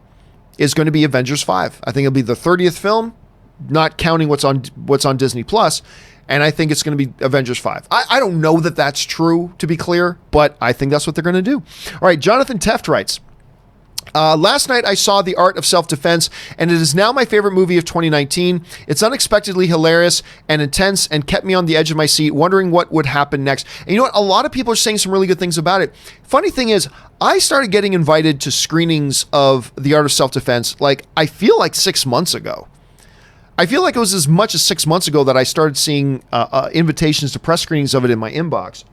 is going to be Avengers 5. I think it'll be the 30th film, not counting what's on Disney Plus, and I think it's going to be Avengers 5. I don't know that that's true, to be clear, but I think that's what they're going to do. All right, Jonathan Teft writes, last night I saw The Art of Self-Defense, and it is now my favorite movie of 2019. It's unexpectedly hilarious and intense and kept me on the edge of my seat, wondering what would happen next. And you know what? A lot of people are saying some really good things about it. Funny thing is, I started getting invited to screenings of The Art of Self-Defense, I feel like 6 months ago. I feel like it was as much as 6 months ago that I started seeing invitations to press screenings of it in my inbox.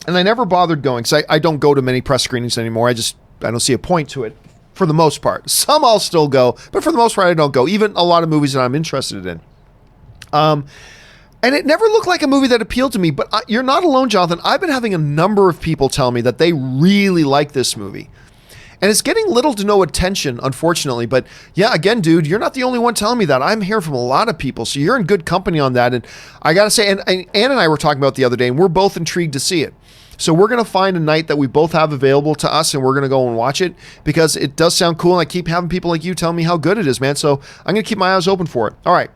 And I never bothered going because I don't go to many press screenings anymore. I don't see a point to it for the most part. Some I'll still go, but for the most part, I don't go. Even a lot of movies that I'm interested in. And it never looked like a movie that appealed to me, but you're not alone, Jonathan. I've been having a number of people tell me that they really like this movie. And it's getting little to no attention, unfortunately. But yeah, again, dude, you're not the only one telling me that. I'm hearing from a lot of people. So you're in good company on that. And I got to say, and Ann and I were talking about the other day, and we're both intrigued to see it. So we're going to find a night that we both have available to us, and we're going to go and watch it because it does sound cool. And I keep having people like you tell me how good it is, man. So I'm going to keep my eyes open for it. All right.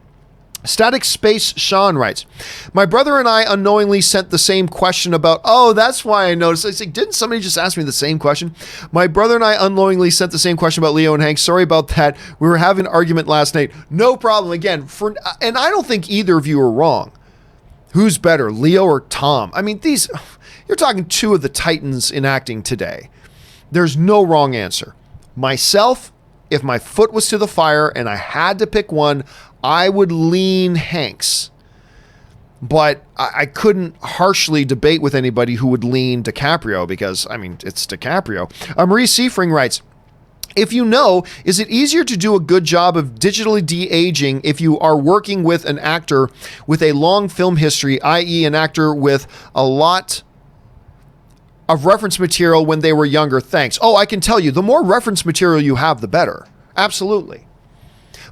Static Space Sean writes, my brother and I unknowingly sent the same question about, that's why I noticed. I said, didn't somebody just ask me the same question? My brother and I unknowingly sent the same question about Leo and Hank. Sorry about that. We were having an argument last night. No problem. Again, and I don't think either of you are wrong. Who's better, Leo or Tom? I mean, you're talking two of the titans in acting today. There's no wrong answer. Myself, if my foot was to the fire and I had to pick one, I would lean Hanks. But I couldn't harshly debate with anybody who would lean DiCaprio because, it's DiCaprio. Marie Seafring writes, if you know, is it easier to do a good job of digitally de-aging if you are working with an actor with a long film history, i.e. an actor with a lot of reference material when they were younger? Thanks. I can tell you, the more reference material you have, the better. Absolutely.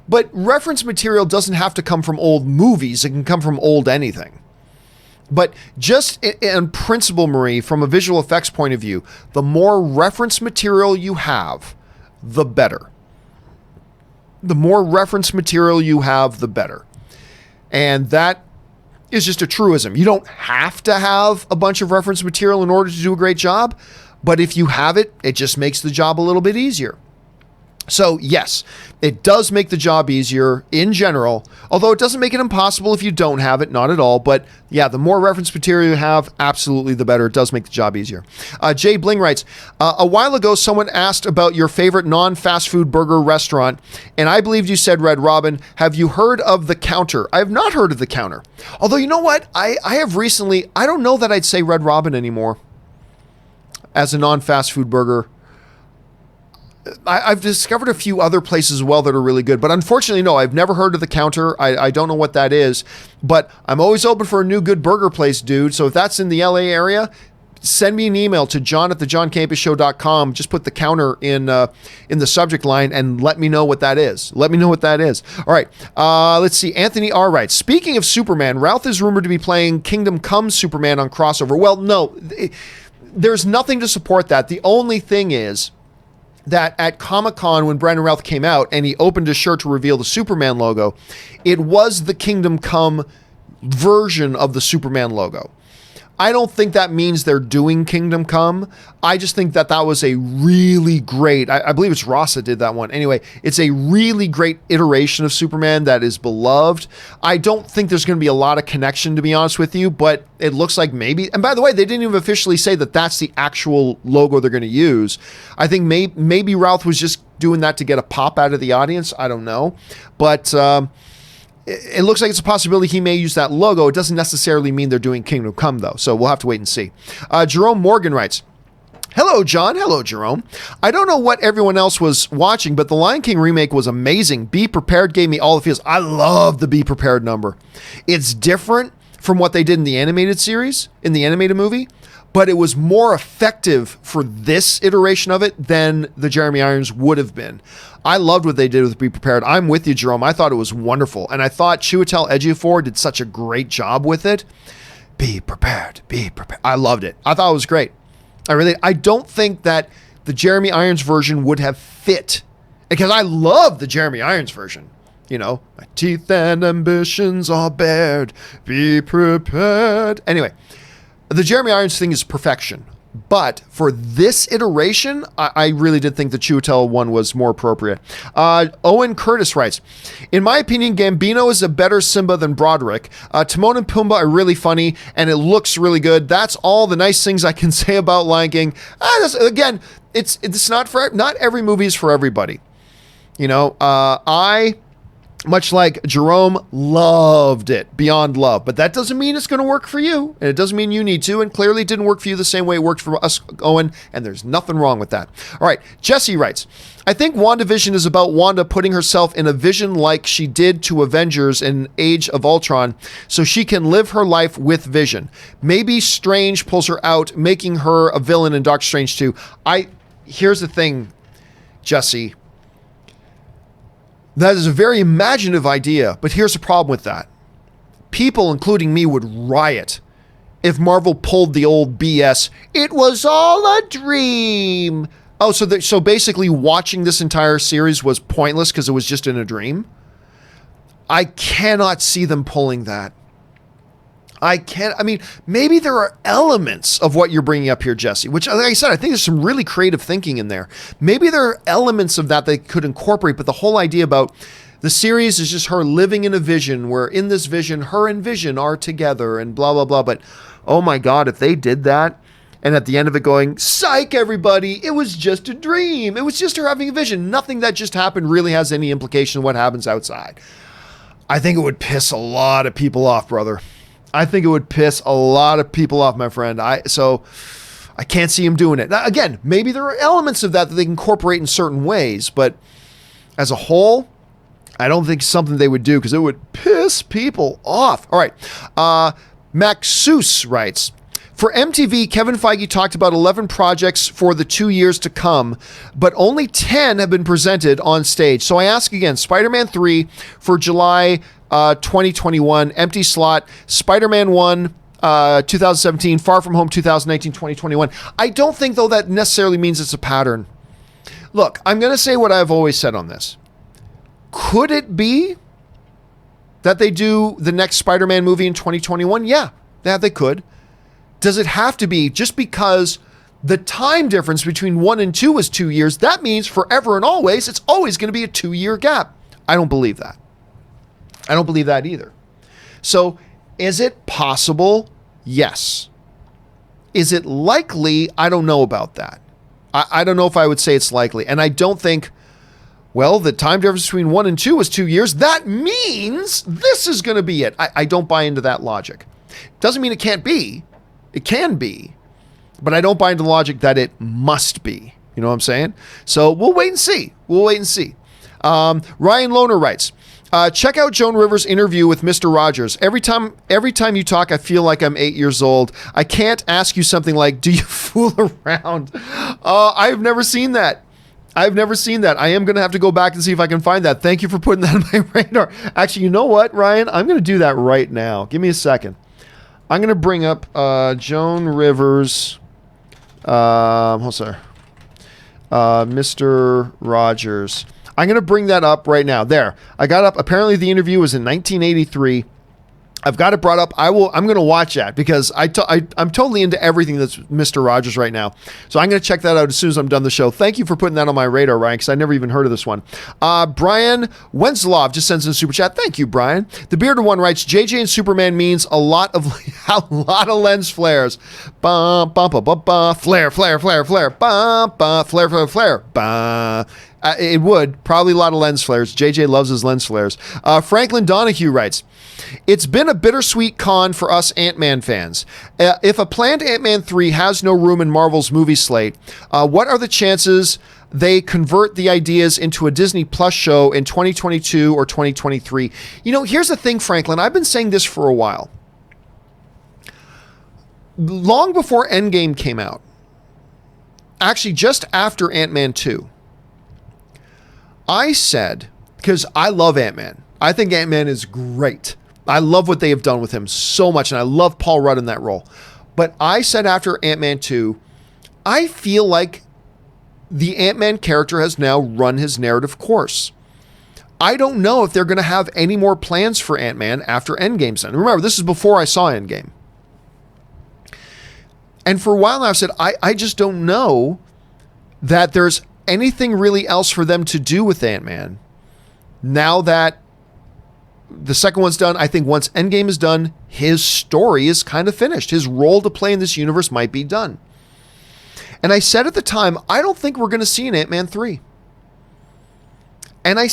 But reference material doesn't have to come from old movies. It can come from old anything. But just in principle, Marie, from a visual effects point of view, the more reference material you have, the better. The more reference material you have, the better. And that is just a truism. You don't have to have a bunch of reference material in order to do a great job, but if you have it, it just makes the job a little bit easier. So yes, it does make the job easier in general, although it doesn't make it impossible if you don't have it, not at all. But yeah, the more reference material you have, absolutely the better. It does make the job easier. Jay Bling writes, a while ago, someone asked about your favorite non-fast food burger restaurant, and I believed you said Red Robin. Have you heard of The Counter? I have not heard of The Counter. Although, you know what? I have recently, I don't know that I'd say Red Robin anymore as a non-fast food burger. I've discovered a few other places as well that are really good, but unfortunately, no, I've never heard of The Counter. I don't know what that is, but I'm always open for a new good burger place, dude. So if that's in the LA area, send me an email to john@thejohncampeashow.com. Just put The Counter in the subject line and let me know what that is. Let me know what that is. All right. Let's see. Anthony R. writes, speaking of Superman, Ralph is rumored to be playing Kingdom Come Superman on crossover. Well, no, there's nothing to support that. The only thing is that at Comic-Con, when Brandon Routh came out and he opened his shirt to reveal the Superman logo, it was the Kingdom Come version of the Superman logo. I don't think that means they're doing Kingdom Come. I just think that was a really great, I believe it's Ross that did that one. Anyway, it's a really great iteration of Superman that is beloved. I don't think there's going to be a lot of connection, to be honest with you, but it looks like maybe, and by the way, they didn't even officially say that that's the actual logo they're going to use. I think maybe Ralph was just doing that to get a pop out of the audience. I don't know. But, it looks like it's a possibility he may use that logo. It doesn't necessarily mean they're doing Kingdom Come, though, so we'll have to wait and see. Jerome Morgan writes, hello, John. Hello, Jerome. I don't know what everyone else was watching, but the Lion King remake was amazing. Be Prepared gave me all the feels. I love the Be Prepared number. It's different from what they did in the animated series, in the animated movie, but it was more effective for this iteration of it than the Jeremy Irons would have been. I loved what they did with Be Prepared. I'm with you, Jerome. I thought it was wonderful. And I thought Chiwetel Ejiofor did such a great job with it. Be prepared. Be prepared. I loved it. I thought it was great. I don't think that the Jeremy Irons version would have fit, because I love the Jeremy Irons version. You know, my teeth and ambitions are bared. Be prepared. Anyway, the Jeremy Irons thing is perfection. But for this iteration, I really did think the Chiwetel one was more appropriate. Owen Curtis writes, in my opinion, Gambino is a better Simba than Broderick. Timon and Pumbaa are really funny, and it looks really good. That's all the nice things I can say about Lion King. Again, it's not every movie is for everybody. You know, much like Jerome, loved it beyond love. But that doesn't mean it's going to work for you. And it doesn't mean you need to. And clearly it didn't work for you the same way it worked for us, Owen. And there's nothing wrong with that. All right. Jesse writes, I think WandaVision is about Wanda putting herself in a vision like she did to Avengers in Age of Ultron so she can live her life with Vision. Maybe Strange pulls her out, making her a villain in Doctor Strange 2. Here's the thing, Jesse. That is a very imaginative idea, but here's the problem with that. People, including me, would riot if Marvel pulled the old BS, it was all a dream. Oh, so basically watching this entire series was pointless because it was just in a dream? I cannot see them pulling that. Maybe there are elements of what you're bringing up here, Jesse, which, like I said, I think there's some really creative thinking in there. Maybe there are elements of that they could incorporate, but the whole idea about the series is just her living in a vision where in this vision, her and Vision are together and blah, blah, blah. But, oh my God, if they did that and at the end of it going, psych, everybody, it was just a dream. It was just her having a vision. Nothing that just happened really has any implication of what happens outside. I think it would piss a lot of people off, brother. I think it would piss a lot of people off, my friend. So I can't see him doing it. Now, again, maybe there are elements of that they can incorporate in certain ways, but as a whole, I don't think it's something they would do because it would piss people off. All right. Maxus writes, for MTV, Kevin Feige talked about 11 projects for the 2 years to come, but only 10 have been presented on stage. So I ask again, Spider-Man 3 for July 2021, empty slot. Spider-Man 1, 2017, Far From Home 2019, 2021. I don't think, though, that necessarily means it's a pattern. Look, I'm going to say what I've always said on this. Could it be that they do the next Spider-Man movie in 2021? Yeah, they could. Does it have to be just because the time difference between 1 and 2 is 2 years? That means forever and always, it's always going to be a 2-year gap. I don't believe that. I don't believe that either. So is it possible? Yes. Is it likely? I don't know about that. I don't know if I would say it's likely. And I don't think, well, the time difference between 1 and 2 is 2 years. That means this is going to be it. I don't buy into that logic. Doesn't mean it can't be. It can be. But I don't buy into the logic that it must be. You know what I'm saying? So we'll wait and see. Ryan Lohner writes, check out Joan Rivers' interview with Mr. Rogers. Every time you talk, I feel like I'm 8 years old. I can't ask you something like, do you fool around? I've never seen that. I am going to have to go back and see if I can find that. Thank you for putting that on my radar. Actually, you know what, Ryan? I'm going to do that right now. Give me a second. I'm going to bring up Joan Rivers. Mr. Rogers. I'm going to bring that up right now. There. I got up. Apparently the interview was in 1983. I've got it brought up. I'm going to watch that because I'm totally into everything that's Mr. Rogers right now. So I'm going to check that out as soon as I'm done the show. Thank you for putting that on my radar, Ryan, because I never even heard of this one. Brian Wenslov just sends in a super chat. Thank you, Brian. The Bearded One writes, JJ and Superman means a lot of lens flares. Ba ba ba ba ba. Flare, flare, flare, flare. Ba ba. Flare, flare, flare. Ba. It would. Probably a lot of lens flares. JJ loves his lens flares. Franklin Donahue writes, it's been a bittersweet con for us Ant-Man fans. If a planned Ant-Man 3 has no room in Marvel's movie slate, what are the chances they convert the ideas into a Disney Plus show in 2022 or 2023? You know, here's the thing, Franklin. I've been saying this for a while. Long before Endgame came out, actually just after Ant-Man 2, I said, because I love Ant-Man. I think Ant-Man is great. I love what they have done with him so much, and I love Paul Rudd in that role. But I said after Ant-Man 2, I feel like the Ant-Man character has now run his narrative course. I don't know if they're going to have any more plans for Ant-Man after Endgame's done. Remember, this is before I saw Endgame. And for a while now, I've said, I just don't know that there's anything really else for them to do with Ant-Man. Now that the second one's done, I think once Endgame is done, his story is kind of finished. His role to play in this universe might be done. And I said at the time, I don't think we're going to see an Ant-Man 3. And I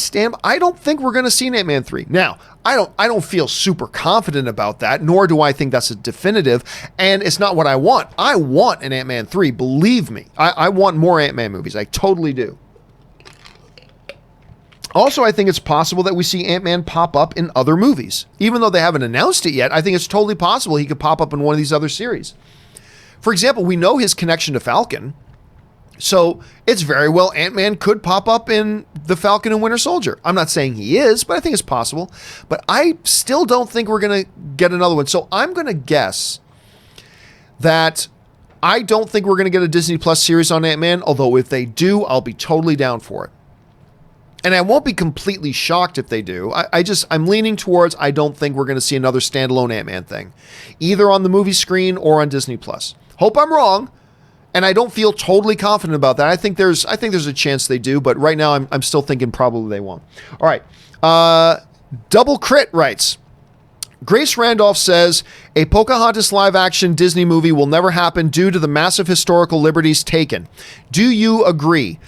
don't think we're going to see an Ant-Man 3. Now, I don't feel super confident about that, nor do I think that's a definitive, and it's not what I want. I want an Ant-Man 3, believe me. I want more Ant-Man movies. I totally do. Also, I think it's possible that we see Ant-Man pop up in other movies. Even though they haven't announced it yet, I think it's totally possible he could pop up in one of these other series. For example, we know his connection to Falcon. So it's very well Ant-Man could pop up in The Falcon and Winter Soldier. I'm not saying he is, but I think it's possible. But I still don't think we're going to get another one. So I'm going to guess that I don't think we're going to get a Disney Plus series on Ant-Man. Although if they do, I'll be totally down for it. And I won't be completely shocked if they do. I'm leaning towards I don't think we're going to see another standalone Ant-Man thing. Either on the movie screen or on Disney Plus. Hope I'm wrong. And I don't feel totally confident about that. I think there's a chance they do, but right now I'm still thinking probably they won't. All right. Double Crit writes, Grace Randolph says, a Pocahontas live-action Disney movie will never happen due to the massive historical liberties taken. Do you agree?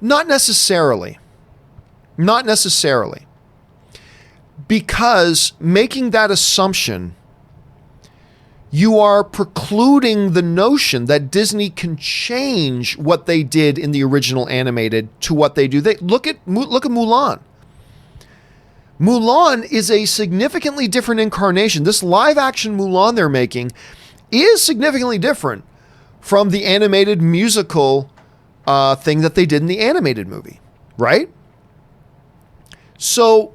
Not necessarily. Not necessarily. Because making that assumption, you are precluding the notion that Disney can change what they did in the original animated to what they do. Look at Mulan. Mulan is a significantly different incarnation. This live-action Mulan they're making is significantly different from the animated musical thing that they did in the animated movie, right? So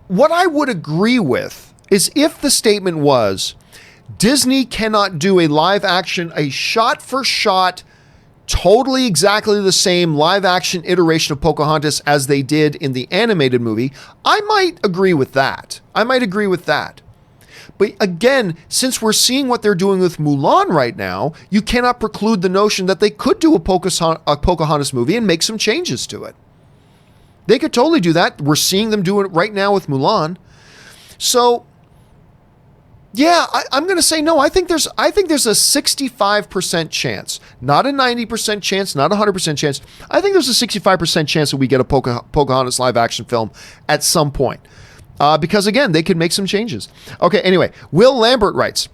what I would agree with is if the statement was Disney cannot do a live action, a shot for shot, totally exactly the same live action iteration of Pocahontas as they did in the animated movie, I might agree with that. But again, since we're seeing what they're doing with Mulan right now, you cannot preclude the notion that they could do a Pocahontas movie and make some changes to it. They could totally do that. We're seeing them do it right now with Mulan. So, yeah, I'm going to say no. I think there's a 65% chance, not a 90% chance, not a 100% chance. I think there's a 65% chance that we get a Pocahontas live action film at some point. Because again, they could make some changes. Okay, anyway, Will Lambert writes,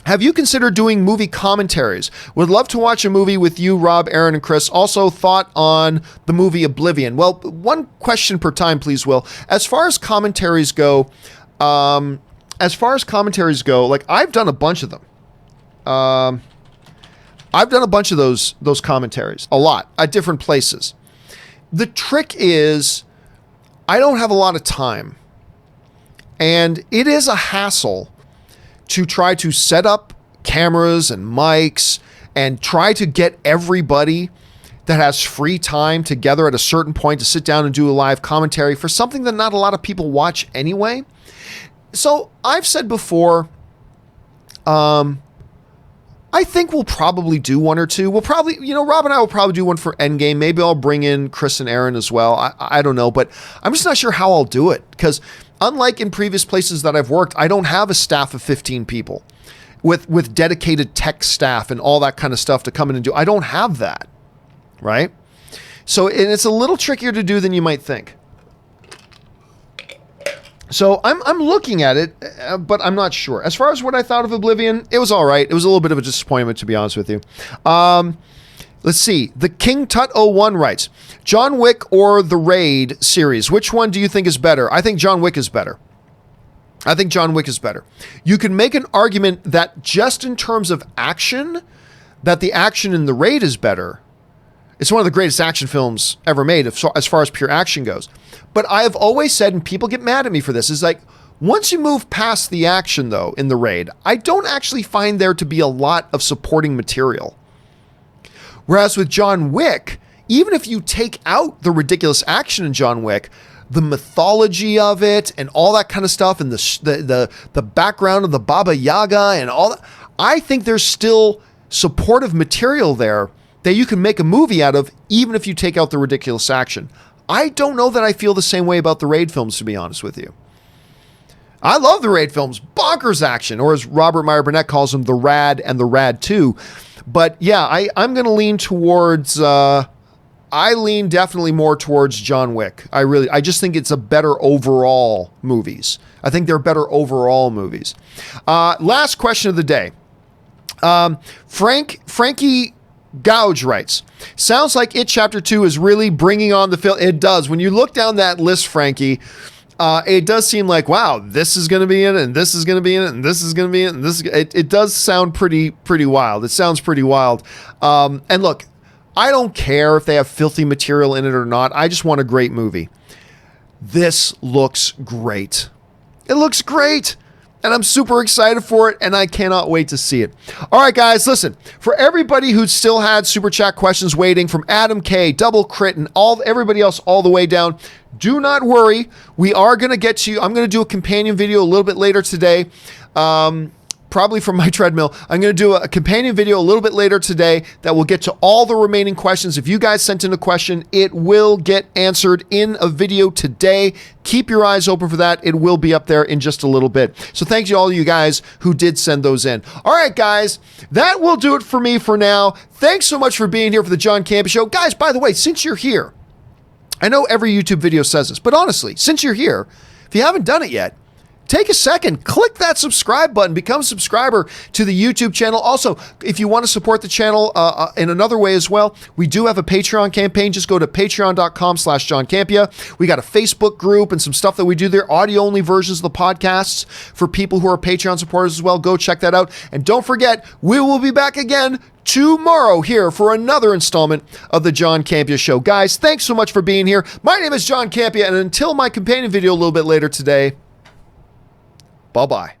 have you considered doing movie commentaries? Would love to watch a movie with you, Rob, Aaron, and Kris. Also, thought on the movie Oblivion. Well, one question per time, please, Will. As far as commentaries go, like I've done a bunch of them. I've done a bunch of those commentaries, a lot, at different places. The trick is, I don't have a lot of time. And it is a hassle to try to set up cameras and mics and try to get everybody that has free time together at a certain point to sit down and do a live commentary for something that not a lot of people watch anyway. So I've said before, I think we'll probably do one or two. We'll probably, Rob and I will probably do one for Endgame. Maybe I'll bring in Kris and Aaron as well. I don't know, but I'm just not sure how I'll do it because unlike in previous places that I've worked, I don't have a staff of 15 people with dedicated tech staff and all that kind of stuff to come in and do. I don't have that, right? So it's a little trickier to do than you might think. So I'm looking at it, but I'm not sure. As far as what I thought of Oblivion, it was all right. It was a little bit of a disappointment, to be honest with you. Let's see. The King Tut 01 writes, John Wick or the Raid series, which one do you think is better? I think John Wick is better. You can make an argument that just in terms of action, that the action in the Raid is better. It's one of the greatest action films ever made as far as pure action goes. But I have always said, and people get mad at me for this, is like, once you move past the action, though, in The Raid, I don't actually find there to be a lot of supporting material. Whereas with John Wick, even if you take out the ridiculous action in John Wick, the mythology of it and all that kind of stuff, and the background of the Baba Yaga and all that, I think there's still supportive material there that you can make a movie out of, even if you take out the ridiculous action. I don't know that I feel the same way about the Raid films, to be honest with you. I love the Raid films, bonkers action, or as Robert Meyer Burnett calls them, the Rad and the Rad 2. But yeah, I'm going to lean towards, I lean definitely more towards John Wick. I just think it's a better overall movies. I think they're better overall movies. Last question of the day. Frankie Gouge writes, sounds like It Chapter 2 is really bringing on the film. It does. When you look down that list, Frankie, it does seem like, wow, this is going to be in it, and this is going to be in it, and this is going to be in it, and this. It does sound pretty wild. It sounds pretty wild. And look, I don't care if they have filthy material in it or not. I just want a great movie. This looks great. It looks great. And I'm super excited for it, and I cannot wait to see it. All right, guys, listen. For everybody who still had Super Chat questions waiting, from Adam K, Double Crit, and everybody else all the way down, do not worry. We are going to get to you. I'm going to do a companion video a little bit later today. Probably from my treadmill. I'm going to do a companion video a little bit later today that will get to all the remaining questions. If you guys sent in a question, it will get answered in a video today. Keep your eyes open for that. It will be up there in just a little bit. So thank you all you guys who did send those in. All right, guys, that will do it for me for now. Thanks so much for being here for the John Campea Show. Guys, by the way, since you're here, I know every YouTube video says this, but honestly, since you're here, if you haven't done it yet, take a second, click that subscribe button, become a subscriber to the YouTube channel. Also, if you want to support the channel in another way as well, we do have a Patreon campaign. Just go to patreon.com/John Campea. We got a Facebook group and some stuff that we do there, audio-only versions of the podcasts for people who are Patreon supporters as well. Go check that out. And don't forget, we will be back again tomorrow here for another installment of the John Campea Show. Guys, thanks so much for being here. My name is John Campea, and until my companion video a little bit later today, bye-bye.